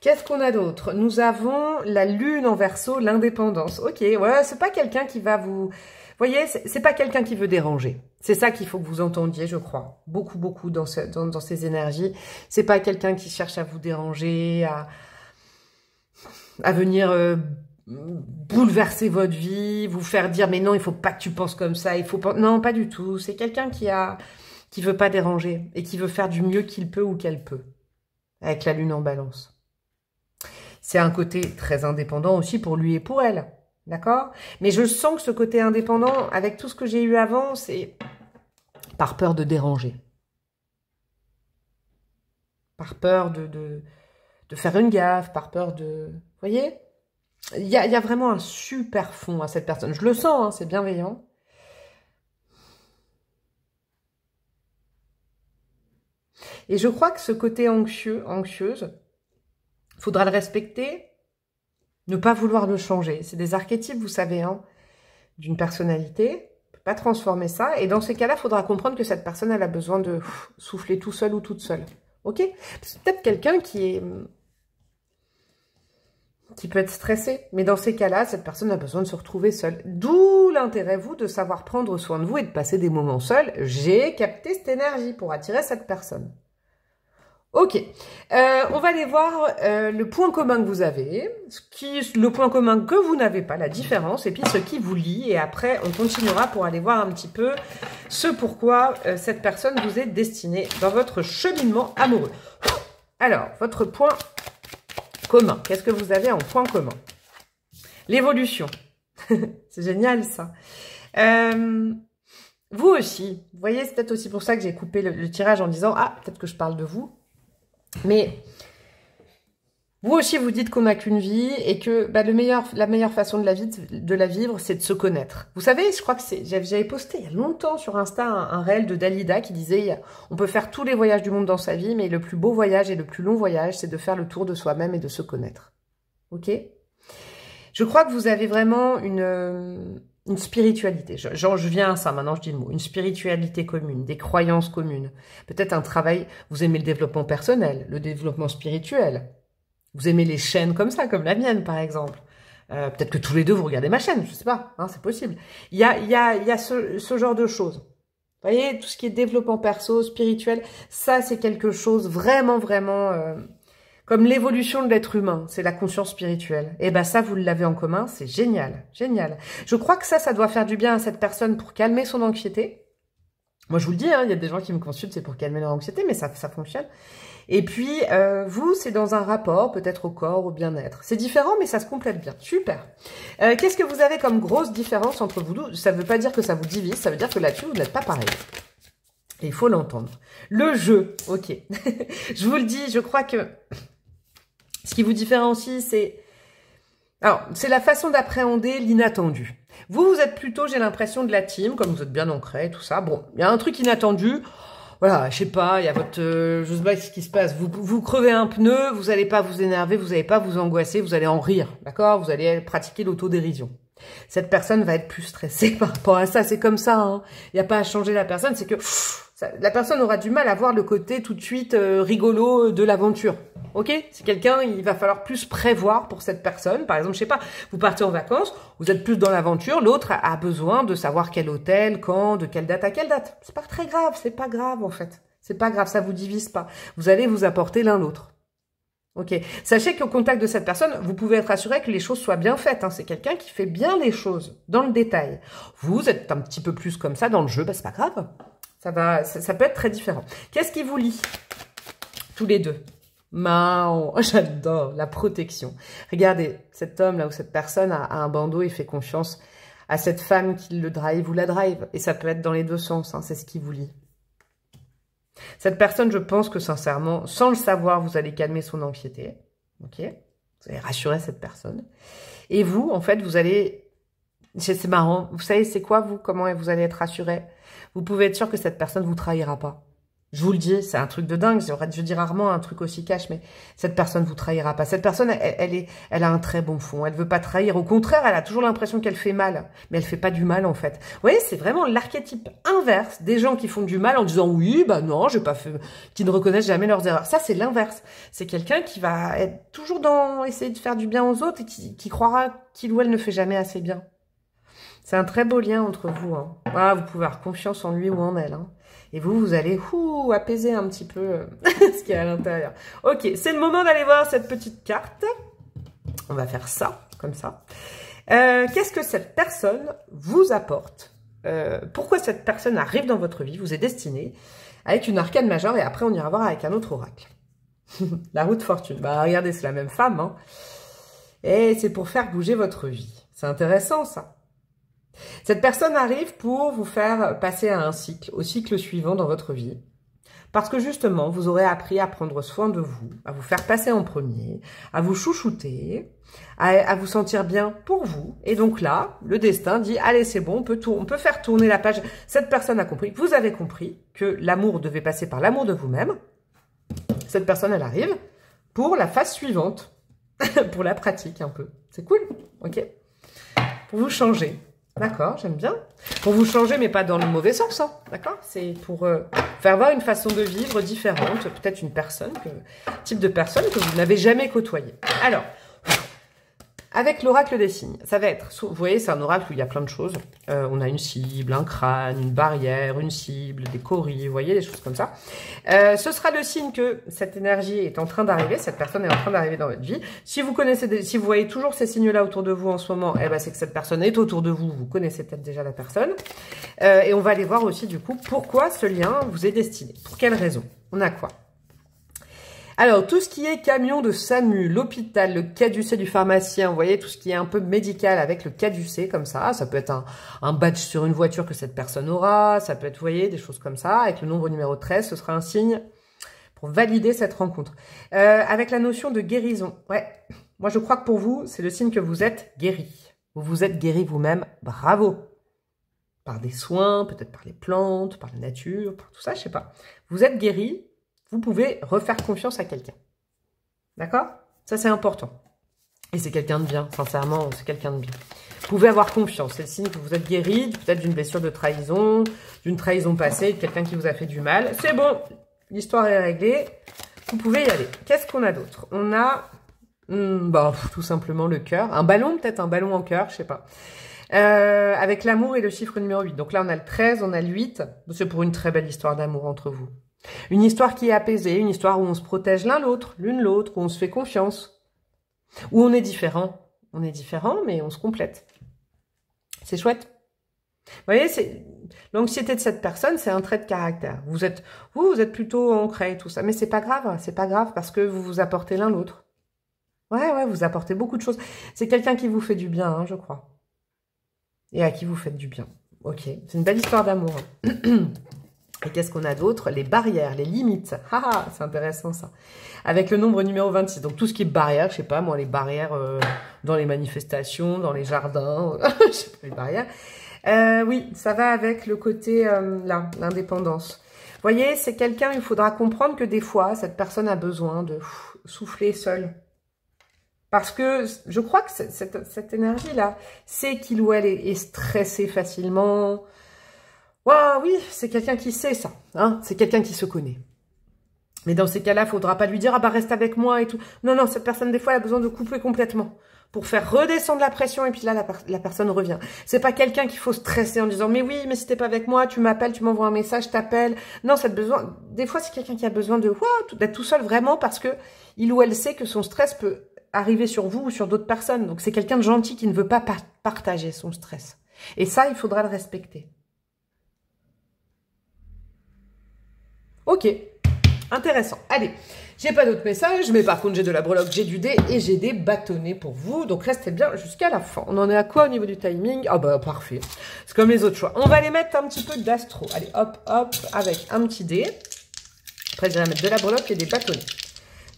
Qu'est-ce qu'on a d'autre? Nous avons la lune en Verseau, l'indépendance. Ok, ouais, c'est pas quelqu'un qui va vous... Vous voyez, c'est pas quelqu'un qui veut déranger. C'est ça qu'il faut que vous entendiez, je crois. Beaucoup, beaucoup dans ces énergies. C'est pas quelqu'un qui cherche à vous déranger, à venir bouleverser votre vie, vous faire dire « mais non, il faut pas que tu penses comme ça, il faut pas... » Non, pas du tout. C'est quelqu'un qui veut pas déranger et qui veut faire du mieux qu'il peut ou qu'elle peut. Avec la lune en balance. C'est un côté très indépendant aussi pour lui et pour elle. D'accord? Mais je sens que ce côté indépendant, avec tout ce que j'ai eu avant, c'est par peur de déranger. Par peur de faire une gaffe, par peur de... Vous voyez? Il y a vraiment un super fond à cette personne. Je le sens, hein, c'est bienveillant. Et je crois que ce côté anxieuse, Il faudra le respecter, ne pas vouloir le changer. C'est des archétypes, vous savez, hein, d'une personnalité. On peut pas transformer ça. Et dans ces cas-là, il faudra comprendre que cette personne, elle a besoin de souffler tout seul ou toute seule. Ok? C'est peut-être quelqu'un qui peut être stressé. Mais dans ces cas-là, cette personne a besoin de se retrouver seule. D'où l'intérêt, vous, de savoir prendre soin de vous et de passer des moments seuls. J'ai capté cette énergie pour attirer cette personne. Ok, on va aller voir le point commun que vous avez, le point commun que vous n'avez pas, la différence, et puis ce qui vous lie. Et après, on continuera pour aller voir un petit peu ce pourquoi cette personne vous est destinée dans votre cheminement amoureux. Alors, votre point commun, qu'est-ce que vous avez en point commun? L'évolution. C'est génial, ça. Vous aussi, vous voyez, c'est peut-être aussi pour ça que j'ai coupé le tirage en disant « Ah, peut-être que je parle de vous ». Mais vous aussi, vous dites qu'on n'a qu'une vie et que bah, la meilleure façon de la vivre, c'est de se connaître. Vous savez, je crois que j'avais posté il y a longtemps sur Insta un réel de Dalida qui disait on peut faire tous les voyages du monde dans sa vie, mais le plus beau voyage et le plus long voyage, c'est de faire le tour de soi-même et de se connaître. Ok? Je crois que vous avez vraiment une spiritualité, je viens à ça, maintenant je dis le mot, une spiritualité commune, des croyances communes, peut-être un travail, vous aimez le développement personnel, le développement spirituel, vous aimez les chaînes comme ça, comme la mienne par exemple, peut-être que tous les deux vous regardez ma chaîne, je sais pas, hein, c'est possible, il y a ce genre de choses, vous voyez, tout ce qui est développement perso, spirituel, ça c'est quelque chose vraiment, comme l'évolution de l'être humain, c'est la conscience spirituelle. Et ben ça, vous l'avez en commun, c'est génial, génial. Je crois que ça doit faire du bien à cette personne pour calmer son anxiété. Moi, je vous le dis, hein, il y a des gens qui me consultent, c'est pour calmer leur anxiété, mais ça fonctionne. Et puis, vous, c'est dans un rapport, peut-être au corps, au bien-être. C'est différent, mais ça se complète bien. Super. Qu'est-ce que vous avez comme grosse différence entre vous deux? Ça ne veut pas dire que ça vous divise, ça veut dire que là-dessus, vous n'êtes pas pareil. Et il faut l'entendre. Le jeu, ok. Je vous le dis, je crois que ce qui vous différencie, c'est la façon d'appréhender l'inattendu. Vous êtes plutôt, j'ai l'impression, de la team, comme vous êtes bien ancré, tout ça. Bon, il y a un truc inattendu. Voilà, je sais pas, il y a votre... je sais pas ce qui se passe. Vous crevez un pneu, vous allez pas vous énerver, vous allez pas vous angoisser, vous allez en rire, d'accord? Vous allez pratiquer l'autodérision. Cette personne va être plus stressée par rapport à ça. C'est comme ça, hein. Il n'y a pas à changer la personne, c'est que la personne aura du mal à voir le côté tout de suite rigolo de l'aventure. Ok? C'est quelqu'un, il va falloir plus prévoir pour cette personne. Par exemple, je sais pas, vous partez en vacances, vous êtes plus dans l'aventure, l'autre a besoin de savoir quel hôtel, quand, de quelle date à quelle date. C'est pas très grave, c'est pas grave en fait. C'est pas grave, ça vous divise pas. Vous allez vous apporter l'un l'autre. Ok. Sachez qu'au contact de cette personne, vous pouvez être assuré que les choses soient bien faites. Hein. C'est quelqu'un qui fait bien les choses, dans le détail. Vous êtes un petit peu plus comme ça dans le jeu, bah c'est pas grave. Ça peut être très différent. Qu'est-ce qui vous lie tous les deux? J'adore la protection. Regardez, cet homme là ou cette personne a un bandeau, il fait confiance à cette femme qui le drive ou la drive. Et ça peut être dans les deux sens, hein, c'est ce qui vous lie. Cette personne, je pense que sincèrement, sans le savoir, vous allez calmer son anxiété. Ok? Vous allez rassurer cette personne. Et vous, en fait, vous allez... C'est marrant. Vous savez, c'est quoi, vous? Comment vous allez être rassuré? Vous pouvez être sûr que cette personne ne vous trahira pas. Je vous le dis, c'est un truc de dingue. Je dis rarement un truc aussi cash, mais cette personne ne vous trahira pas. Cette personne, elle a un très bon fond. Elle ne veut pas trahir. Au contraire, elle a toujours l'impression qu'elle fait mal. Mais elle ne fait pas du mal, en fait. Vous voyez, c'est vraiment l'archétype inverse des gens qui font du mal en disant « Oui, bah non, j'ai pas fait... » qui ne reconnaissent jamais leurs erreurs. Ça, c'est l'inverse. C'est quelqu'un qui va être toujours dans essayer de faire du bien aux autres et qui croira qu'il ou elle ne fait jamais assez bien. C'est un très beau lien entre vous. Hein. Voilà, vous pouvez avoir confiance en lui ou en elle. Hein. Et vous allez apaiser un petit peu ce qu'il y a à l'intérieur. Ok, c'est le moment d'aller voir cette petite carte. On va faire ça, comme ça. Qu'est-ce que cette personne vous apporte? Pourquoi cette personne arrive dans votre vie, vous est destinée, avec une arcane majeure, et après on ira voir avec un autre oracle. La roue de fortune. Bah regardez, c'est la même femme. Hein. Et c'est pour faire bouger votre vie. C'est intéressant ça. Cette personne arrive pour vous faire passer à un cycle, au cycle suivant dans votre vie. Parce que justement, vous aurez appris à prendre soin de vous, à vous faire passer en premier, à vous chouchouter, à vous sentir bien pour vous. Et donc là, le destin dit, allez, c'est bon, on peut faire tourner la page. Cette personne a compris, vous avez compris que l'amour devait passer par l'amour de vous-même. Cette personne, elle arrive pour la phase suivante, pour la pratique un peu. C'est cool, ok? Pour vous changer. D'accord, j'aime bien. Pour vous changer, mais pas dans le mauvais sens, hein, d'accord? C'est pour faire voir une façon de vivre différente, peut-être une personne, type de personne que vous n'avez jamais côtoyé. Alors, avec l'oracle des signes, ça va être, vous voyez, c'est un oracle où il y a plein de choses. On a une cible, un crâne, une barrière, une cible, des coris, vous voyez, des choses comme ça. Ce sera le signe que cette énergie est en train d'arriver, cette personne est en train d'arriver dans votre vie. Si vous connaissez, si vous voyez toujours ces signes-là autour de vous en ce moment, eh ben, c'est que cette personne est autour de vous, vous connaissez peut-être déjà la personne. Et on va aller voir aussi, du coup, pourquoi ce lien vous est destiné. Pour quelle raison? On a quoi? Alors, tout ce qui est camion de SAMU, l'hôpital, le caducée du pharmacien, vous voyez, tout ce qui est un peu médical avec le caducée, comme ça peut être un badge sur une voiture que cette personne aura, ça peut être, vous voyez, des choses comme ça. Avec le nombre numéro 13, ce sera un signe pour valider cette rencontre. Avec la notion de guérison, ouais, moi je crois que pour vous, c'est le signe que vous êtes guéri. Vous vous êtes guéri vous-même, bravo. Par des soins, peut-être par les plantes, par la nature, par tout ça, je sais pas. Vous êtes guéri. Vous pouvez refaire confiance à quelqu'un. D'accord? Ça, c'est important. Et c'est quelqu'un de bien. Sincèrement, c'est quelqu'un de bien. Vous pouvez avoir confiance. C'est le signe que vous êtes guéri, peut-être d'une blessure de trahison, d'une trahison passée, de quelqu'un qui vous a fait du mal. C'est bon. L'histoire est réglée. Vous pouvez y aller. Qu'est-ce qu'on a d'autre? On a tout simplement le cœur. Un ballon, peut-être un ballon en cœur, je sais pas. Avec l'amour et le chiffre numéro 8. Donc là, on a le 13, on a le 8. C'est pour une très belle histoire d'amour entre vous. Une histoire qui est apaisée, une histoire où on se protège l'un l'autre, l'une l'autre, où on se fait confiance, où on est différent. On est différent, mais on se complète. C'est chouette. Vous voyez, l'anxiété de cette personne, c'est un trait de caractère. Vous êtes plutôt ancré et tout ça, mais c'est pas grave parce que vous vous apportez l'un l'autre. Ouais, vous apportez beaucoup de choses. C'est quelqu'un qui vous fait du bien, hein, je crois. Et à qui vous faites du bien. Ok, c'est une belle histoire d'amour. Hein. Et qu'est-ce qu'on a d'autre? Les barrières, les limites. Ah, c'est intéressant ça. Avec le nombre numéro 26. Donc tout ce qui est barrière, je sais pas moi, les barrières dans les manifestations, dans les jardins, je sais pas, les barrières. Oui, ça va avec le côté là, l'indépendance. Vous voyez, c'est quelqu'un, il faudra comprendre que des fois, cette personne a besoin de souffler seule. Parce que je crois que cette énergie-là, c'est qu'il ou elle est stressé facilement. Wow, oui, c'est quelqu'un qui sait ça, hein, c'est quelqu'un qui se connaît. Mais dans ces cas-là, il ne faudra pas lui dire « Ah bah reste avec moi » et tout. Non, cette personne, des fois, elle a besoin de couper complètement pour faire redescendre la pression et puis là, la personne revient. C'est pas quelqu'un qu'il faut stresser en disant « Mais oui, mais si t'es pas avec moi, tu m'appelles, tu m'envoies un message, je t'appelle. » Non, des fois, c'est quelqu'un qui a besoin d'être tout seul vraiment parce que il ou elle sait que son stress peut arriver sur vous ou sur d'autres personnes. Donc, c'est quelqu'un de gentil qui ne veut pas partager son stress. Et ça, il faudra le respecter. Ok, intéressant. Allez, j'ai pas d'autres messages, mais par contre, j'ai de la breloque, j'ai du dé et j'ai des bâtonnets pour vous. Donc, restez bien jusqu'à la fin. On en est à quoi au niveau du timing? Ah bah, parfait. C'est comme les autres choix. On va les mettre un petit peu d'astro. Allez, hop, avec un petit dé. Après, je vais mettre de la breloque et des bâtonnets.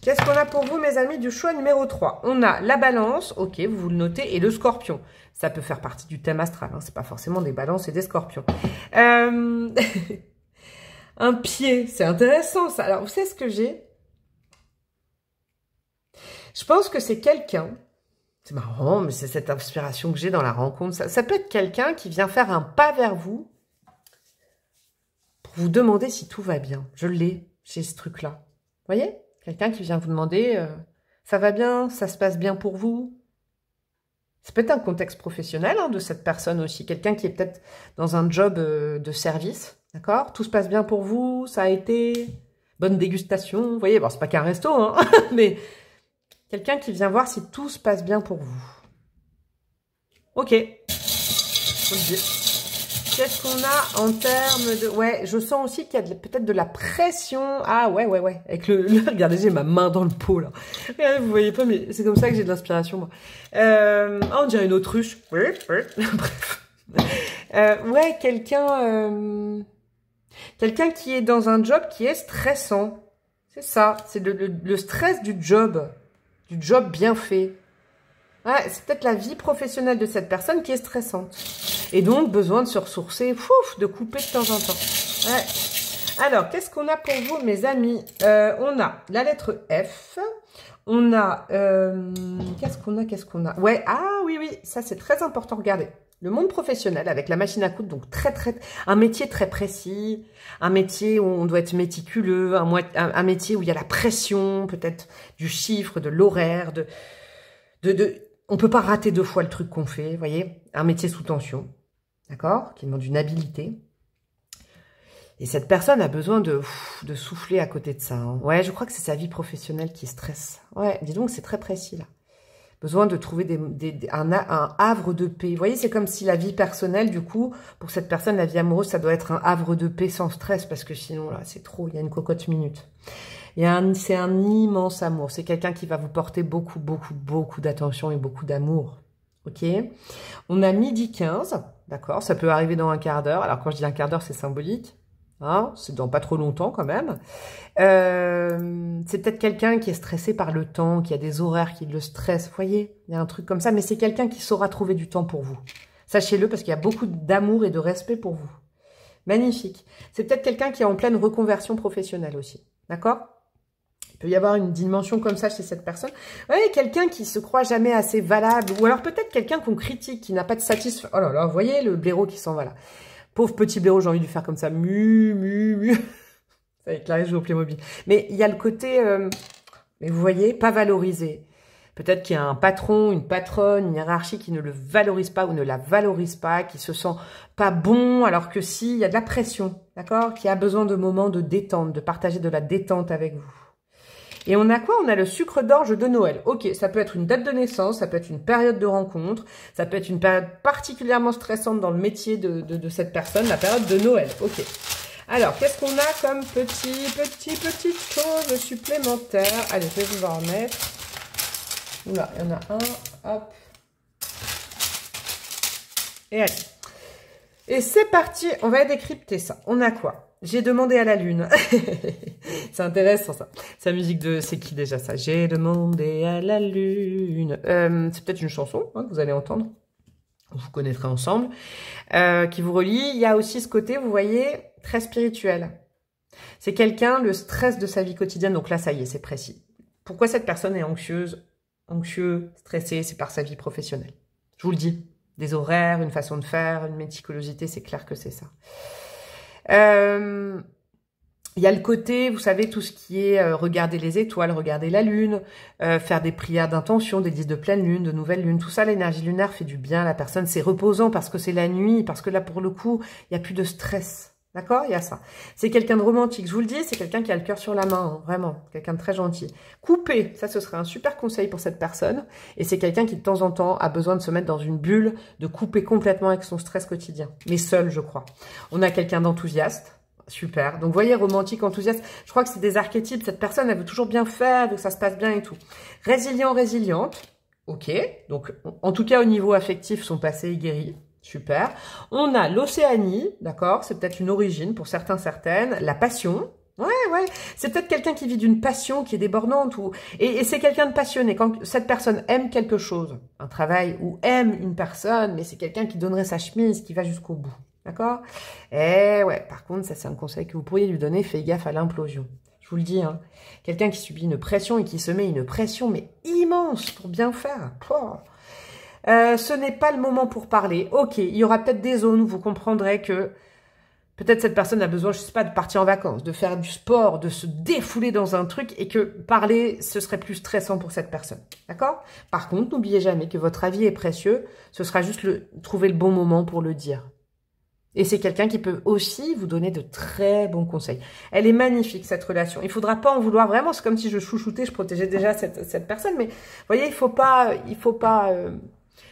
Qu'est-ce qu'on a pour vous, mes amis, du choix numéro 3? On a la balance, ok, vous le notez, et le scorpion. Ça peut faire partie du thème astral, hein, c'est pas forcément des balances et des scorpions. Un pied, c'est intéressant ça. Alors, vous savez ce que j'ai? Je pense que c'est quelqu'un, c'est marrant, mais c'est cette inspiration que j'ai dans la rencontre. Ça peut être quelqu'un qui vient faire un pas vers vous pour vous demander si tout va bien. Je l'ai, j'ai ce truc-là. Vous voyez? Quelqu'un qui vient vous demander, ça va bien, ça se passe bien pour vous? Ça peut être un contexte professionnel hein, de cette personne aussi. Quelqu'un qui est peut-être dans un job de service. D'accord? Tout se passe bien pour vous, ça a été bonne dégustation. Vous voyez, bon, c'est pas qu'un resto, hein, mais quelqu'un qui vient voir si tout se passe bien pour vous. Ok. Faut le dire. Qu'est-ce qu'on a en termes de... Ouais, je sens aussi qu'il y a peut-être de la pression. Ah ouais. Avec regardez, j'ai ma main dans le pot, là. Regardez, vous voyez pas, mais c'est comme ça que j'ai de l'inspiration, moi. On dirait une autruche. Bref. Ouais, quelqu'un qui est dans un job qui est stressant. C'est ça, c'est le stress du job bien fait. Ouais, c'est peut-être la vie professionnelle de cette personne qui est stressante. Et donc, besoin de se ressourcer, de couper de temps en temps. Ouais. Alors, qu'est-ce qu'on a pour vous, mes amis? On a la lettre F, On a... qu'est-ce qu'on a? Ouais, ah oui, oui, ça c'est très important, regardez. Le monde professionnel avec la machine à coudre, donc un métier très précis, un métier où on doit être méticuleux, un métier où il y a la pression, peut-être du chiffre, de l'horaire, on peut pas rater 2 fois le truc qu'on fait, vous voyez, un métier sous tension, d'accord, qui demande une habileté. Et cette personne a besoin de souffler à côté de ça. Hein. Ouais, je crois que c'est sa vie professionnelle qui stresse. Ouais, dis donc, c'est très précis là. Besoin de trouver un havre de paix. Vous voyez, c'est comme si la vie personnelle, du coup, pour cette personne, la vie amoureuse, ça doit être un havre de paix sans stress, parce que sinon, là, c'est trop, il y a une cocotte minute. C'est un immense amour. C'est quelqu'un qui va vous porter beaucoup, beaucoup, beaucoup d'attention et beaucoup d'amour. Ok? On a midi 15, d'accord? Ça peut arriver dans un quart d'heure. Alors, quand je dis un quart d'heure, c'est symbolique. Hein, c'est dans pas trop longtemps quand même. C'est peut-être quelqu'un qui est stressé par le temps, qui a des horaires qui le stressent. Vous voyez, il y a un truc comme ça, mais c'est quelqu'un qui saura trouver du temps pour vous. Sachez-le, parce qu'il y a beaucoup d'amour et de respect pour vous. Magnifique. C'est peut-être quelqu'un qui est en pleine reconversion professionnelle aussi. D'accord? Il peut y avoir une dimension comme ça chez cette personne. Ouais, quelqu'un qui se croit jamais assez valable. Ou alors peut-être quelqu'un qu'on critique, qui n'a pas de satisfaction. Oh là là, vous voyez le blaireau qui s'en va là. Pauvre petit blaireau, j'ai envie de lui faire comme ça. Ça éclaire, au Playmobil. Mais il y a le côté, mais vous voyez, pas valorisé. Peut-être qu'il y a un patron, une patronne, une hiérarchie qui ne le valorise pas ou ne la valorise pas, qui se sent pas bon, alors que si, il y a de la pression, d'accord? Qui a besoin de moments de détente, de partager de la détente avec vous. Et on a quoi? On a le sucre d'orge de Noël. Ok, ça peut être une date de naissance, ça peut être une période de rencontre, ça peut être une période particulièrement stressante dans le métier de cette personne, la période de Noël. Ok. Alors, qu'est-ce qu'on a comme petites choses supplémentaires? Allez, je vais vous en remettre. Oula, il y en a un, hop. Et allez. Et c'est parti, on va décrypter ça. On a quoi? J'ai demandé à la lune. C'est intéressant ça. C'est la musique de... C'est qui déjà ça? J'ai demandé à la lune. C'est peut-être une chanson hein, que vous allez entendre. Vous connaîtrez ensemble. Qui vous relie. Il y a aussi ce côté, vous voyez, très spirituel. C'est quelqu'un, le stress de sa vie quotidienne. Donc là, ça y est, c'est précis. Pourquoi cette personne est anxieux, stressé? C'est par sa vie professionnelle. Je vous le dis. Des horaires, une façon de faire, une méticulosité, c'est clair que c'est ça. Il y a le côté, vous savez, tout ce qui est regarder les étoiles, regarder la lune, faire des prières d'intention, des 10 de pleine lune, de nouvelle lune, tout ça, l'énergie lunaire fait du bien à la personne. C'est reposant parce que c'est la nuit, parce que là, pour le coup, il n'y a plus de stress. D'accord? Il y a ça. C'est quelqu'un de romantique, je vous le dis, c'est quelqu'un qui a le cœur sur la main, hein, vraiment, quelqu'un de très gentil. Couper, ça ce serait un super conseil pour cette personne. Et c'est quelqu'un qui de temps en temps a besoin de se mettre dans une bulle, de couper complètement avec son stress quotidien. Mais seul, je crois. On a quelqu'un d'enthousiaste. Super. Donc, vous voyez, romantique, enthousiaste, je crois que c'est des archétypes. Cette personne, elle veut toujours bien faire, que ça se passe bien et tout. Résilient, résiliente. Ok. Donc, en tout cas, au niveau affectif, son passé est guéri. Super. On a l'Océanie, d'accord? C'est peut-être une origine pour certains, certaines. La passion. Ouais. C'est peut-être quelqu'un qui vit d'une passion qui est débordante. Et c'est quelqu'un de passionné. Quand cette personne aime quelque chose, un travail, ou aime une personne, mais c'est quelqu'un qui donnerait sa chemise, qui va jusqu'au bout. D'accord? Et ouais, par contre, ça c'est un conseil que vous pourriez lui donner. Fais gaffe à l'implosion. Je vous le dis, hein. Quelqu'un qui subit une pression et qui se met une pression, mais immense pour bien faire. Ce n'est pas le moment pour parler. Ok, il y aura peut-être des zones où vous comprendrez que peut-être cette personne a besoin, je sais pas, de partir en vacances, de faire du sport, de se défouler dans un truc et que parler, ce serait plus stressant pour cette personne. D'accord? Par contre, n'oubliez jamais que votre avis est précieux. Ce sera juste trouver le bon moment pour le dire. Et c'est quelqu'un qui peut aussi vous donner de très bons conseils. Elle est magnifique, cette relation. Il faudra pas en vouloir vraiment. C'est comme si je chouchoutais, je protégeais déjà cette personne. Mais vous voyez, il faut pas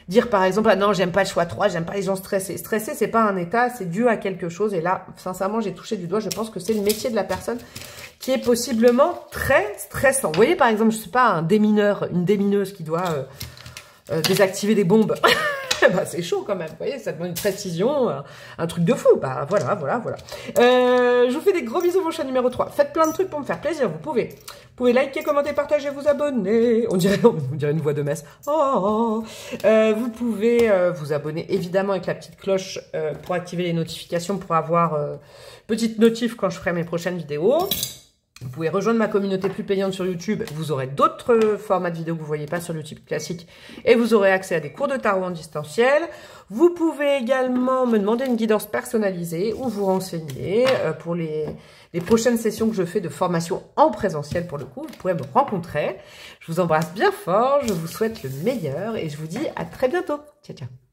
dire par exemple, ah non, j'aime pas le choix 3, j'aime pas les gens stressés. Stressé, c'est pas un état, c'est dû à quelque chose. Et là, sincèrement, j'ai touché du doigt. Je pense que c'est le métier de la personne qui est possiblement très stressant. Vous voyez, par exemple, je sais pas, un démineur, une démineuse qui doit désactiver des bombes. Bah, c'est chaud quand même, vous voyez, ça demande une précision, un truc de fou. Bah voilà. Je vous fais des gros bisous, mon chat numéro 3. Faites plein de trucs pour me faire plaisir, vous pouvez. Vous pouvez liker, commenter, partager, vous abonner. On dirait une voix de messe. Vous pouvez vous abonner évidemment avec la petite cloche pour activer les notifications, pour avoir petite notif quand je ferai mes prochaines vidéos. Vous pouvez rejoindre ma communauté plus payante sur YouTube. Vous aurez d'autres formats de vidéos que vous ne voyez pas sur YouTube classique. Et vous aurez accès à des cours de tarot en distanciel. Vous pouvez également me demander une guidance personnalisée ou vous renseigner pour les prochaines sessions que je fais de formation en présentiel pour le coup. Vous pourrez me rencontrer. Je vous embrasse bien fort. Je vous souhaite le meilleur et je vous dis à très bientôt. Ciao, ciao.